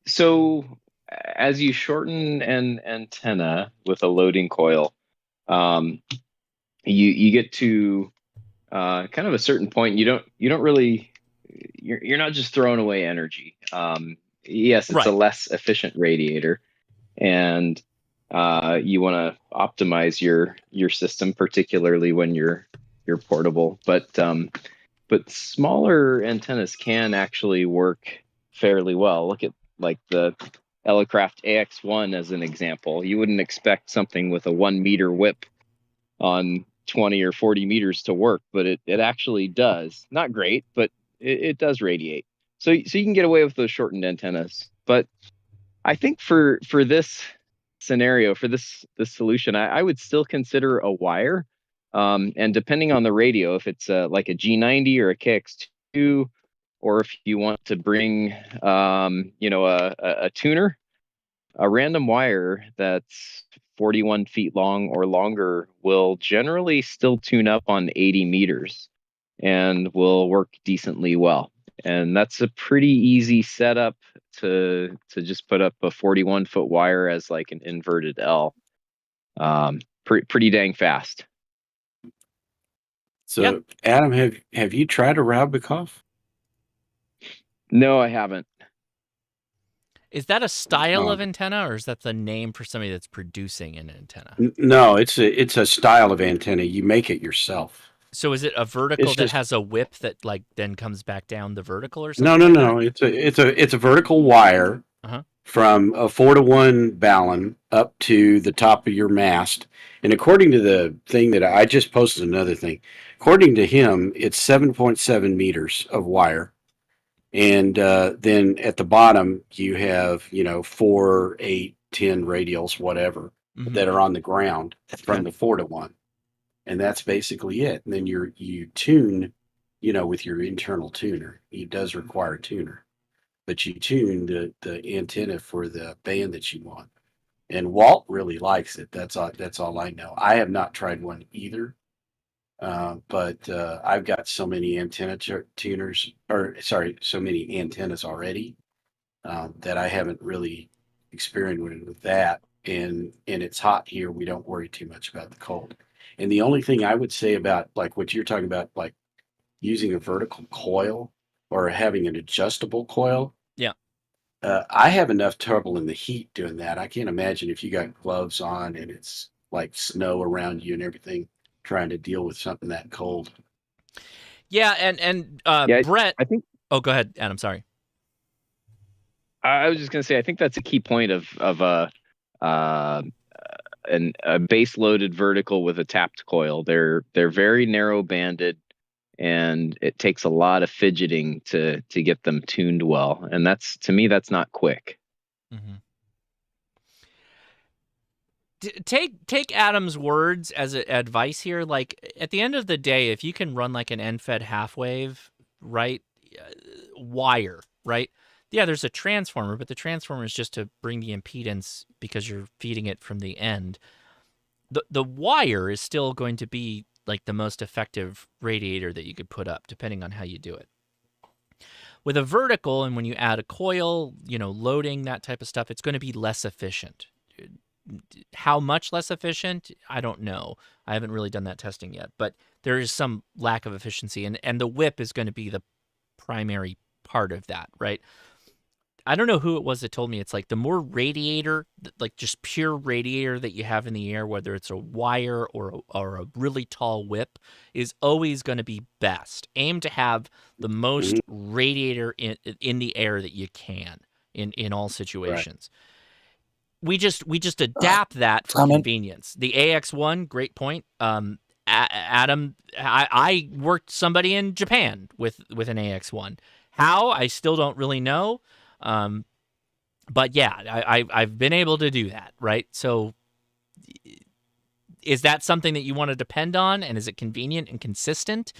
So as you shorten an antenna with a loading coil, you get to kind of a certain point. You don't really, you're not just throwing away energy. Yes, it's a less efficient radiator, and you want to optimize your system, particularly when you're portable. But smaller antennas can actually work fairly well. Look at like the Elecraft AX1 as an example. You wouldn't expect something with a 1 meter whip on 20 or 40 meters to work, but it actually does. Not great, but it does radiate. So you can get away with those shortened antennas. But I think for this scenario, for this solution, I would still consider a wire. And depending on the radio, if it's like a G90 or a KX2, or if you want to bring, a tuner, a random wire that's 41 feet long or longer will generally still tune up on 80 meters and will work decently well. And that's a pretty easy setup to just put up a 41-foot wire as like an inverted L. Pretty dang fast. So, Adam, have you tried a Raubikoff? No, I haven't. Is that a style of antenna, or is that the name for somebody that's producing an antenna? No, it's a style of antenna. You make it yourself. So is it a vertical that has a whip that like then comes back down the vertical or something? No. It's a vertical wire from a 4-to-1 balun up to the top of your mast. And according to the thing that I just posted, another thing, according to him, it's 7.7 meters of wire. And then at the bottom, you have, 4, 8, 10 radials, whatever, that are on the ground from the 4-to-1. And that's basically it. And then you tune, with your internal tuner. It does require a tuner. But you tune the antenna for the band that you want. And Walt really likes it. That's all I know. I have not tried one either. But I've got so many so many antennas already that I haven't really experimented with that. And it's hot here. We don't worry too much about the cold. And the only thing I would say about like what you're talking about, like using a vertical coil or having an adjustable coil. Yeah. I have enough trouble in the heat doing that. I can't imagine if you got gloves on and it's like snow around you and everything, trying to deal with something that cold. Yeah, and Brett, I think. Oh, go ahead, Adam. Sorry. I was just gonna say, I think that's a key point of a base loaded vertical with a tapped coil. They're very narrow banded, and it takes a lot of fidgeting to get them tuned well. And to me, that's not quick. Mm-hmm. Take Adam's words as advice here. Like at the end of the day, if you can run like an end-fed half wave, right, wire, right? Yeah, there's a transformer, but the transformer is just to bring the impedance because you're feeding it from the end. The wire is still going to be like the most effective radiator that you could put up, depending on how you do it. With a vertical, and when you add a coil, loading, that type of stuff, it's going to be less efficient. How much less efficient? I don't know. I haven't really done that testing yet, but there is some lack of efficiency, and the whip is going to be the primary part of that, right? I don't know who it was that told me, it's like the more radiator, like just pure radiator that you have in the air, whether it's a wire or a really tall whip, is always going to be best. Aim to have the most radiator in the air that you can in all situations. We just adapt that for convenience. The AX1, great point. Adam, I worked somebody in Japan with an AX1. How? I still don't really know. But yeah, I've been able to do that, right? So is that something that you want to depend on? And is it convenient and consistent?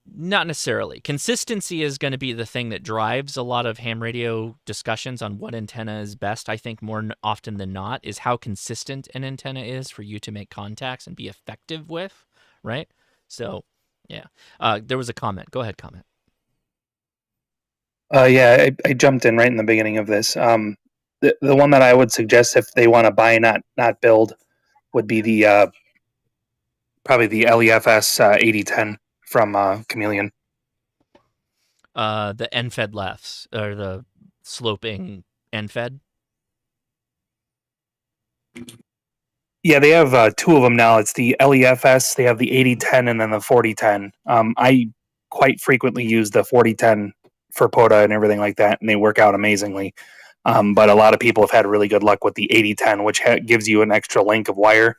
Not necessarily. Consistency is going to be the thing that drives a lot of ham radio discussions on what antenna is best. I think more often than not is how consistent an antenna is for you to make contacts and be effective with, right? So, yeah. There was a comment. Go ahead, comment. Yeah, I jumped in right in the beginning of this. The one that I would suggest if they want to buy, not build, would be the probably the LEFS 8010 from Chameleon. The NFED lefts, or the sloping NFED? Yeah, they have two of them now. It's the LEFS, they have the 8010 and then the 4010. I quite frequently use the 4010 for POTA and everything like that, and they work out amazingly. But a lot of people have had really good luck with the 8010, which gives you an extra length of wire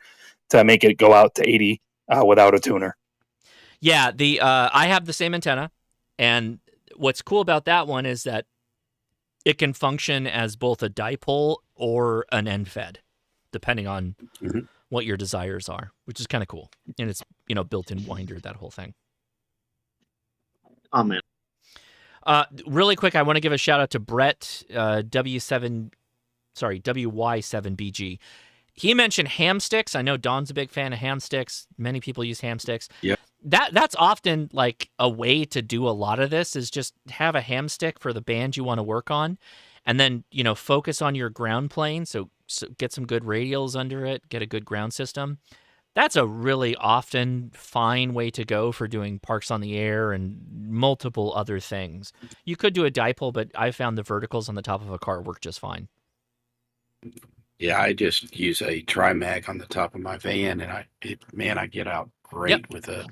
to make it go out to 80 without a tuner. Yeah, I have the same antenna, and what's cool about that one is that it can function as both a dipole or an NFED, depending on what your desires are, which is kind of cool. And it's, built-in winder, that whole thing. Amen. Really quick, I want to give a shout out to Brett WY7BG. He mentioned ham sticks. I know Don's a big fan of ham sticks. Many people use ham sticks. Yep. That's often like a way to do a lot of this, is just have a ham stick for the band you want to work on, and then focus on your ground plane. So get some good radials under it, get a good ground system. That's a really often fine way to go for doing parks on the air and multiple other things. You could do a dipole, but I found the verticals on the top of a car work just fine. Yeah, I just use a tri-mag on the top of my van, and I get out great with a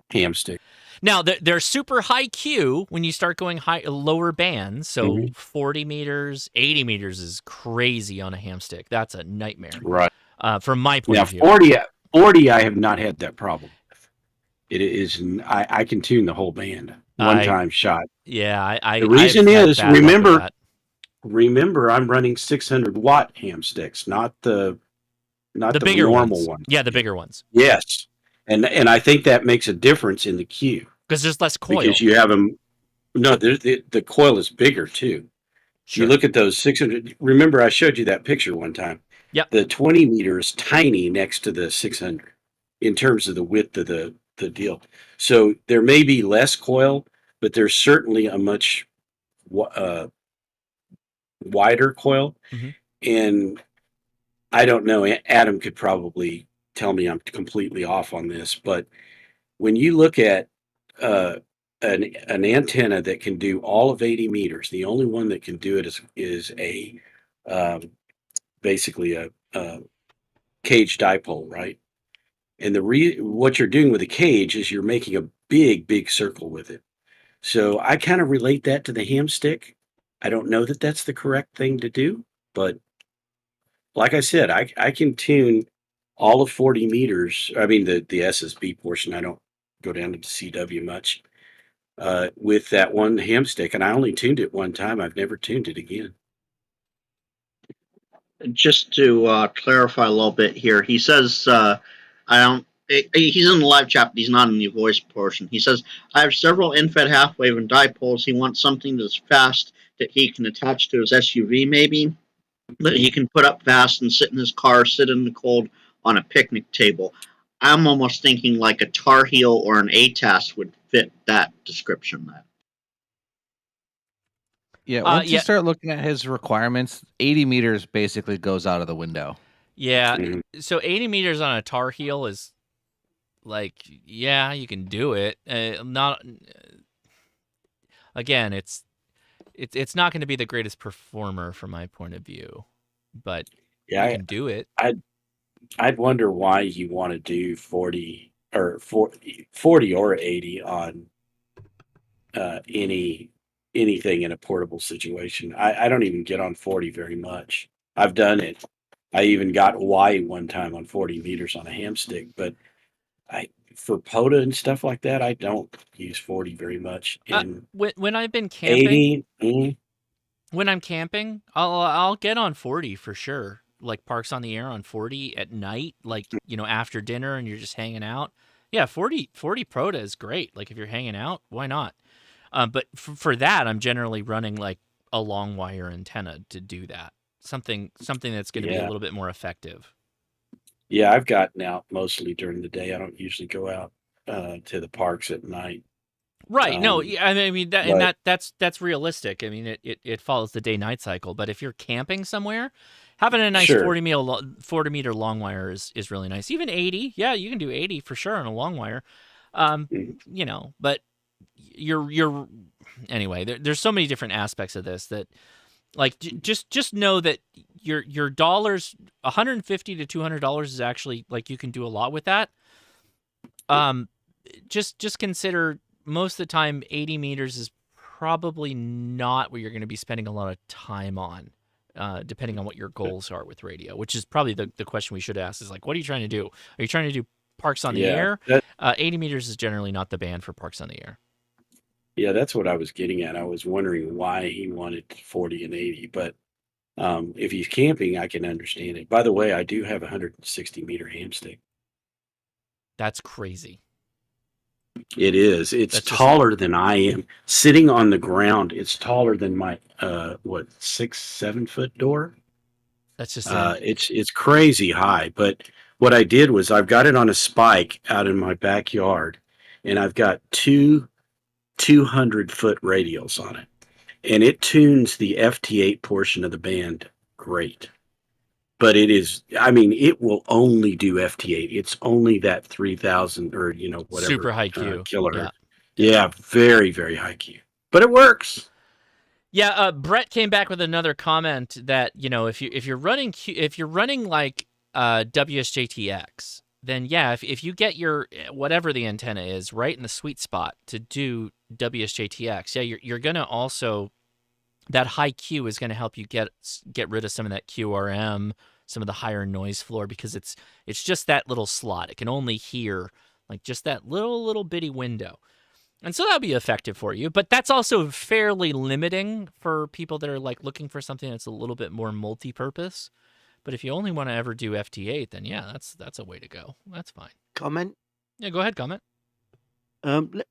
ham stick. Now, they're super high Q when you start going lower bands. So 40 meters, 80 meters is crazy on a ham stick. That's a nightmare. Right. From my point of view. 40, I have not had that problem. It is, I can tune the whole band. One-time shot. Yeah, the reason is, remember, I'm running 600-watt ham sticks, not the bigger normal ones. Yeah, the bigger ones. Yes. And I think that makes a difference in the Q. Because there's less coil. Because you have them. No, the coil is bigger too. Sure. You look at those 600. Remember, I showed you that picture one time. Yep. The 20 meter is tiny next to the 600 in terms of the width of the deal. So there may be less coil, but there's certainly a much wider coil. And I don't know. Adam could probably tell me I'm completely off on this, but when you look at an antenna that can do all of 80 meters, the only one that can do it is a basically a cage dipole, right? And what you're doing with a cage is you're making a big circle with it. So I kind of relate that to the ham stick. I don't know that that's the correct thing to do, but like I said, I can tune all of 40 meters. I mean, the SSB portion, I don't go down to the CW much with that one ham stick. And I only tuned it one time. I've never tuned it again. Just to clarify a little bit here, he says, he's in the live chat, but he's not in the voice portion. He says, I have several NFED half-wave and dipoles. He wants something that's fast that he can attach to his SUV maybe, that he can put up fast and sit in his car, sit in the cold on a picnic table. I'm almost thinking like a Tar Heel or an ATAS would fit that description. Yeah, once you start looking at his requirements, 80 meters basically goes out of the window. Yeah, so 80 meters on a Tar Heel is like, yeah, you can do it. Not again, it's it's not going to be the greatest performer from my point of view, but Yeah, you can do it. I'd wonder why you want to do 40 or 40 or 80 on anything in a portable situation. I don't even get on 40 very much. I've done it. I even got Hawaii one time on 40 meters on a hamstick, but for POTA and stuff like that, I don't use 40 very much. And When I've been camping, 80, when I'm camping, I'll get on 40 for sure. Like parks on the air on 40 at night, like, after dinner and you're just hanging out. Yeah, 40 POTA is great. Like if you're hanging out, why not? But for that, I'm generally running like a long wire antenna to do that. Something that's going to be a little bit more effective. Yeah, I've gotten out mostly during the day. I don't usually go out to the parks at night. Right. No, I mean that's realistic. I mean it follows the day-night cycle. But if you're camping somewhere, having a nice 40 meter long wire is really nice. Even 80, yeah, you can do 80 for sure on a long wire. But you're anyway. There's so many different aspects of this that, like, just know that your dollars, $150 to $200 is actually, like, you can do a lot with that. Just consider, most of the time 80 meters is probably not what you're going to be spending a lot of time on, depending on what your goals are with radio, which is probably the question we should ask is, like, what are you trying to do? Are you trying to do parks on the air? 80 meters is generally not the band for parks on the air. Yeah, that's what I was getting at. I was wondering why he wanted 40 and 80, but if he's camping, I can understand it. By the way, I do have a 160 meter hamstick. That's crazy. It is. It's taller than I am. Sitting on the ground, it's taller than my 6-7 foot door. That's just it's crazy high. But what I did was I've got it on a spike out in my backyard, and I've got two 200-foot radials on it, and it tunes the FT8 portion of the band great. But it will only do FT8. It's only that 3,000 or whatever super high Q kilohertz. Yeah, very very high Q. But it works. Yeah, Brett came back with another comment that, if you're running like WSJTX, then yeah, if you get your whatever the antenna is right in the sweet spot to do WSJTX, yeah, you're gonna also, that high Q is gonna help you get rid of some of that QRM, some of the higher noise floor, because it's just that little slot. It can only hear like just that little bitty window. And so that'll be effective for you, but that's also fairly limiting for people that are like looking for something that's a little bit more multi-purpose. But if you only want to ever do FT8, then yeah, that's a way to go. That's fine. Comment? Yeah, go ahead, comment.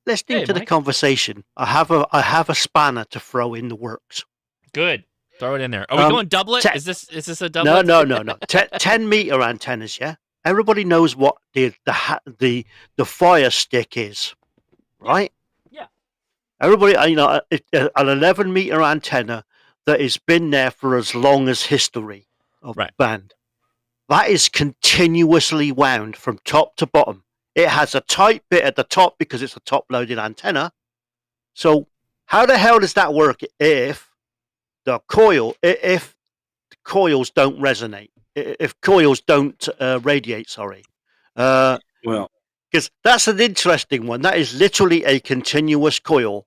Listening to the conversation, I have a spanner to throw in the works. Good. Throw it in there. Are we going doublet? Is this a doublet? No. 10 meter antennas, yeah? Everybody knows what the fire stick is, right? Yeah. Everybody, an 11 meter antenna that has been there for as long as history of the band. That is continuously wound from top to bottom. It has a tight bit at the top because it's a top loaded antenna. So how the hell does that work if the coils don't resonate? If coils don't radiate, sorry. Well, because that's an interesting one. That is literally a continuous coil,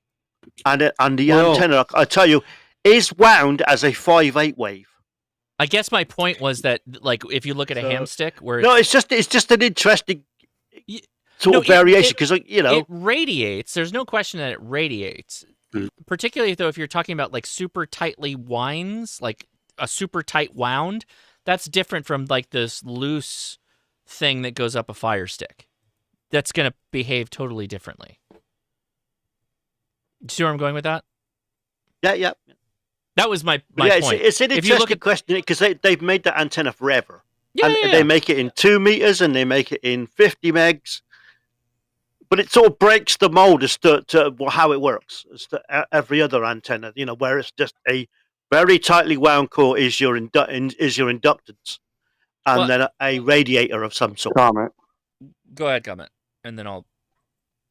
and the antenna, I tell you, is wound as a 5/8 wave. I guess my point was that, like, if you look at a hamstick, where it's just an interesting sort of variation, because it radiates. There's no question that it radiates. Particularly though, if you're talking about like super tightly winds, like a super tight wound, that's different from like this loose thing that goes up a fire stick. That's going to behave totally differently. Do you see where I'm going with that? Yeah. That was my point. It's an interesting question because they've made that antenna forever. Yeah. They make it in 2 meters and they make it in 50 megs. But it sort of breaks the mold as to how it works. As to every other antenna, where it's just a very tightly wound core is your inductance, and then a radiator of some sort. Comment. Go ahead, comment, and then I'll.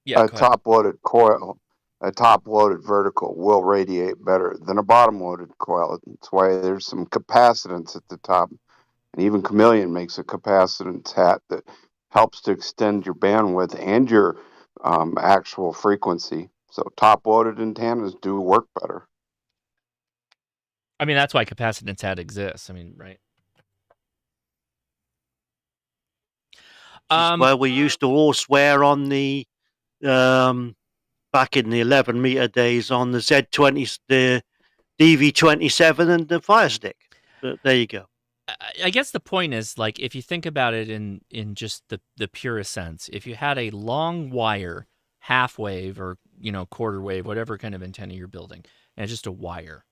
Yeah. A top loaded coil. a top-loaded vertical will radiate better than a bottom-loaded coil. That's why there's some capacitance at the top. And even Chameleon makes a capacitance hat that helps to extend your bandwidth and your actual frequency. So top-loaded antennas do work better. I mean, that's why capacitance hat exists. I mean, right? Where we used to all swear on the back in the 11-meter days on the Z20, the DV27 and the Fire Stick. But there you go. I guess the point is, like, if you think about it in just the purest sense, if you had a long wire, half wave or quarter wave, whatever kind of antenna you're building, and it's just a wire,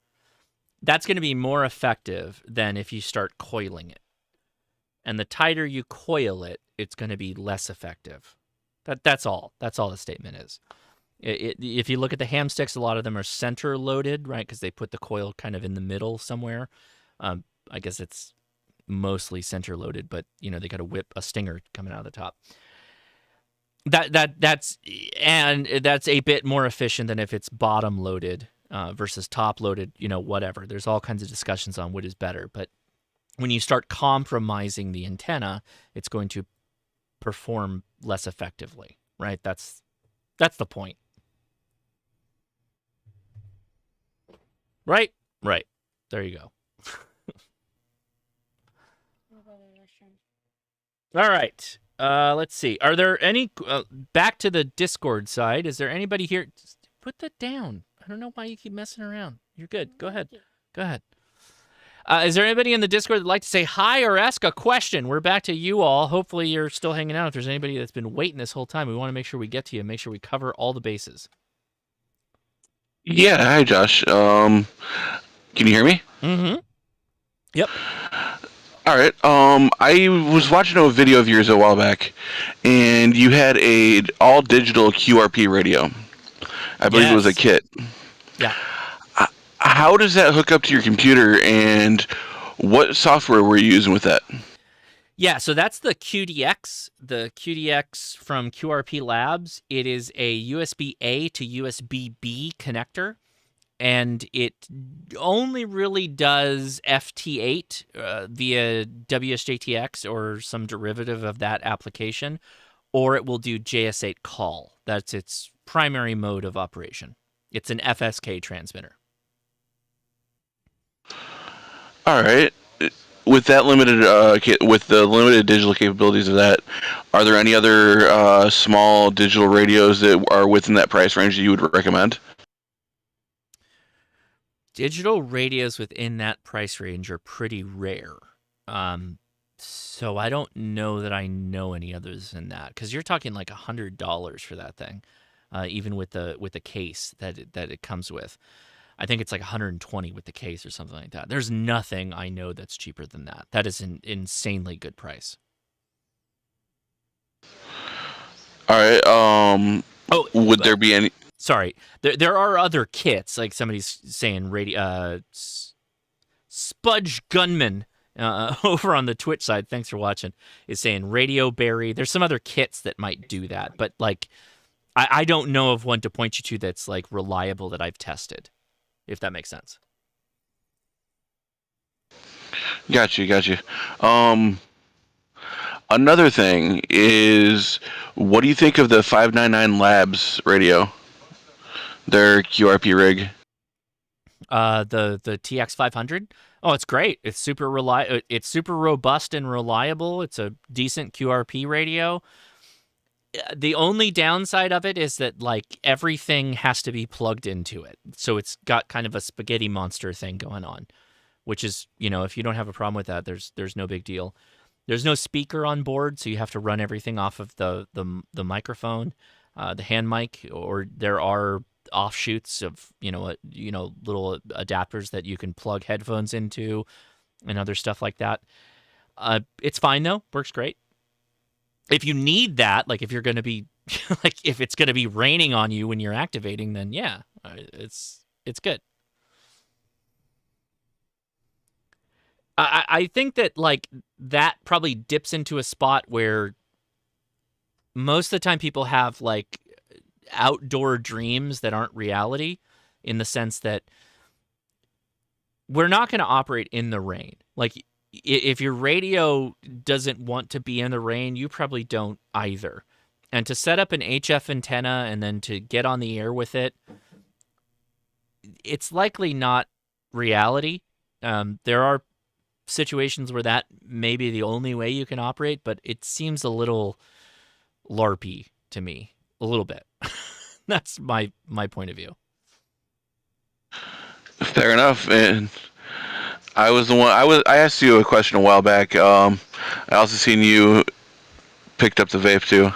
that's going to be more effective than if you start coiling it. And the tighter you coil it, it's going to be less effective. That's all. That's all the statement is. If you look at the ham sticks, a lot of them are center loaded, right? Because they put the coil kind of in the middle somewhere. I guess it's mostly center loaded, but they got a stinger coming out of the top. That's a bit more efficient than if it's bottom loaded versus top loaded. Whatever. There's all kinds of discussions on what is better, but when you start compromising the antenna, it's going to perform less effectively, right? That's the point. Right? Right. There you go. All right. Let's see. Are there any back to the Discord side? Is there anybody here? Just put that down. I don't know why you keep messing around. You're good. Go ahead. Go ahead. Is there anybody in the Discord that'd like to say hi or ask a question? We're back to you all. Hopefully you're still hanging out. If there's anybody that's been waiting this whole time, we want to make sure we get to you, make sure we cover all the bases. Yeah, hi Josh. Can you hear me? Mm-hmm. Yep. All right. I was watching a video of yours a while back, and you had a all digital QRP radio. I believe it was a kit. Yeah. How does that hook up to your computer, and what software were you using with that? Yeah, so that's the QDX from QRP Labs. It is a USB-A to USB-B connector, and it only really does FT8 via WSJTX or some derivative of that application, or it will do JS8 call. That's its primary mode of operation. It's an FSK transmitter. All right. With that limited, with the limited digital capabilities of that, are there any other small digital radios that are within that price range that you would recommend? Digital radios within that price range are pretty rare. So I don't know that I know any others than that, because you're talking like $100 for that thing, even with the case that it comes with. I think it's like 120 with the case or something like that. There's nothing I know that's cheaper than that. That is an insanely good price. All right. Would there be any? Sorry, there are other kits. Like somebody's saying, Spudge Gunman over on the Twitch side. Thanks for watching. Is saying Radio Berry. There's some other kits that might do that, but like, I don't know of one to point you to that's like reliable that I've tested. If that makes sense. Got you. Another thing is, what do you think of the 599 Labs radio? Their QRP rig. The TX500. Oh, it's great. It's super It's super robust and reliable. It's a decent QRP radio. The only downside of it is that like everything has to be plugged into it. So it's got kind of a spaghetti monster thing going on, which is, if you don't have a problem with that, there's no big deal. There's no speaker on board, so you have to run everything off of the microphone, the hand mic, or there are offshoots of, little adapters that you can plug headphones into and other stuff like that. It's fine though. Works great. If you need that, like if you're going to be, like if it's going to be raining on you when you're activating, then yeah, it's good. I think that like that probably dips into a spot where most of the time people have like outdoor dreams that aren't reality, in the sense that we're not going to operate in the rain. Like, if your radio doesn't want to be in the rain, you probably don't either. And to set up an HF antenna and then to get on the air with it, it's likely not reality. There are situations where that may be the only way you can operate, but it seems a little LARPy to me, a little bit. That's my point of view. Fair enough. And I was the one. I asked you a question a while back. I also seen you picked up the vape too.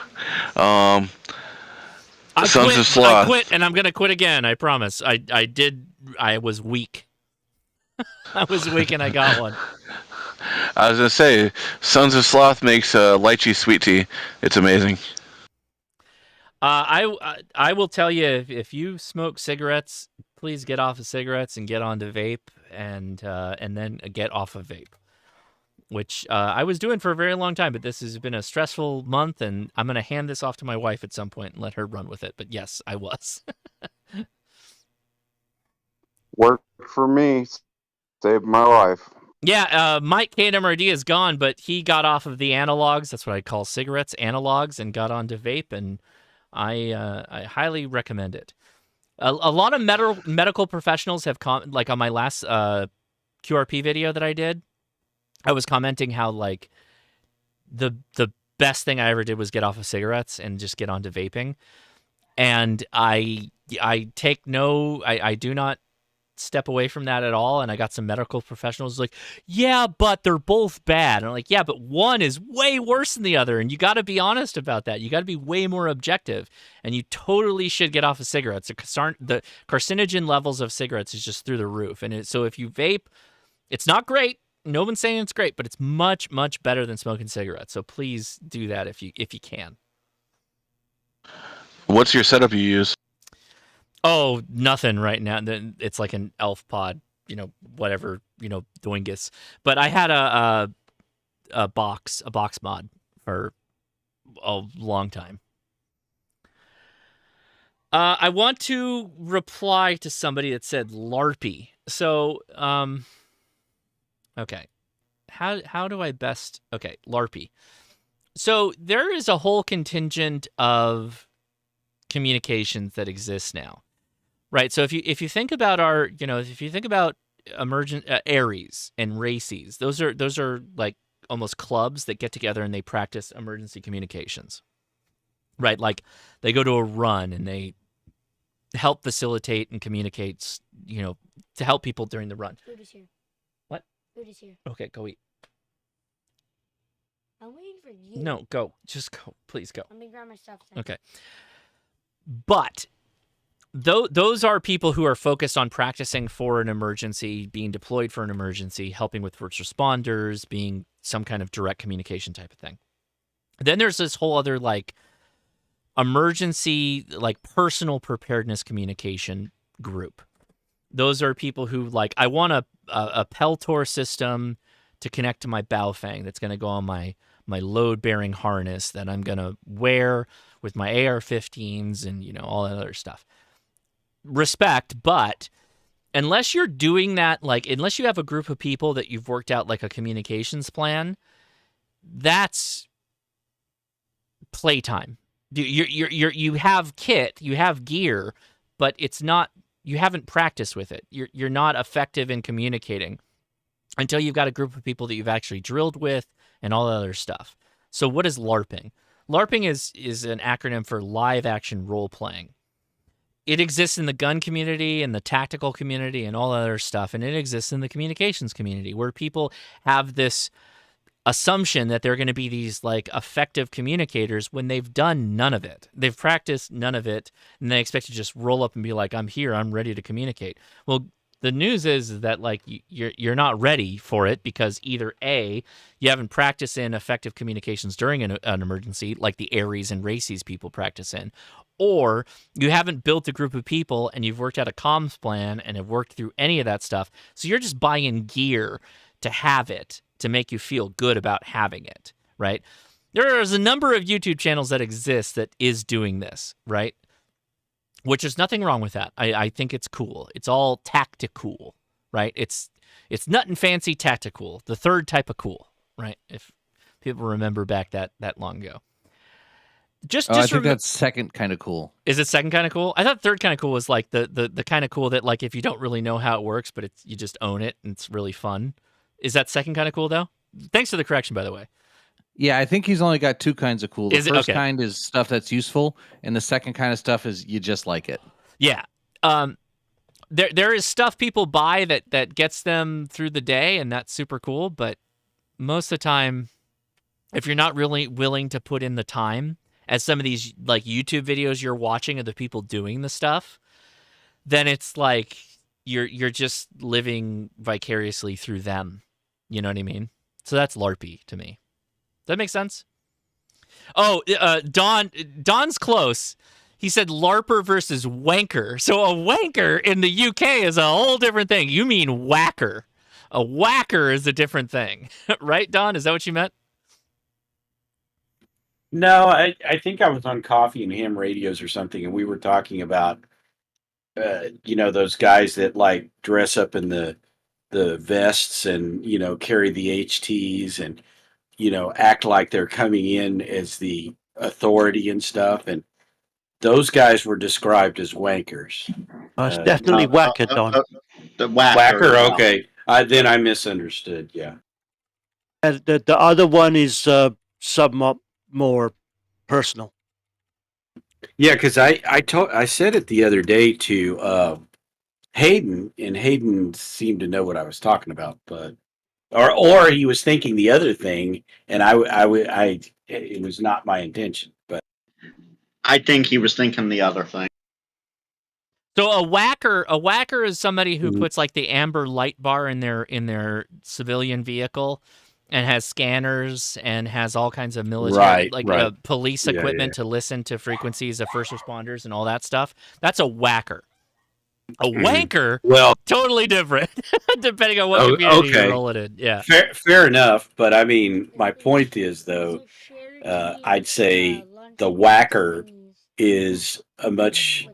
Sons of Sloth. I quit, and I'm gonna quit again. I promise. I did. I was weak. I was weak, and I got one. I was gonna say, Sons of Sloth makes lychee sweet tea. It's amazing. I will tell you, if you smoke cigarettes, please get off of cigarettes and get onto vape, and then get off of vape, which I was doing for a very long time. But this has been a stressful month, and I'm gonna hand this off to my wife at some point and let her run with it. But yes, I was. Worked for me, saved my life. Yeah, Mike KMRD is gone, but he got off of the analogs. That's what I call cigarettes, analogs, and got onto vape, and I highly recommend it. A lot of medical professionals have like on my last QRP video that I did, I was commenting how like the best thing I ever did was get off of cigarettes and just get onto vaping, and I do not step away from that at all. And I got some medical professionals like, yeah, but they're both bad. And I'm like, yeah, but one is way worse than the other, and you got to be honest about that. You got to be way more objective, and you totally should get off of cigarettes. The carcinogen levels of cigarettes is just through the roof, and so if you vape, it's not great. No one's saying it's great, but it's much, much better than smoking cigarettes. So please do that if you can. What's your setup you use? Oh, nothing right now. It's like an elf pod, whatever, doingus. But I had a box mod for a long time. I want to reply to somebody that said LARPy. So, okay. How do I best... Okay, LARPy. So there is a whole contingent of communications that exists now. Right, so if you think about emergent Aries and Races, those are like almost clubs that get together and they practice emergency communications. Right, like they go to a run and they help facilitate and communicate, to help people during the run. Food is here. What? Food is here. Okay, go eat. I'm waiting for you. No, go. Just go. Please go. Let me grab my stuff. Then. Okay. But those are people who are focused on practicing for an emergency, being deployed for an emergency, helping with first responders, being some kind of direct communication type of thing. Then there's this whole other like emergency, like personal preparedness communication group. Those are people who like, I want a Peltor system to connect to my Baofeng that's going to go on my load-bearing harness that I'm going to wear with my AR-15s and, all that other stuff. Respect, but unless you're doing that, like unless you have a group of people that you've worked out like a communications plan, that's playtime. You have kit, you have gear, but it's not, you haven't practiced with it. You're not effective in communicating until you've got a group of people that you've actually drilled with and all that other stuff. So what is LARPing? LARPing is an acronym for live action role playing. It exists in the gun community and the tactical community and all that other stuff, and it exists in the communications community where people have this assumption that they're going to be these like effective communicators when they've done none of it. They've practiced none of it, and they expect to just roll up and be like, I'm here, I'm ready to communicate. Well, the news is that like you're not ready for it because either A, you haven't practiced in effective communications during an emergency like the Aries and Races people practice in, or you haven't built a group of people and you've worked out a comms plan and have worked through any of that stuff. So you're just buying gear to have it, to make you feel good about having it, right? There's a number of YouTube channels that exist that is doing this, right? which is nothing wrong with that. I think it's cool. It's all tactical, right? It's nothing fancy tactical, the third type of cool, right? If people remember back that long ago. I think that's second kind of cool. Is it second kind of cool? I thought third kind of cool was like the kind of cool that like if you don't really know how it works, but you just own it and it's really fun. Is that second kind of cool though? Thanks for the correction, by the way. Yeah, I think he's only got two kinds of cool. The Is it? first Okay. kind is stuff that's useful, and the second kind of stuff is you just like it. Yeah. There is stuff people buy that gets them through the day, and that's super cool. But most of the time, if you're not really willing to put in the time, as some of these like YouTube videos you're watching of the people doing the stuff, then it's like you're just living vicariously through them. You know what I mean? So that's LARPy to me. Does that make sense? Oh, Don's close. He said LARPer versus wanker. So a wanker in the UK is a whole different thing. You mean whacker. A whacker is a different thing. Right, Don? Is that what you meant? No, I think I was on Coffee and Ham Radios or something, and we were talking about, those guys that like dress up in the vests and carry the HTs and act like they're coming in as the authority and stuff, and those guys were described as wankers. It's definitely whacker, Don. The Whacker. Okay, then I misunderstood. Yeah. The other one is somewhat more personal. Yeah, because I said it the other day to Hayden, and Hayden seemed to know what I was talking about, but or he was thinking the other thing, and it was not my intention, but I think he was thinking the other thing. So a whacker is somebody who puts like the amber light bar in their civilian vehicle and has scanners and has all kinds of military police equipment to listen to frequencies of first responders and all that stuff. That's a whacker. A wanker, totally different, depending on what community you're rolling in. Yeah, fair enough. But I mean, my point is though, I'd say the whacker is a much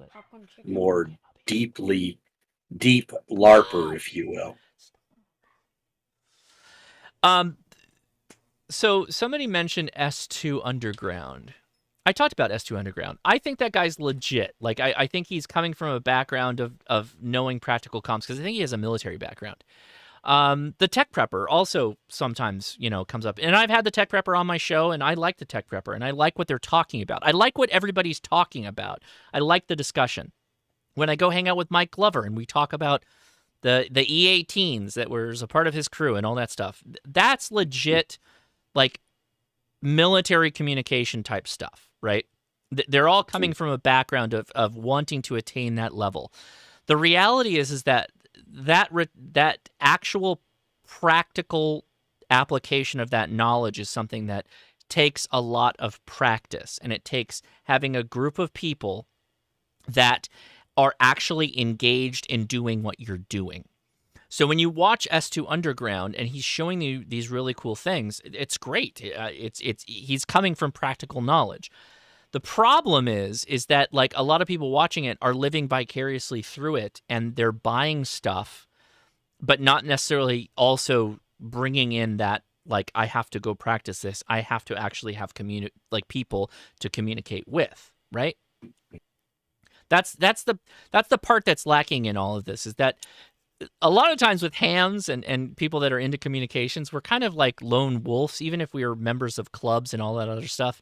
more deep LARPer, if you will. So somebody mentioned S2 Underground. I talked about S2 Underground. I think that guy's legit. Like, I think he's coming from a background of knowing practical comms, because I think he has a military background. The Tech Prepper also sometimes, comes up. And I've had the Tech Prepper on my show, and I like the Tech Prepper, and I like what they're talking about. I like what everybody's talking about. I like the discussion. When I go hang out with Mike Glover and we talk about the E18s that was a part of his crew and all that stuff, that's legit, like, military communication type stuff, right? They're all coming from a background of wanting to attain that level. The reality is that actual practical application of that knowledge is something that takes a lot of practice, and it takes having a group of people that are actually engaged in doing what you're doing. So when you watch S2 Underground and he's showing you these really cool things, it's great. He's coming from practical knowledge. The problem is that like a lot of people watching it are living vicariously through it, and they're buying stuff, but not necessarily also bringing in that, like, I have to go practice this. I have to actually have people to communicate with, right? That's the part that's lacking in all of this, is that a lot of times with hams and people that are into communications, we're kind of like lone wolves, even if we are members of clubs and all that other stuff.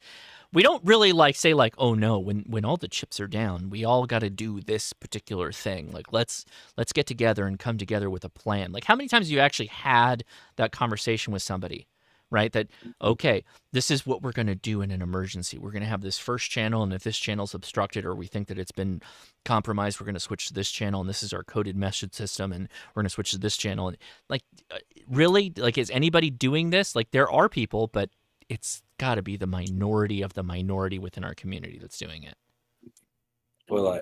We don't really say oh no, when all the chips are down, we all got to do this particular thing. Like, let's get together and come together with a plan. Like, how many times have you actually had that conversation with somebody, right? That, okay, this is what we're going to do in an emergency. We're going to have this first channel, and if this channel's obstructed or we think that it's been compromised, we're going to switch to this channel, and this is our coded message system, and we're going to switch to this channel. And like, really? Like, is anybody doing this? Like, there are people, but it's got to be the minority of the minority within our community that's doing it. Well,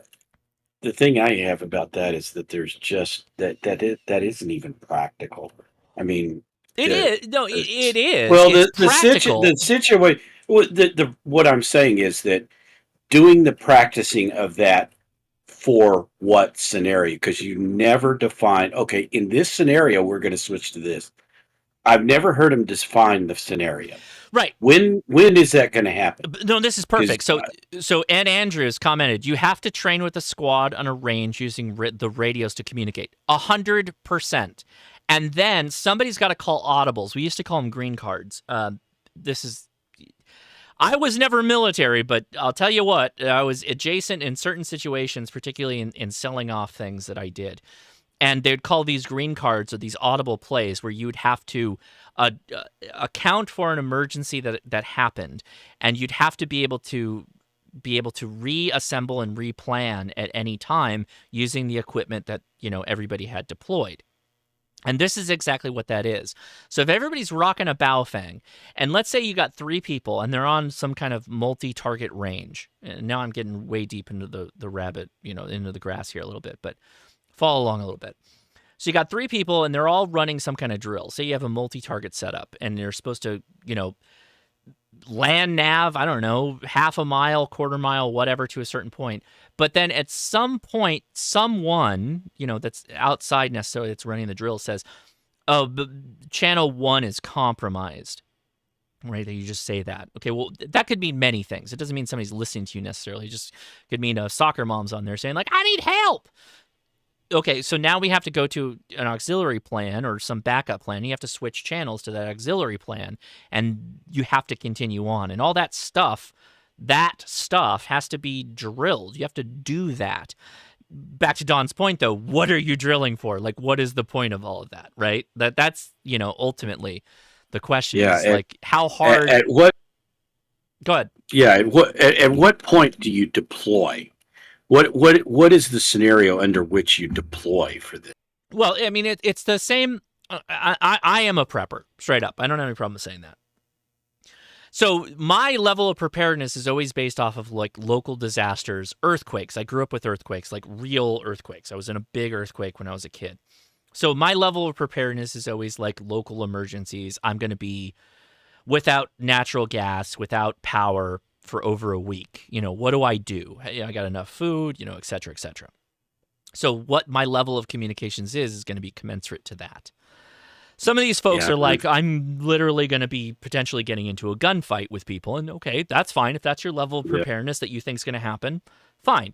the thing I have about that is that there's just that isn't even practical. I mean, it is. No, it is. Well, the situation. What I'm saying is that doing the practicing of that for what scenario? Because you never define, okay, in this scenario, we're going to switch to this. I've never heard him define the scenario. Right. When is that going to happen? No, this is perfect. So Ed Andrews commented, you have to train with a squad on a range using the radios to communicate. 100%. And then somebody's got to call audibles. We used to call them green cards. I was never military, but I'll tell you what, I was adjacent in certain situations, particularly in selling off things that I did. And they'd call these green cards or these audible plays where you'd have to account for an emergency that happened, and you'd have to be able to reassemble and replan at any time using the equipment that everybody had deployed. And this is exactly what that is. So if everybody's rocking a Baofeng, and let's say you got 3 people and they're on some kind of multi-target range. And now I'm getting way deep into the rabbit, into the grass here a little bit, but follow along a little bit. So you got 3 people and they're all running some kind of drill. Say you have a multi-target setup and you're supposed to, land nav, I don't know, half a mile, quarter mile, whatever to a certain point. But then at some point, someone, that's outside necessarily that's running the drill says, oh, channel 1 is compromised. Right? You just say that. Okay, well, that could mean many things. It doesn't mean somebody's listening to you necessarily. It just could mean a soccer mom's on there saying, like, I need help. Okay, so now we have to go to an auxiliary plan or some backup plan. You have to switch channels to that auxiliary plan, and you have to continue on. And all that stuff has to be drilled. You have to do that. Back to Don's point, though, what are you drilling for? Like, what is the point of all of that, right? That's ultimately the question is, like, how hard... At what... Go ahead. Yeah, at what point do you deploy? What is the scenario under which you deploy for this? Well, I mean, it's the same. I am a prepper, straight up. I don't have any problem saying that. So my level of preparedness is always based off of like local disasters, earthquakes. I grew up with earthquakes, like real earthquakes. I was in a big earthquake when I was a kid. So my level of preparedness is always like local emergencies. I'm going to be without natural gas, without power for over a week. What do I do? I got enough food, et cetera, et cetera. So what my level of communications is going to be commensurate to that. Some of these folks are like, I'm literally going to be potentially getting into a gunfight with people. And okay, that's fine. If that's your level of preparedness that you think is going to happen, fine.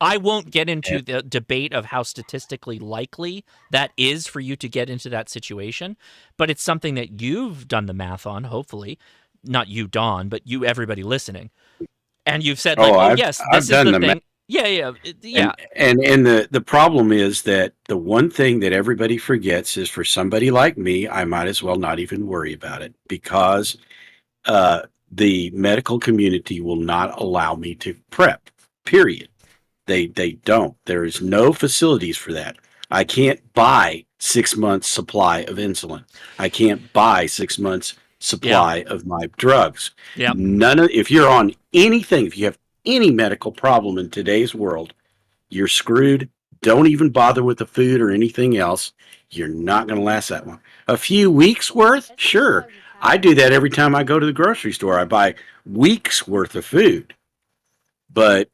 I won't get into the debate of how statistically likely that is for you to get into that situation, but it's something that you've done the math on, hopefully. Not you, Don, but you, everybody listening. And you've said, like, yes, this is the thing. Yeah. And the problem is that the one thing that everybody forgets is, for somebody like me, I might as well not even worry about it, because the medical community will not allow me to prep, period. They don't. There is no facilities for that. I can't buy 6 months supply of insulin. I can't buy 6 months supply of my drugs. If you're on anything, if you have any medical problem in today's world, you're screwed. Don't even bother with the food or anything else. You're not going to last that long. A few weeks worth? Sure. I do that every time I go to the grocery store. I buy weeks worth of food. But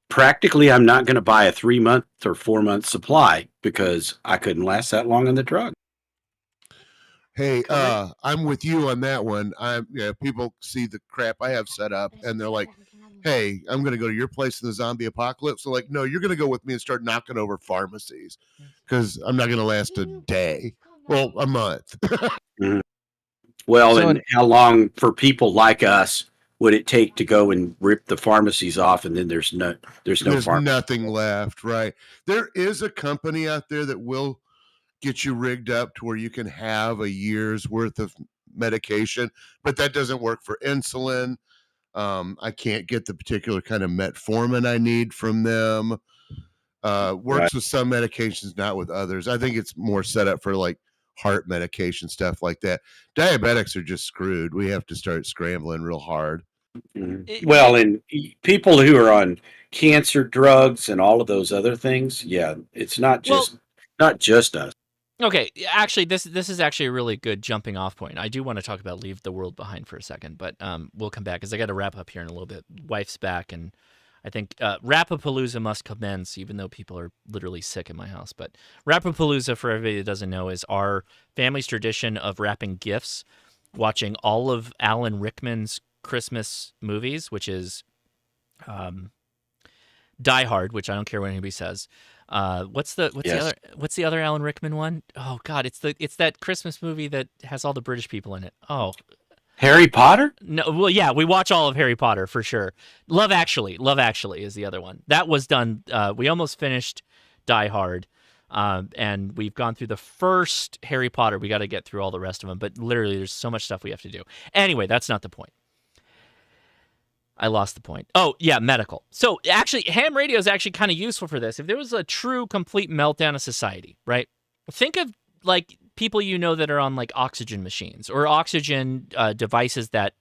practically, I'm not going to buy a 3-month or 4-month supply because I couldn't last that long on the drug. Hey, I'm with you on that one. People see the crap I have set up, and they're like, "Hey, I'm going to go to your place in the zombie apocalypse." So, like, no, you're going to go with me and start knocking over pharmacies, because I'm not going to last a day, well, a month. Well, and how long for people like us would it take to go and rip the pharmacies off, and then there's nothing left, right? There is a company out there that will get you rigged up to where you can have a year's worth of medication, but that doesn't work for insulin. I can't get the particular kind of metformin I need from them. Works with some medications, not with others. I think it's more set up for like heart medication, stuff like that. Diabetics are just screwed. We have to start scrambling real hard. Well, and people who are on cancer drugs and all of those other things, it's not just us. Okay, actually, this is actually a really good jumping off point. I do want to talk about Leave the World Behind for a second, but we'll come back because I got to wrap up here in a little bit. Wife's back, and I think Rapapalooza must commence, even though people are literally sick in my house. But Rapapalooza, for everybody that doesn't know, is our family's tradition of wrapping gifts, watching all of Alan Rickman's Christmas movies, which is Die Hard, which I don't care what anybody says. What's the other Alan Rickman one? Oh God, it's that Christmas movie that has all the British people in it. Oh, Harry Potter? no, well, yeah, we watch all of Harry Potter for sure. Love Actually is the other one. That was done. We almost finished Die Hard, and we've gone through the first Harry Potter. We got to get through all the rest of them, but literally, there's so much stuff we have to do. Anyway, that's not the point. I lost the point. Oh, yeah, medical. So actually, ham radio is actually kind of useful for this. If there was a true, complete meltdown of society, right? Think of like people you know that are on like oxygen machines or oxygen devices that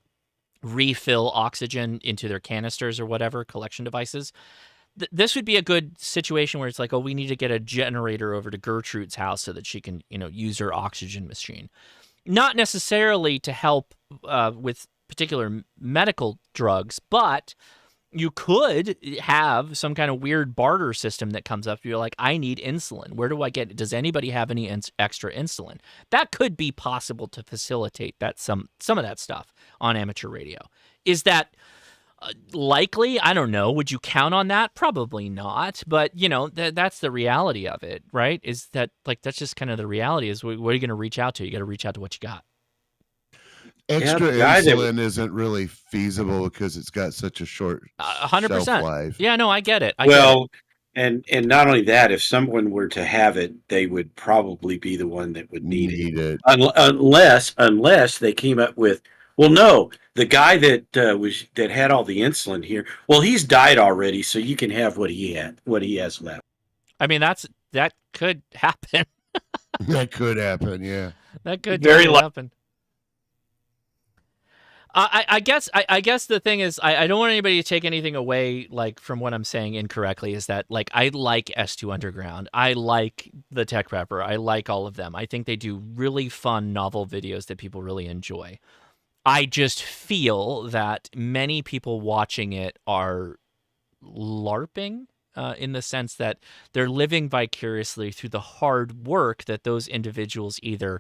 refill oxygen into their canisters or whatever, collection devices. This would be a good situation where it's like, oh, we need to get a generator over to Gertrude's house so that she can, use her oxygen machine. Not necessarily to help with particular medical drugs, but you could have some kind of weird barter system that comes up. You're like, I need insulin. Where do I get it? Does anybody have any extra insulin? That could be possible to facilitate that some of that stuff on amateur radio. Is that likely? I don't know. Would you count on that? Probably not. But that's the reality of it, right? Is that that's just kind of the reality? Is what are you going to reach out to? You got to reach out to what you got. Extra insulin isn't really feasible because it's got such a short 100%. shelf life. Yeah, no, I get it. And not only that, if someone were to have it, they would probably be the one that would need it. Unless they came up with, well, no, the guy that had all the insulin here, well, he's died already, so you can have what he has left. I mean, that could happen. That could happen, yeah. That could happen. I guess the thing is I don't want anybody to take anything away from what I'm saying incorrectly. Is that I like S2 Underground, I like the Tech Prepper, I like all of them. I think they do really fun novel videos that people really enjoy. I just feel that many people watching it are LARPing in the sense that they're living vicariously through the hard work that those individuals either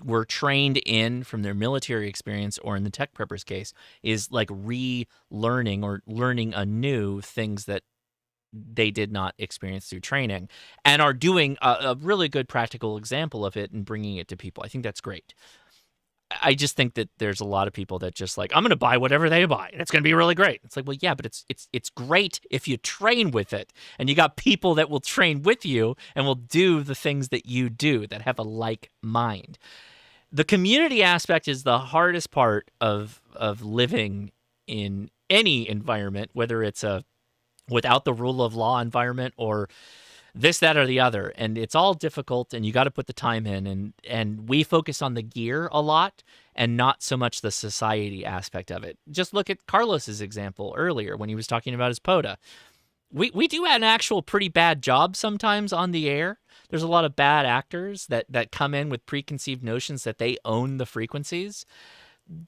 were trained in from their military experience, or in the Tech Preppers case, is relearning or learning anew things that they did not experience through training, and are doing a really good practical example of it and bringing it to people. I think that's great. I just think that there's a lot of people that just I'm going to buy whatever they buy, and it's going to be really great. It's like, well, yeah, but it's great if you train with it, and you got people that will train with you and will do the things that you do that have a like mind. The community aspect is the hardest part of living in any environment, whether it's a without the rule of law environment or this, that, or the other. And it's all difficult, and you got to put the time in. And we focus on the gear a lot and not so much the society aspect of it. Just look at Carlos's example earlier when he was talking about his POTA. We do an actual pretty bad job sometimes on the air. There's a lot of bad actors that come in with preconceived notions that they own the frequencies.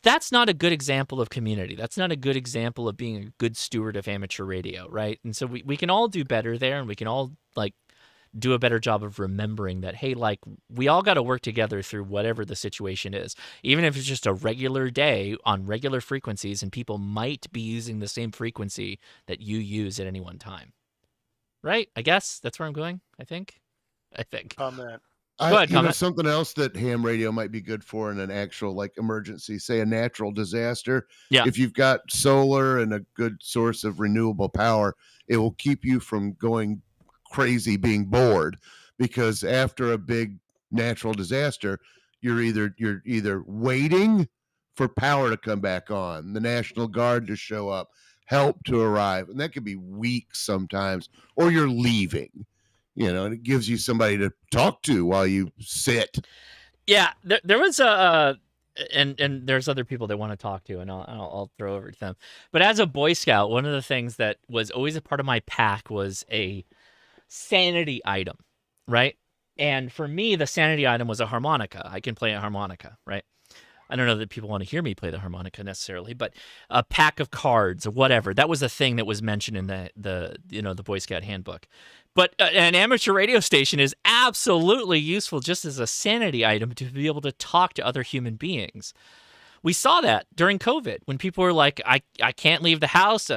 That's not a good example of community. That's not a good example of being a good steward of amateur radio, right? And so we can all do better there, and we can all do a better job of remembering that, hey, we all got to work together through whatever the situation is, even if it's just a regular day on regular frequencies, and people might be using the same frequency that you use at any one time. Right? I guess that's where I'm going, I think. Comment. Go ahead, comment. Something else that ham radio might be good for in an actual emergency, say a natural disaster. Yeah. If you've got solar and a good source of renewable power, it will keep you from going crazy being bored, because after a big natural disaster, you're either waiting for power to come back on, the National Guard to show up, help to arrive, and that could be weeks sometimes, or you're leaving. And it gives you somebody to talk to while you sit. Yeah, there was and there's other people that want to talk to, and I'll throw over to them. But as a Boy Scout, one of the things that was always a part of my pack was a sanity item, right? And for me, the sanity item was a harmonica. I can play a harmonica, right? I don't know that people want to hear me play the harmonica necessarily, but a pack of cards or whatever. That was a thing that was mentioned in the Boy Scout handbook. But an amateur radio station is absolutely useful just as a sanity item to be able to talk to other human beings. We saw that during COVID when people were like, I can't leave the house.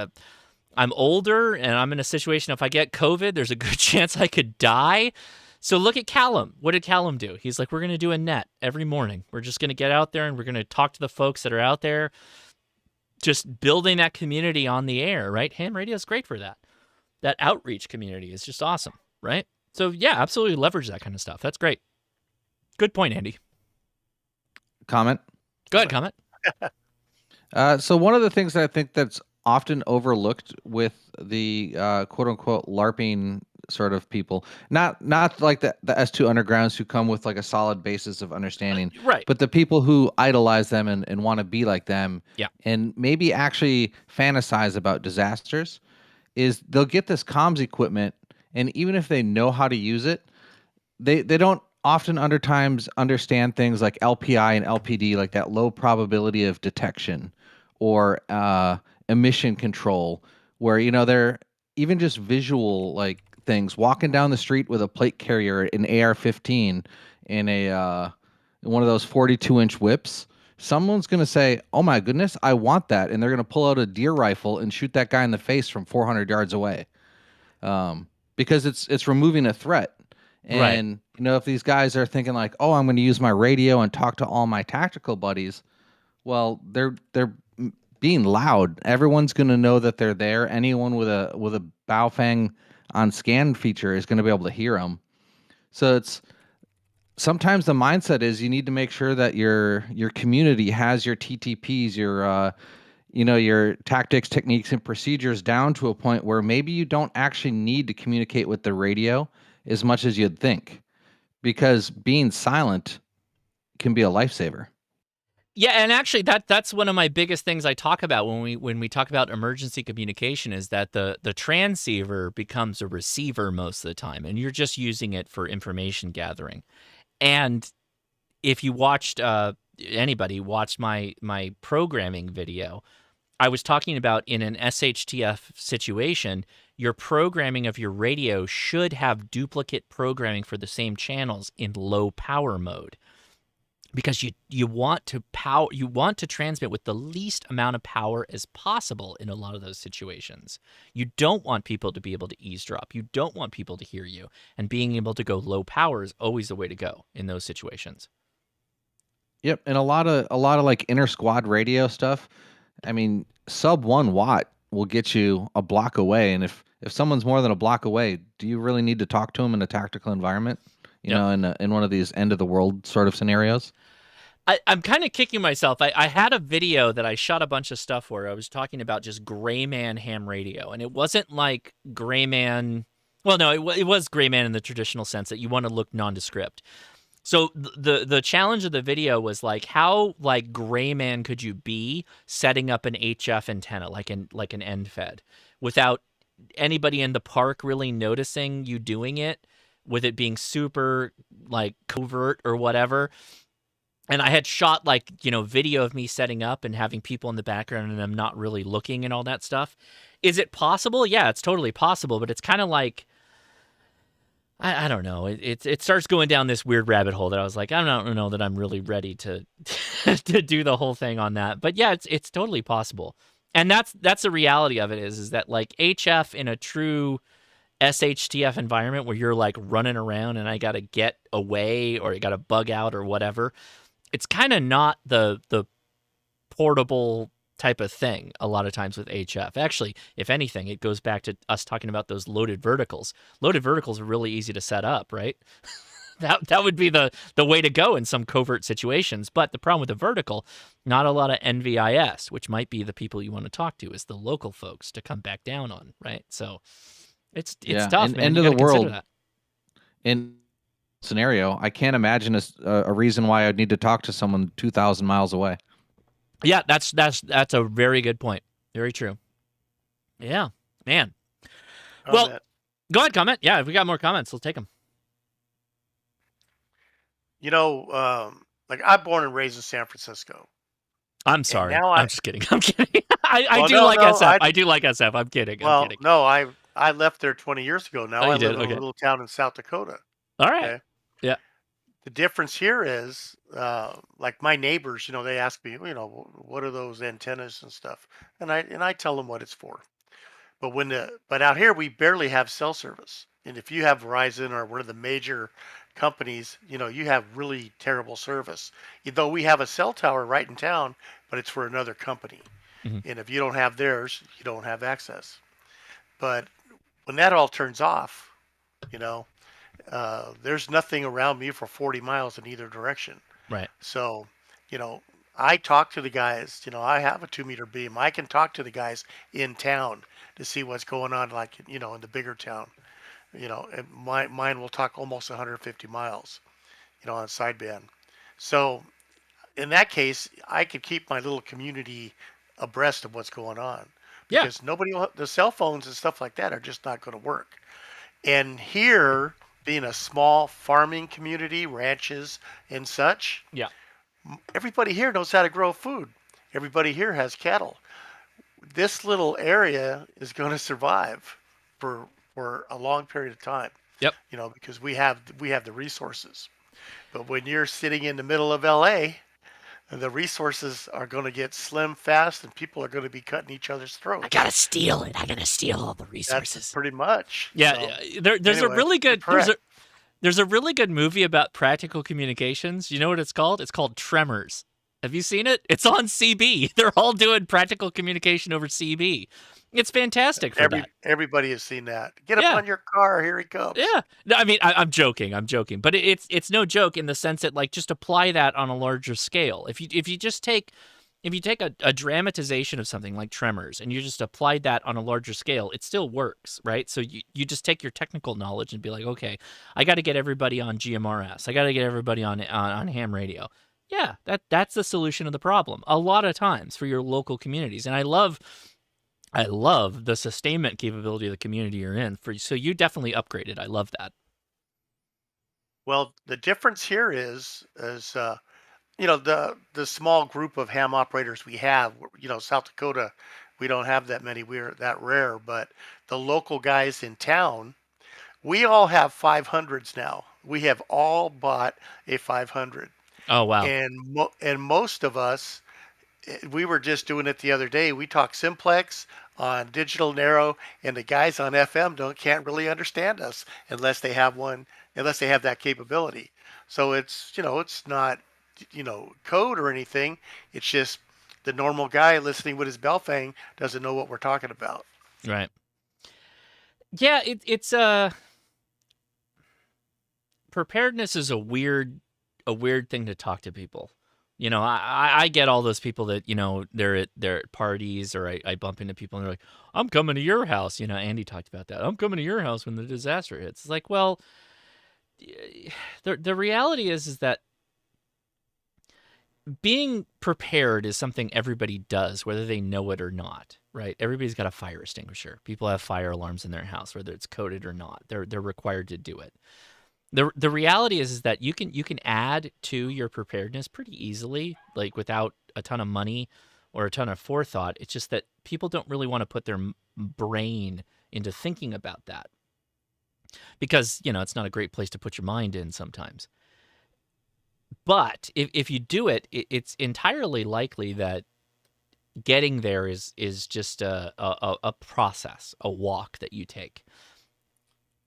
I'm older and I'm in a situation, if I get COVID, there's a good chance I could die. So look at Callum. What did Callum do? He's like, we're going to do a net every morning. We're just going to get out there and we're going to talk to the folks that are out there, just building that community on the air, right? Ham radio is great for that. That outreach community is just awesome, right? So yeah, absolutely leverage that kind of stuff. That's great. Good point, Andy. Comment? Go ahead, comment. So one of the things that I think that's often overlooked with the quote unquote LARPing sort of people, not like the S2 undergrounds who come with like a solid basis of understanding, right? But the people who idolize them and want to be like them, yeah, and maybe actually fantasize about disasters, is they'll get this comms equipment, and even if they know how to use it, they don't often times understand things like LPI and LPD, like that low probability of detection, or emission control, where they're even just visual like things, walking down the street with a plate carrier, an AR-15, in a one of those 42-inch whips. Someone's going to say, oh my goodness, I want that. And they're going to pull out a deer rifle and shoot that guy in the face from 400 yards away. Because it's removing a threat. And, if these guys are thinking like, oh, I'm going to use my radio and talk to all my tactical buddies, well, they're being loud. Everyone's going to know that they're there. Anyone with a Baofeng on scan feature is going to be able to hear them. So sometimes the mindset is you need to make sure that your community has your TTPs, your tactics, techniques, and procedures down to a point where maybe you don't actually need to communicate with the radio as much as you'd think, because being silent can be a lifesaver. Yeah, and actually that's one of my biggest things I talk about when we talk about emergency communication, is that the transceiver becomes a receiver most of the time, and you're just using it for information gathering. And if you watched anybody watched my programming video, I was talking about in an SHTF situation, your programming of your radio should have duplicate programming for the same channels in low power mode. Because you want to transmit with the least amount of power as possible in a lot of those situations. You don't want people to be able to eavesdrop. You don't want people to hear you. And being able to go low power is always the way to go in those situations. Yep, and a lot of like inter squad radio stuff. I mean, sub 1 watt will get you a block away, and if someone's more than a block away, do you really need to talk to them in a tactical environment? In one of these end of the world sort of scenarios. I'm kind of kicking myself. I had a video that I shot a bunch of stuff where I was talking about just gray man ham radio, and it wasn't like gray man. Well, no, it was gray man in the traditional sense that you want to look nondescript. So the challenge of the video was like, how like gray man could you be setting up an HF antenna like an end fed without anybody in the park really noticing you doing it, with it being super like covert or whatever. And I had shot like, video of me setting up and having people in the background and them not really looking and all that stuff. Is it possible? Yeah, it's totally possible, but it's kind of like, I don't know. It starts going down this weird rabbit hole that I was like, I don't know that I'm really ready to to do the whole thing on that. But yeah, it's totally possible. And that's the reality of it is that like HF in a true SHTF environment where you're like running around and I got to get away or I got to bug out or whatever, it's kind of not the portable type of thing a lot of times with HF. Actually, if anything, it goes back to us talking about those loaded verticals. Loaded verticals are really easy to set up, right? that would be the way to go in some covert situations. But the problem with the vertical, not a lot of NVIS, which might be the people you want to talk to, is the local folks to come back down on, right? So it's tough, man. End of the world. In scenario, I can't imagine a reason why I'd need to talk to someone 2,000 miles away. Yeah, that's a very good point. Very true. Yeah, man. Well, go ahead, comment. Yeah, if we got more comments, we'll take them. Like I'm born and raised in San Francisco. I'm sorry. now I'm just kidding. I'm kidding. I Well, do no, like no, SF. I do like SF. I'm kidding. I'm well, kidding. no, I left there 20 years ago. Now Oh, I you live did? in a Okay. little town in South Dakota. All right. Okay. Yeah. The difference here is, like my neighbors, they ask me, what are those antennas and stuff, and I tell them what it's for. But out here we barely have cell service, and if you have Verizon or one of the major companies, you have really terrible service. Though we have a cell tower right in town, but it's for another company, and if you don't have theirs, you don't have access. But when that all turns off, you know, there's nothing around me for 40 miles in either direction. Right. So, you know, I talk to the guys. I have a 2 meter beam. I can talk to the guys in town to see what's going on, like, in the bigger town. And mine will talk almost 150 miles, on sideband. So in that case, I could keep my little community abreast of what's going on Yeah. because the cell phones and stuff like that are just not going to work. And here, being a small farming community, ranches and such, Yeah. everybody here knows how to grow food. Everybody here has cattle. This little area is going to survive for a long period of time. Yep. Because we have the resources. But when you're sitting in the middle of LA, the resources are going to get slim fast, and people are going to be cutting each other's throats. I gotta steal it. I'm gonna steal all the resources. That's pretty much. Yeah. So, There's a anyway, really good. correct. There's a really good movie about practical communications. You know what it's called? It's called Tremors. Have you seen it? It's on CB. They're all doing practical communication over CB. It's fantastic for that. Everybody has seen that. Get up Yeah. on your car. Here he comes. Yeah. No, I mean, I'm joking. I'm joking. But it's no joke in the sense that, like, just apply that on a larger scale. If you take a dramatization of something like Tremors and you just applied that on a larger scale, it still works, right? So you just take your technical knowledge and be like, okay, I got to get everybody on GMRS. I got to get everybody on ham radio. Yeah, that's the solution of the problem a lot of times for your local communities. And I love the sustainment capability of the community you're in. So you definitely upgraded. I love that. Well, the difference here is the small group of ham operators we have. South Dakota, we don't have that many. We're that rare. But the local guys in town, we all have 500s now. We have all bought a 500. Oh, wow. And most of us, we were just doing it the other day. We talk simplex on digital narrow, and the guys on FM can't really understand us unless they have that capability. So it's not code or anything. It's just the normal guy listening with his Belfang doesn't know what we're talking about. Right. Yeah, it's preparedness is a weird thing to talk to people. I get all those people that, they're at parties, or I bump into people and they're like, I'm coming to your house. Andy talked about that. I'm coming to your house when the disaster hits. It's like, well, the reality is that being prepared is something everybody does, whether they know it or not, right? Everybody's got a fire extinguisher. People have fire alarms in their house, whether it's coded or not. They're required to do it. The reality is that you can add to your preparedness pretty easily, like without a ton of money or a ton of forethought. It's just that people don't really want to put their brain into thinking about that because, it's not a great place to put your mind in sometimes. But if you do it, it's entirely likely that getting there is just a process, a walk that you take.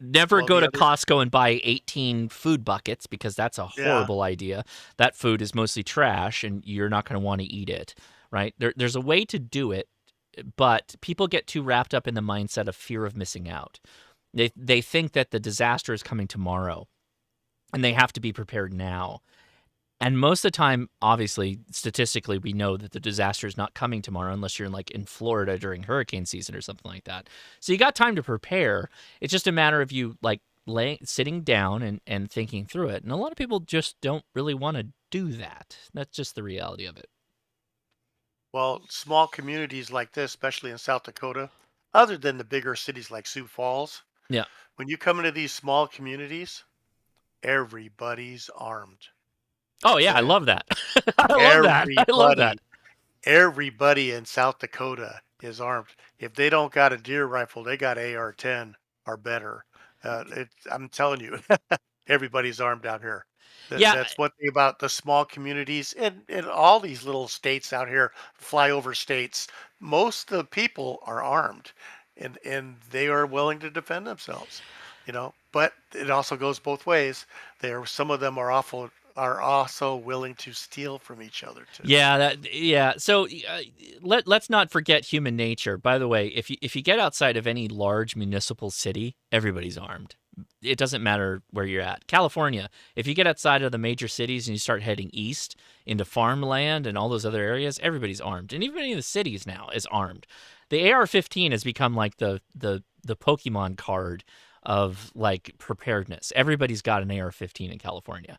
Never go to Costco and buy 18 food buckets because that's a horrible idea. That food is mostly trash and you're not going to want to eat it, right? There's a way to do it, but people get too wrapped up in the mindset of fear of missing out. They think that the disaster is coming tomorrow and they have to be prepared now. And most of the time, obviously, statistically, we know that the disaster is not coming tomorrow unless you're in Florida during hurricane season or something like that. So you got time to prepare. It's just a matter of you sitting down and thinking through it. And a lot of people just don't really want to do that. That's just the reality of it. Well, small communities like this, especially in South Dakota, other than the bigger cities like Sioux Falls, yeah, when you come into these small communities, everybody's armed. Oh yeah, I love that. I love that. Everybody in South Dakota is armed. If they don't got a deer rifle, they got AR-10 or better. I'm telling you, everybody's armed out here. Yeah. That's one thing about the small communities in all these little states out here, flyover states. Most of the people are armed, and they are willing to defend themselves. But it also goes both ways. Some of them are also willing to steal from each other too. Yeah. So let's not forget human nature. By the way, if you get outside of any large municipal city, everybody's armed. It doesn't matter where you're at. California, if you get outside of the major cities and you start heading east into farmland and all those other areas, everybody's armed. And even in the cities now is armed. The AR-15 has become like the Pokemon card of like preparedness. Everybody's got an AR-15 in California.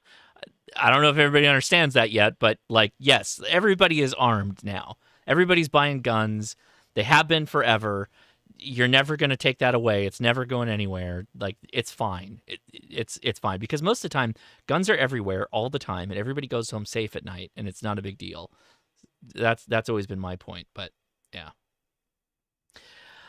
I don't know if everybody understands that yet, but like, yes, everybody is armed now. Everybody's buying guns. They have been forever. You're never going to take that away. It's never going anywhere. Like, it's fine. It's fine because most of the time guns are everywhere all the time and everybody goes home safe at night and it's not a big deal. That's always been my point, but yeah.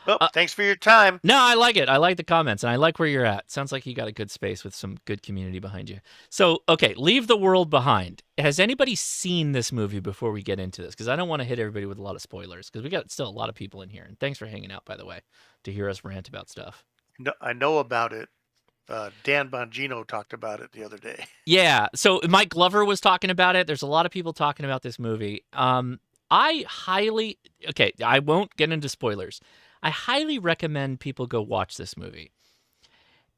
Well, thanks for your time. No, I like it. I like the comments, and I like where you're at. Sounds like you got a good space with some good community behind you. So, okay, leave the world behind. Has anybody seen this movie before we get into this? Because I don't want to hit everybody with a lot of spoilers, because we got still a lot of people in here. And thanks for hanging out, by the way, to hear us rant about stuff. No, I know about it. Dan Bongino talked about it the other day. Yeah, so Mike Glover was talking about it. There's a lot of people talking about this movie. I won't get into spoilers. I highly recommend people go watch this movie.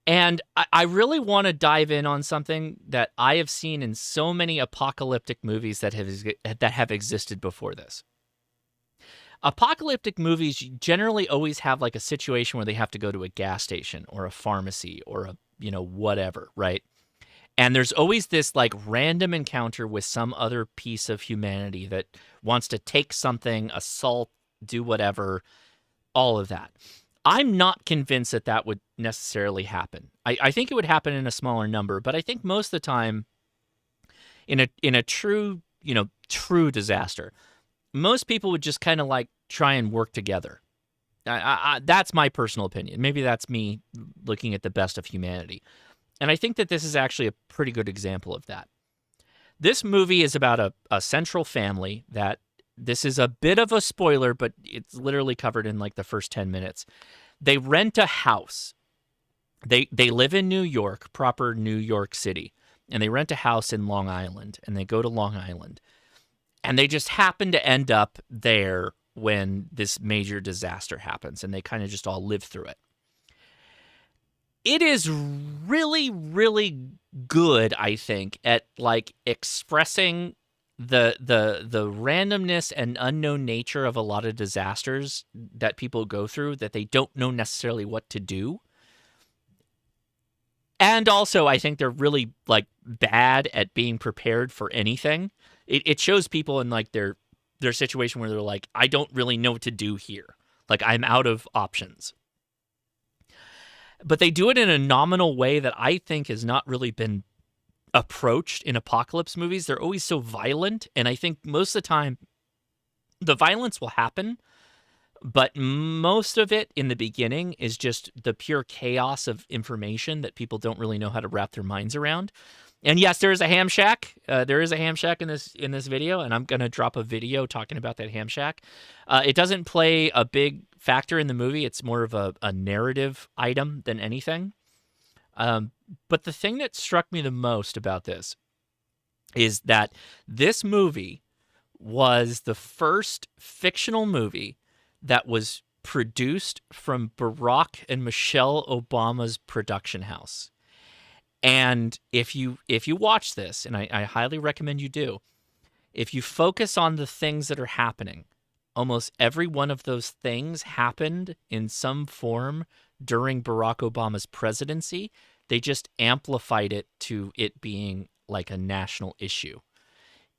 And I really want to dive in on something that I have seen in so many apocalyptic movies that have existed before this. Apocalyptic movies generally always have like a situation where they have to go to a gas station or a pharmacy or whatever, right? And there's always this like random encounter with some other piece of humanity that wants to take something, assault, do whatever, all of that. I'm not convinced that would necessarily happen. I think it would happen in a smaller number, but I think most of the time in a true disaster, most people would just kind of like try and work together. That's my personal opinion. Maybe that's me looking at the best of humanity. And I think that this is actually a pretty good example of that. This movie is about a central family that, this is a bit of a spoiler, but it's literally covered in like the first 10 minutes. They rent a house. They live in New York, proper New York City, and they rent a house in Long Island, and they go to Long Island. And they just happen to end up there when this major disaster happens, and they kind of just all live through it. It is really, really good, I think, at like expressing the randomness and unknown nature of a lot of disasters that people go through that they don't know necessarily what to do. And also, I think they're really like bad at being prepared for anything. It shows people in like their situation where they're like, I don't really know what to do here. Like, I'm out of options. But they do it in a nominal way that I think has not really been approached in apocalypse movies. They're always so violent, and I think most of the time the violence will happen, but most of it in the beginning is just the pure chaos of information that people don't really know how to wrap their minds around. And yes, there is a ham shack. There is a ham shack in this video, and I'm going to drop a video talking about that ham shack. It doesn't play a big factor in the movie. It's more of a narrative item than anything. But the thing that struck me the most about this is that this movie was the first fictional movie that was produced from Barack and Michelle Obama's production house. And if you watch this, and I highly recommend you do, if you focus on the things that are happening, almost every one of those things happened in some form during Barack Obama's presidency. They just amplified it to it being like a national issue.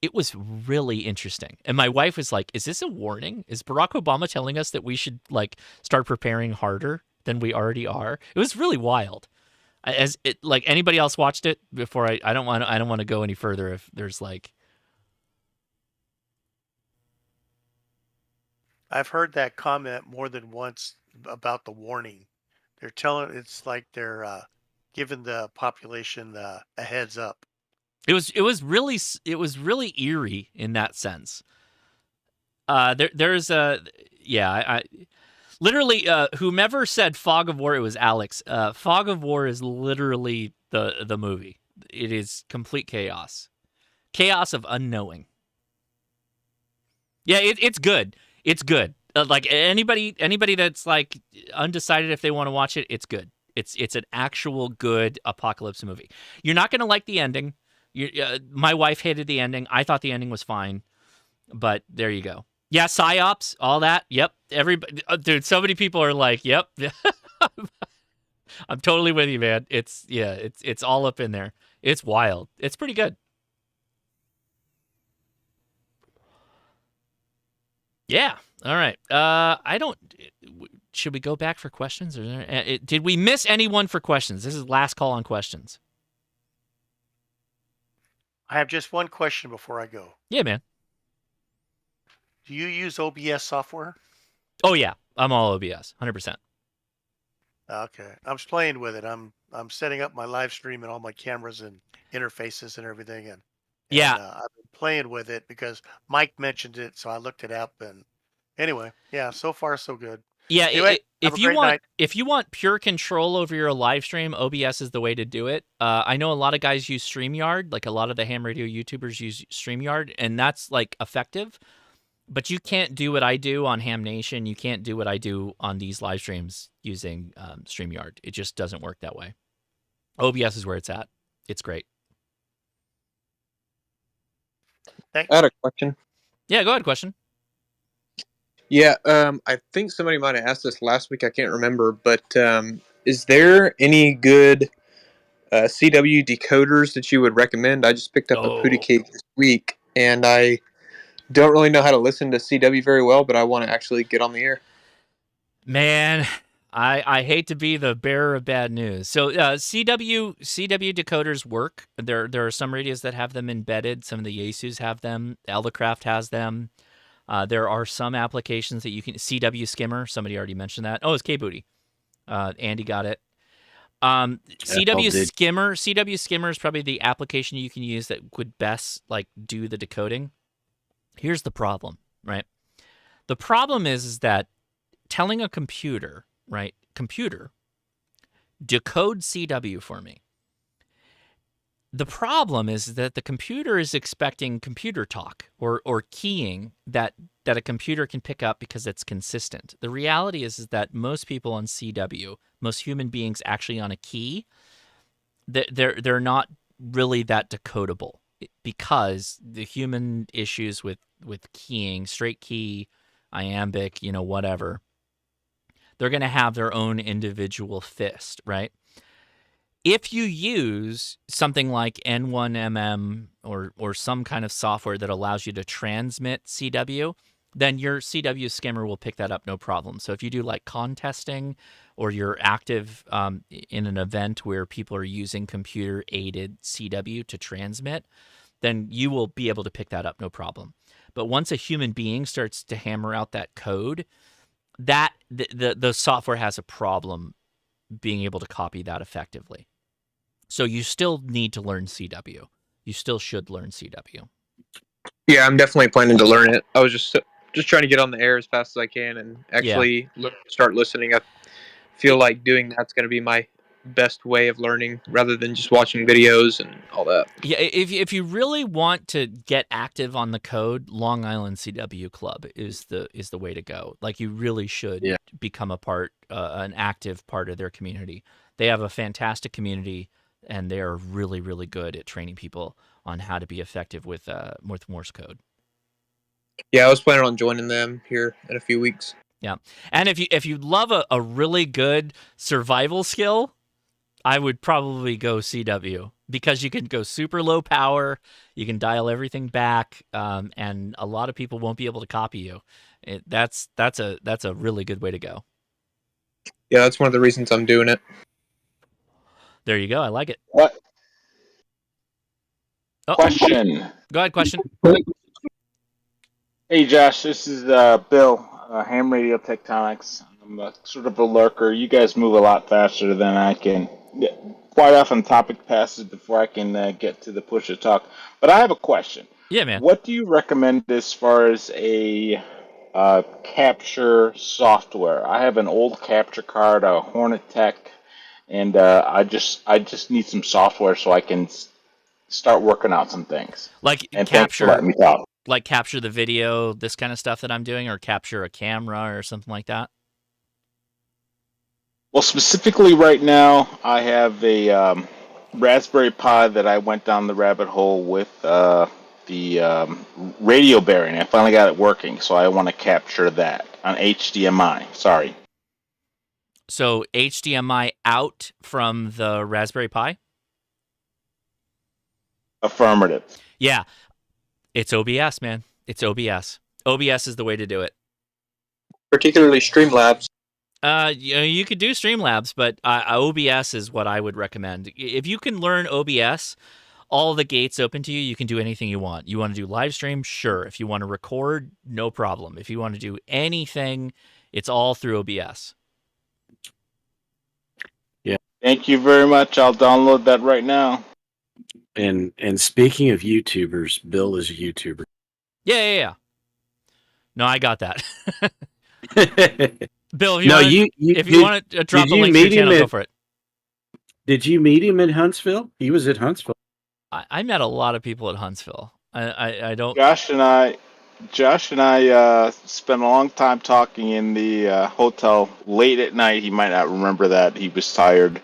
It was really interesting. And my wife was like, is this a warning? Is Barack Obama telling us that we should like start preparing harder than we already are? It was really wild. As it, like, anybody else watched it before? I don't want to go any further if there's like. I've heard that comment more than once about the warning. They're telling it's like they're giving the population a heads up. It was really eerie in that sense. There's a I literally whomever said Fog of War, it was Alex. Fog of War is literally the movie. It is complete chaos of unknowing. Yeah, it's good. It's good. Like anybody that's like undecided if they want to watch it, it's good. It's an actual good apocalypse movie. You're not gonna like the ending. My wife hated the ending. I thought the ending was fine, but there you go. Yeah, psyops, all that. Yep, everybody, dude. So many people are like, "Yep." I'm totally with you, man. It's all up in there. It's wild. It's pretty good. Yeah. All right. I don't. Should we go back for questions? Or did we miss anyone for questions? This is last call on questions. I have just one question before I go. Yeah, man. Do you use OBS software? Oh yeah, I'm all OBS, 100%. Okay, I'm just playing with it. I'm setting up my live stream and all my cameras and interfaces and everything, and yeah, I've been playing with it because Mike mentioned it, so I looked it up. And anyway, yeah, so far so good. Yeah, anyway, if you want pure control over your live stream, OBS is the way to do it. I know a lot of guys use StreamYard, like a lot of the ham radio YouTubers use StreamYard, and that's like effective. But you can't do what I do on Ham Nation. You can't do what I do on these live streams using StreamYard. It just doesn't work that way. OBS is where it's at. It's great. I had a question. Yeah, go ahead. Question. Yeah, I think somebody might have asked this last week. I can't remember, but is there any good CW decoders that you would recommend? I just picked up a Pootie Cake this week, and I don't really know how to listen to CW very well, but I want to actually get on the air. Man, I hate to be the bearer of bad news. So CW decoders work. There are some radios that have them embedded. Some of the Yaesus have them. Eldercraft has them. There are some applications that you can. CW Skimmer. Somebody already mentioned that. Oh, it's K-Booty. Andy got it. CW Skimmer is probably the application you can use that would best like do the decoding. Here's the problem, right? The problem is that telling a computer, right? Computer, decode CW for me. The problem is that the computer is expecting computer talk or keying that a computer can pick up because it's consistent. The reality is that most people on CW, most human beings actually on a key, they're not really that decodable because the human issues with keying, straight key, iambic, whatever, they're going to have their own individual fist, right? If you use something like N1MM or some kind of software that allows you to transmit CW, then your CW skimmer will pick that up no problem. So if you do like contesting or you're active in an event where people are using computer-aided CW to transmit, then you will be able to pick that up no problem. But once a human being starts to hammer out that code, that the software has a problem being able to copy that effectively. So you still need to learn CW. You still should learn CW. Yeah, I'm definitely planning to learn it. I was just trying to get on the air as fast as I can and actually start listening. I feel like doing that's going to be my best way of learning rather than just watching videos and all that. Yeah, if you really want to get active on the code, Long Island CW Club is the way to go. Like you really should become an active part of their community. They have a fantastic community, and they are really, really good at training people on how to be effective with Morse code. Yeah, I was planning on joining them here in a few weeks. Yeah, and if you love a really good survival skill, I would probably go CW because you can go super low power, you can dial everything back, and a lot of people won't be able to copy you. That's a really good way to go. Yeah, that's one of the reasons I'm doing it. There you go. I like it. What Oh, question? Go ahead. Question. Hey Josh, this is Bill, Ham Radio Tectonics. I'm sort of a lurker. You guys move a lot faster than I can. Quite often, topic passes before I can get to the push to talk. But I have a question. Yeah, man. What do you recommend as far as a capture software? I have an old capture card, a Hornet Tech, and I just need some software so I can start working out some things. Like And thanks for letting me talk. Like capture the video, this kind of stuff that I'm doing, or capture a camera or something like that? Well, specifically right now, I have a Raspberry Pi that I went down the rabbit hole with the radio bearing. I finally got it working, so I want to capture that on HDMI. Sorry. So HDMI out from the Raspberry Pi? Affirmative. Yeah. It's OBS, man. It's OBS. OBS is the way to do it. Particularly Streamlabs. You could do Streamlabs, but OBS is what I would recommend. If you can learn OBS, all the gates open to you. You can do anything you want. You want to do live stream? Sure. If you want to record, no problem. If you want to do anything, it's all through OBS. Yeah. Thank you very much. I'll download that right now. And speaking of YouTubers, Bill is a YouTuber. Yeah. No, I got that. Bill, if you want to drop a link to your channel, go for it. Did you meet him in Huntsville? He was at Huntsville. I met a lot of people at Huntsville. I don't. Josh and I spent a long time talking in the hotel late at night. He might not remember that. He was tired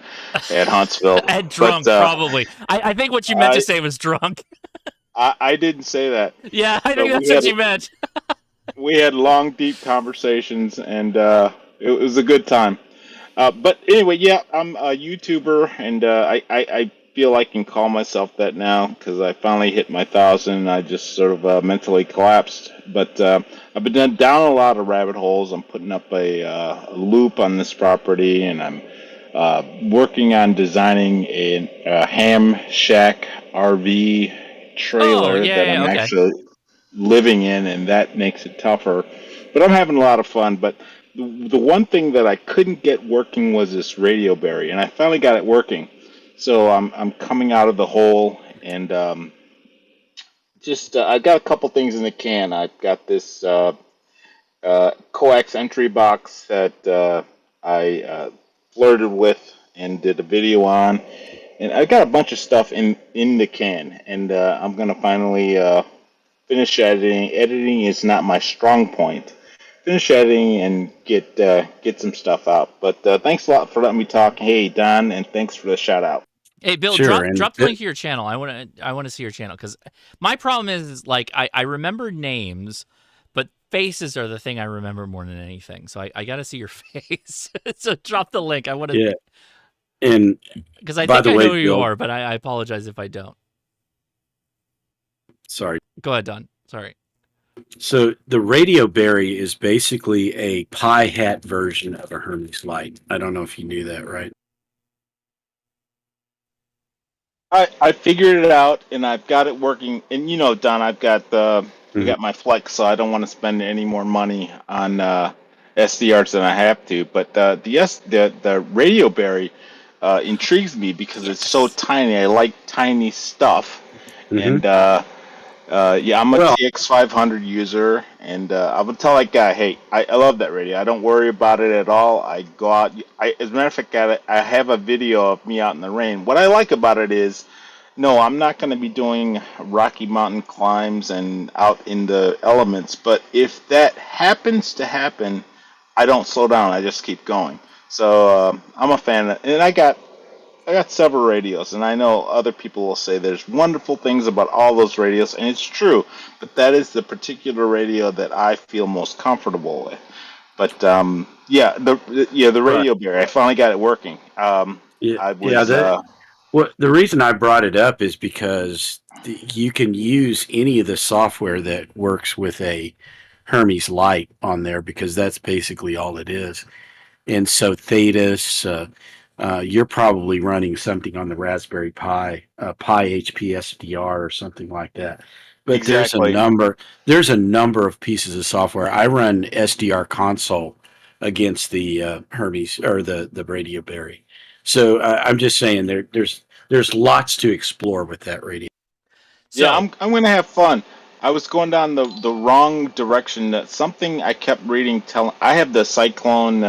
at Huntsville. And drunk, probably. I think what you meant to say was drunk. I didn't say that. Yeah, I think that's what you meant. We had long, deep conversations, and it was a good time. But anyway, yeah, I'm a YouTuber, and I feel I can call myself that now because I finally hit my 1,000 and I just sort of mentally collapsed. But I've been down a lot of rabbit holes. I'm putting up a loop on this property, and I'm working on designing a ham shack RV trailer that I'm actually living in, and that makes it tougher. But I'm having a lot of fun. But the one thing that I couldn't get working was this radio berry, and I finally got it working. So I'm coming out of the hole, and I got a couple things in the can. I've got this coax entry box that I flirted with and did a video on, and I got a bunch of stuff in the can, and I'm gonna finally finish editing. Editing is not my strong point. Finish editing and get some stuff out. But thanks a lot for letting me talk. Hey Don, and thanks for the shout out. Hey Bill, Sure, drop the link to your channel. I want to see your channel because my problem is like I remember names, but faces are the thing I remember more than anything. So I got to see your face. So drop the link. I want to. Yeah. And because I think I know who you are, but I apologize if I don't. Sorry. Go ahead, Don. Sorry. So the Radio Berry is basically a pie hat version of a Hermes Light. I don't know if you knew that, right? I figured it out, and I've got it working. And you know, Don, I've got got my Flex, so I don't want to spend any more money on SDRs than I have to. But the Radio Berry intrigues me because it's so tiny. I like tiny stuff, and I'm a TX500 user, and I would tell that guy, hey, I love that radio. I don't worry about it at all. I go out. As a matter of fact, I have a video of me out in the rain. What I like about it is, no, I'm not going to be doing Rocky Mountain climbs and out in the elements. But if that happens to happen, I don't slow down. I just keep going. So I'm a fan of, and I got several radios, and I know other people will say there's wonderful things about all those radios, and it's true, but that is the particular radio that I feel most comfortable with. But the Radio Berry, I finally got it working. Well, the reason I brought it up is because you can use any of the software that works with a Hermes Light on there because that's basically all it is. And so Thetis, you're probably running something on the Raspberry Pi, Pi HP SDR or something like that. But Exactly. there's a number of pieces of software. I run SDR console against the Hermes or the Radio Berry. So I'm just saying there's lots to explore with that radio. Yeah, I'm gonna have fun. I was going down the wrong direction. That something I kept reading. I have the Cyclone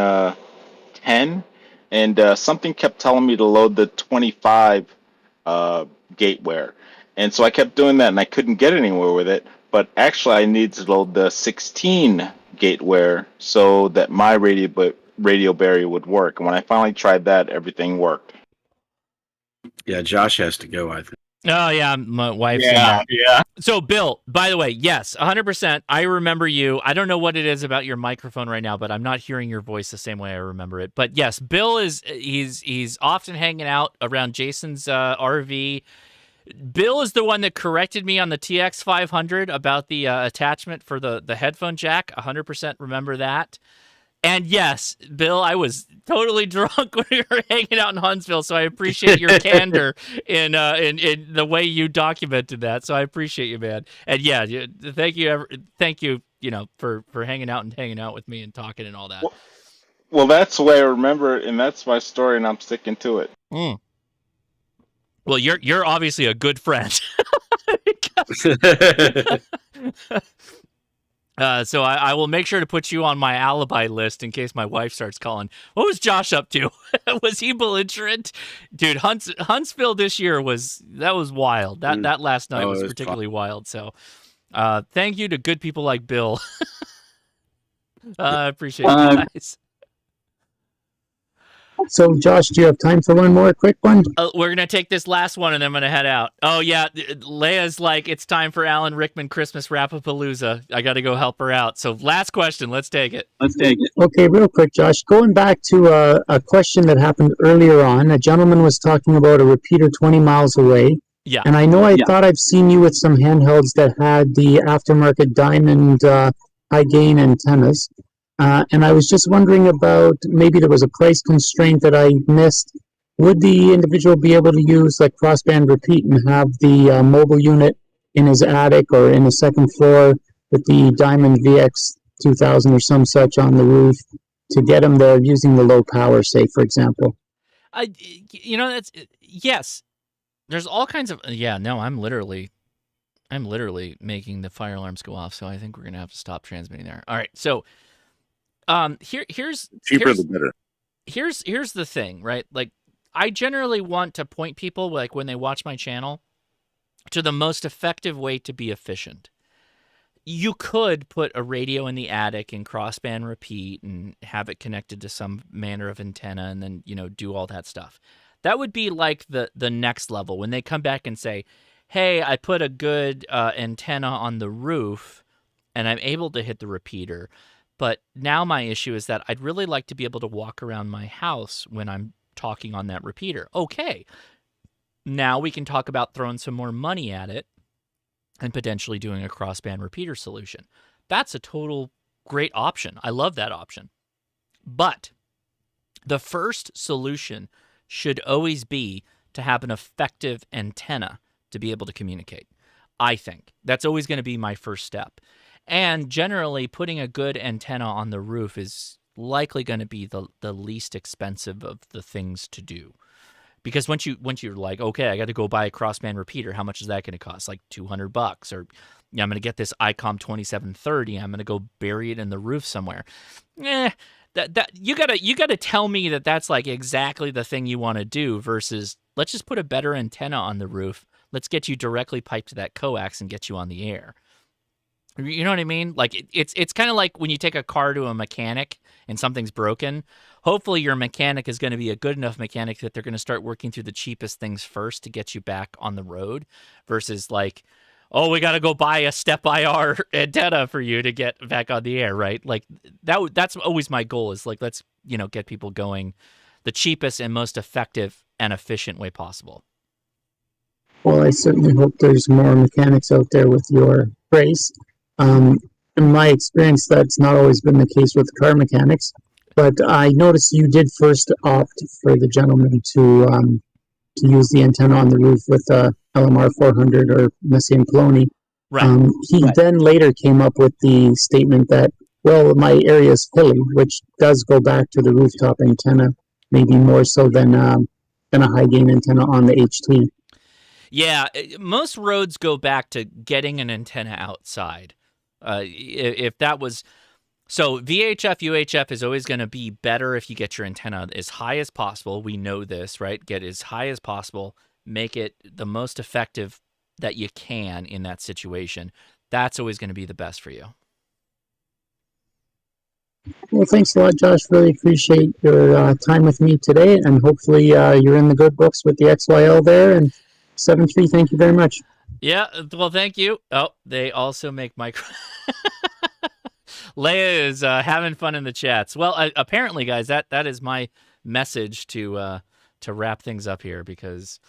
10, and something kept telling me to load the 25 gateware, and so I kept doing that, and I couldn't get anywhere with it. But actually, I need to load the 16 gateware so that my Radio Berry would work. And when I finally tried that, everything worked. Yeah, Josh has to go, I think. Oh, yeah, my wife's in Yeah, that. yeah. So, Bill, by the way, yes, 100%. I remember you. I don't know what it is about your microphone right now, but I'm not hearing your voice the same way I remember it. But yes, Bill he's often hanging out around Jason's RV. Bill is the one that corrected me on the TX500 about the attachment for the headphone jack. 100% remember that. And yes, Bill, I was totally drunk when we were hanging out in Huntsville, so I appreciate your candor in the way you documented that. So I appreciate you, man. And yeah, thank you, for hanging out with me and talking and all that. Well, that's the way I remember it, and that's my story, and I'm sticking to it. Mm. Well, you're obviously a good friend. So I will make sure to put you on my alibi list in case my wife starts calling. What was Josh up to? Was he belligerent? Dude, Huntsville this year was wild. That last night was particularly wild. So thank you to good people like Bill. I appreciate you guys. So, Josh, do you have time for one more quick one? We're going to take this last one and then I'm going to head out. Oh, yeah. Leia's like, it's time for Alan Rickman Christmas Rapapalooza. I got to go help her out. So, last question. Let's take it. Okay, real quick, Josh. Going back to a question that happened earlier on, a gentleman was talking about a repeater 20 miles away. Yeah. And I know thought I've seen you with some handhelds that had the aftermarket diamond high gain antennas. And I was just wondering about maybe there was a price constraint that I missed. Would the individual be able to use like crossband repeat and have the mobile unit in his attic or in the second floor with the Diamond VX 2000 or some such on the roof to get him there using the low power, say, for example? That's yes. There's all kinds of I'm literally making the fire alarms go off. So I think we're gonna have to stop transmitting there. All right, so. Here's cheaper the better. Here's the thing, right? Like, I generally want to point people, like when they watch my channel, to the most effective way to be efficient. You could put a radio in the attic and crossband repeat and have it connected to some manner of antenna and then, do all that stuff. That would be like the next level when they come back and say, hey, I put a good antenna on the roof and I'm able to hit the repeater. But now my issue is that I'd really like to be able to walk around my house when I'm talking on that repeater. Okay, now we can talk about throwing some more money at it and potentially doing a crossband repeater solution. That's a total great option. I love that option. But the first solution should always be to have an effective antenna to be able to communicate. I think that's always going to be my first step. And generally, putting a good antenna on the roof is likely going to be the least expensive of the things to do. Because once you're like, okay, I got to go buy a crossband repeater, how much is that going to cost? Like $200, or I'm going to get this ICOM 2730. I'm going to go bury it in the roof somewhere. That you gotta tell me that that's like exactly the thing you want to do. Versus let's just put a better antenna on the roof. Let's get you directly piped to that coax and get you on the air. You know what I mean? Like it's kind of like when you take a car to a mechanic and something's broken. Hopefully your mechanic is going to be a good enough mechanic that they're going to start working through the cheapest things first to get you back on the road versus like, oh, we got to go buy a step IR antenna for you to get back on the air, right? Like that's always my goal is like, let's, get people going the cheapest and most effective and efficient way possible. Well, I certainly hope there's more mechanics out there with your brace. In my experience, that's not always been the case with car mechanics. but I noticed you did first opt for the gentleman to use the antenna on the roof with LMR 400 or Messiaen Poloni. Right. He then later came up with the statement that, well, my area is hilly, which does go back to the rooftop antenna, maybe more so than a high gain antenna on the HT. Yeah, most roads go back to getting an antenna outside. If that was so, VHF, UHF is always going to be better if you get your antenna as high as possible. We know this, right? Get as high as possible. Make it the most effective that you can in that situation. That's always going to be the best for you. Well, thanks a lot, Josh. Really appreciate your time with me today, and hopefully you're in the good books with the XYL there. And 7.3, thank you very much. Yeah, well, thank you. Oh, they also make micro... Leia is having fun in the chats. Well, apparently, guys, that is my message to wrap things up here, because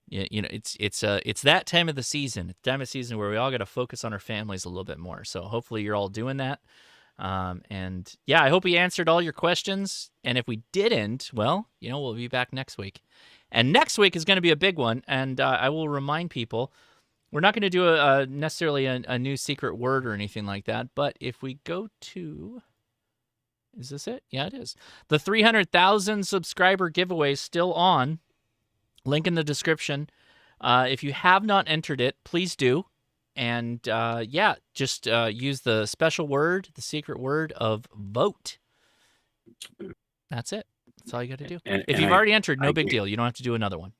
you know it's that time of the season. It's the time of season where we all got to focus on our families a little bit more. So hopefully you're all doing that. And yeah, I hope we answered all your questions. And if we didn't, well, we'll be back next week. And next week is going to be a big one. And I will remind people, we're not going to do necessarily a new secret word or anything like that. But if we go to, is this it? Yeah, it is. The 300,000 subscriber giveaway is still on. Link in the description. If you have not entered it, please do. And yeah, just use the special word, the secret word of vote. That's it. That's all you got to do. If you've already entered, no big deal. You don't have to do another one.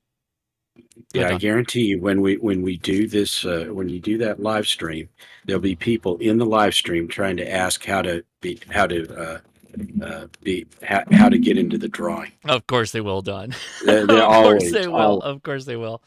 Yeah, I guarantee you, when we do this, when you do that live stream, there'll be people in the live stream trying to ask how to get into the drawing. Of course they will, Don. They're Of course always, they will. Of course they will.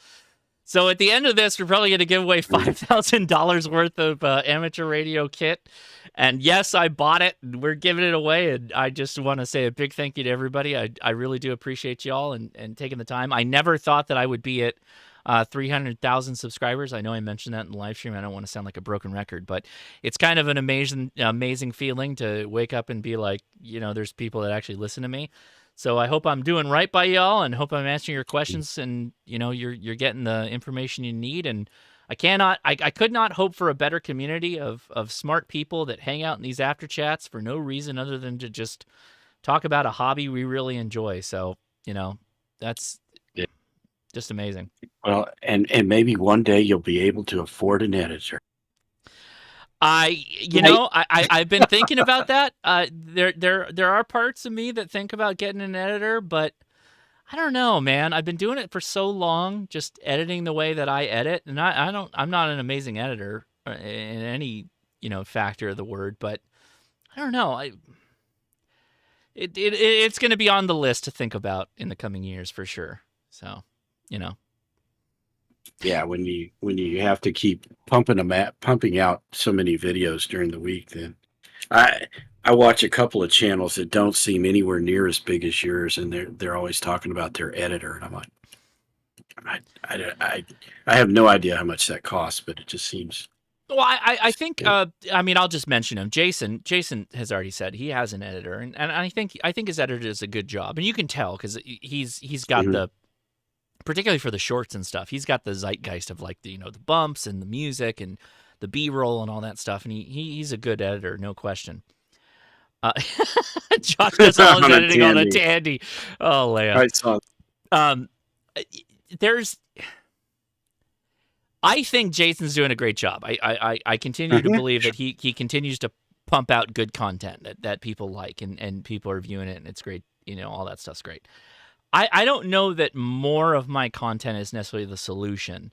So at the end of this, we're probably going to give away $5,000 worth of amateur radio kit. And yes, I bought it. And we're giving it away. And I just want to say a big thank you to everybody. I really do appreciate y'all and taking the time. I never thought that I would be at 300,000 subscribers. I know I mentioned that in the live stream. I don't want to sound like a broken record, but it's kind of an amazing feeling to wake up and be like, there's people that actually listen to me. So I hope I'm doing right by y'all, and hope I'm answering your questions, and you're getting the information you need. And I could not hope for a better community of smart people that hang out in these after chats for no reason other than to just talk about a hobby we really enjoy. So that's just amazing. Well, and maybe one day you'll be able to afford an editor. I've been thinking about that. There are parts of me that think about getting an editor, but I don't know, man. I've been doing it for so long, just editing the way that I edit, and I'm not an amazing editor in any factor of the word, but I don't know. It's going to be on the list to think about in the coming years for sure. So, Yeah, when you have to keep pumping out so many videos during the week, then I watch a couple of channels that don't seem anywhere near as big as yours, and they're always talking about their editor, and I'm like, I have no idea how much that costs, but it just seems. Well, I think I'll just mention him. Jason has already said he has an editor, and I think his editor does a good job, and you can tell because he's got the. Particularly for the shorts and stuff, he's got the zeitgeist of like the bumps and the music and the B-roll and all that stuff, and he's a good editor, no question. Josh does all his editing on a Tandy. Oh, Leia. I saw. I think Jason's doing a great job. I continue to believe that he continues to pump out good content that people like and people are viewing it, and it's great. All that stuff's great. I don't know that more of my content is necessarily the solution.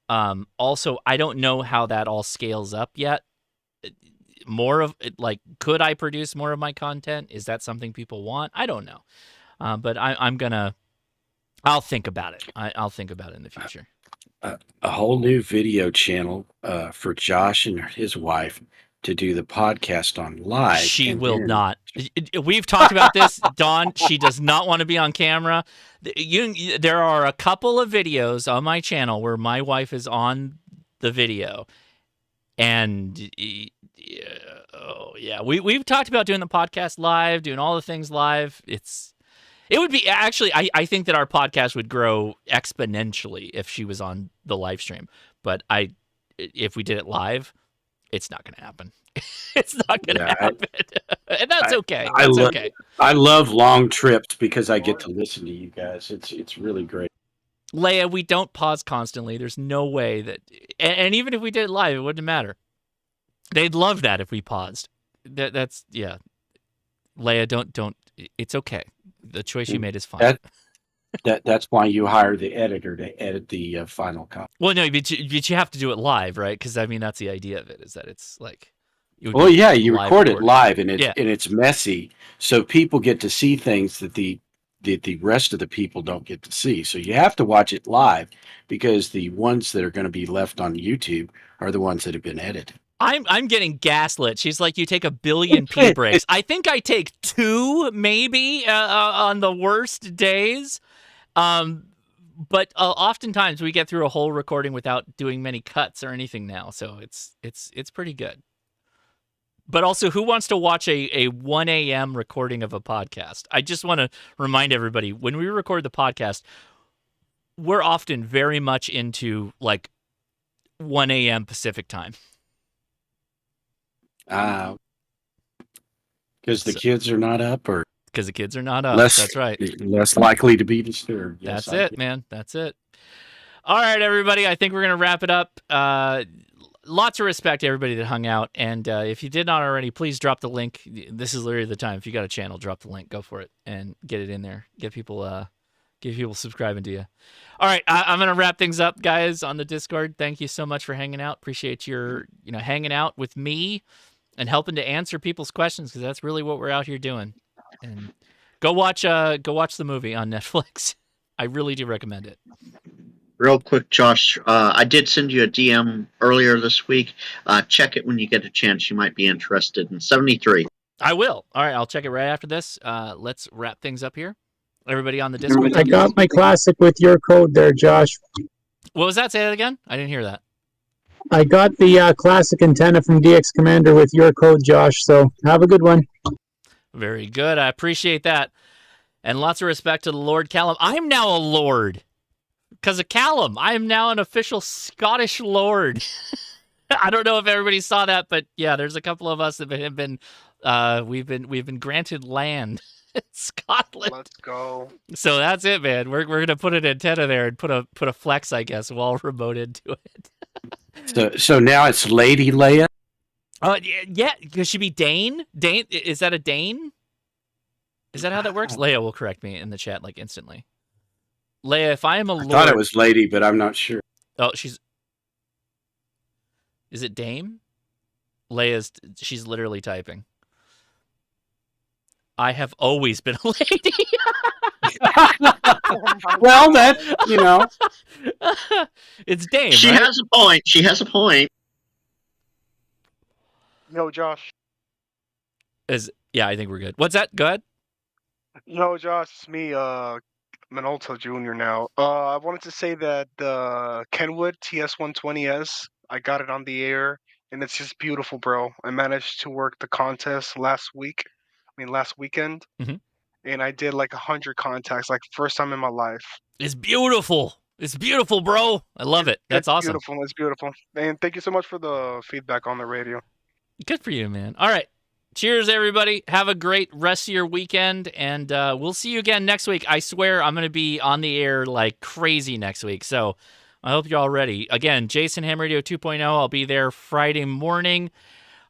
Also, I don't know how that all scales up yet. More of it, could I produce more of my content? Is that something people want? I don't know. But I'll think about it. I'll think about it in the future. A whole new video channel for Josh and his wife to do the podcast on live. She will not. We've talked about this, Dawn. She does not want to be on camera. There are a couple of videos on my channel where my wife is on the video, and Oh yeah, we've talked about doing the podcast live, doing all the things live. It would be actually. I think that our podcast would grow exponentially if she was on the live stream. But if we did it live, it's not going to happen. It's not going to happen, and that's okay. That's okay. I love long trips because I get to listen to you guys. It's really great. Leia, we don't pause constantly. There's no way that, and even if we did it live, it wouldn't matter. They'd love that if we paused. That's yeah. Leia, don't. It's okay. The choice you made is fine. That's why you hire the editor to edit the final copy. Well, no, but you have to do it live, right? Because I mean, that's the idea of it. Is that it's like. Well, yeah, you record it live, and it's messy, so people get to see things that the rest of the people don't get to see. So you have to watch it live because the ones that are going to be left on YouTube are the ones that have been edited. I'm getting gaslit. She's like, you take 1 billion pee breaks. I think I take 2 maybe on the worst days. But oftentimes we get through a whole recording without doing many cuts or anything now. So it's pretty good. But also, who wants to watch a 1 a.m. recording of a podcast? I just want to remind everybody, when we record the podcast, we're often very much into like 1 a.m. Pacific time. Because the kids are not up, or because the kids are not up. That's right. Less likely to be disturbed. Yes, That's it, man. That's it. All right, everybody. I think we're gonna wrap it up. Lots of respect to everybody that hung out, and if you did not already, please drop the link. This is literally the time. If you got a channel, drop the link. Go for it and get it in there. Get people subscribing to you. All right, I'm gonna wrap things up, guys, on the Discord. Thank you so much for hanging out. Appreciate your hanging out with me and helping to answer people's questions, because that's really what we're out here doing. And go watch the movie on Netflix. I really do recommend it. Real quick, Josh, I did send you a DM earlier this week. Check it when you get a chance. You might be interested in 73. I will. All right, I'll check it right after this. Let's wrap things up here. Everybody on the Discord. I got my classic with your code there, Josh. What was that? Say that again? I didn't hear that. I got the classic antenna from DX Commander with your code, Josh. So have a good one. Very good. I appreciate that. And lots of respect to the Lord Callum. I'm now a lord. Because of Callum, I am now an official Scottish lord. I don't know if everybody saw that, but yeah, there's a couple of us that have been we've been granted land in Scotland. Let's go. So that's it, man. We're gonna put an antenna there and put a flex, I guess, wall remote into it. So now it's Lady Leia. Yeah. Could she be Dane? Dane, is that a Dane? Is that how that works? Leia will correct me in the chat like instantly. Leia, if I am a lord... I thought it was Lady, but I'm not sure. Oh, is it Dame? She's literally typing. I have always been a lady. Well, it's Dame. She right? has a point. She has a point. Yo, Josh. Yeah, I think we're good. What's that? Go ahead. Yo, Josh, it's me, Minolta Jr. now. I wanted to say that the Kenwood TS120S, I got it on the air, and it's just beautiful, bro. I managed to work the contest last weekend, and I did like 100 contacts, like first time in my life. It's beautiful. It's beautiful, bro. I love it. That's awesome. Beautiful. It's beautiful. And thank you so much for the feedback on the radio. Good for you, man. All right. Cheers, everybody. Have a great rest of your weekend, and we'll see you again next week. I swear I'm going to be on the air like crazy next week, so I hope you're all ready. Again, Jason Ham Radio 2.0. I'll be there Friday morning.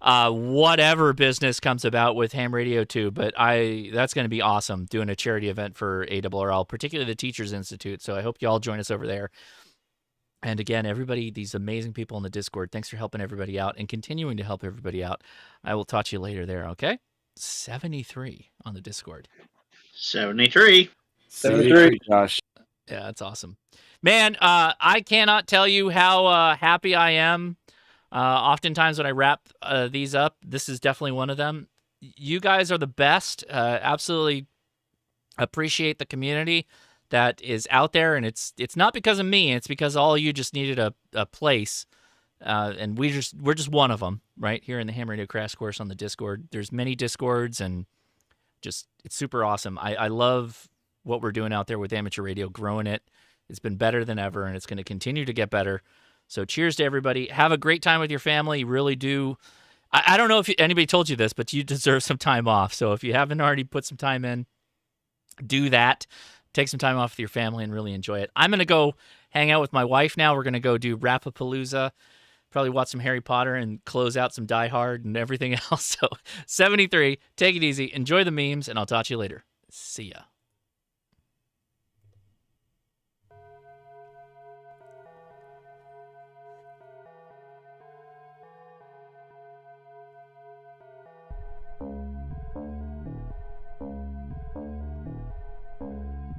Whatever business comes about with Ham Radio 2, but that's going to be awesome, doing a charity event for ARRL, particularly the Teachers Institute, so I hope you all join us over there. And again, everybody, these amazing people in the Discord, thanks for helping everybody out and continuing to help everybody out. I will talk to you later there, okay? 73 on the Discord. 73. 73, Josh. Yeah, that's awesome. Man, I cannot tell you how happy I am. Oftentimes when I wrap these up, this is definitely one of them. You guys are the best. Absolutely appreciate the community that is out there, and it's not because of me. It's because all you just needed a place And we're just one of them right here in the Ham Radio Crash Course on the Discord. There's many Discords, and just it's super awesome. I love what we're doing out there with amateur radio, growing it. It's been better than ever, and it's going to continue to get better. So cheers to everybody. Have a great time with your family. You really do. I don't know if anybody told you this, but you deserve some time off. So if you haven't already put some time in, do that. Take some time off with your family and really enjoy it. I'm going to go hang out with my wife now. We're going to go do Rapapalooza, probably watch some Harry Potter and close out some Die Hard and everything else. So 73, take it easy. Enjoy the memes, and I'll talk to you later. See ya.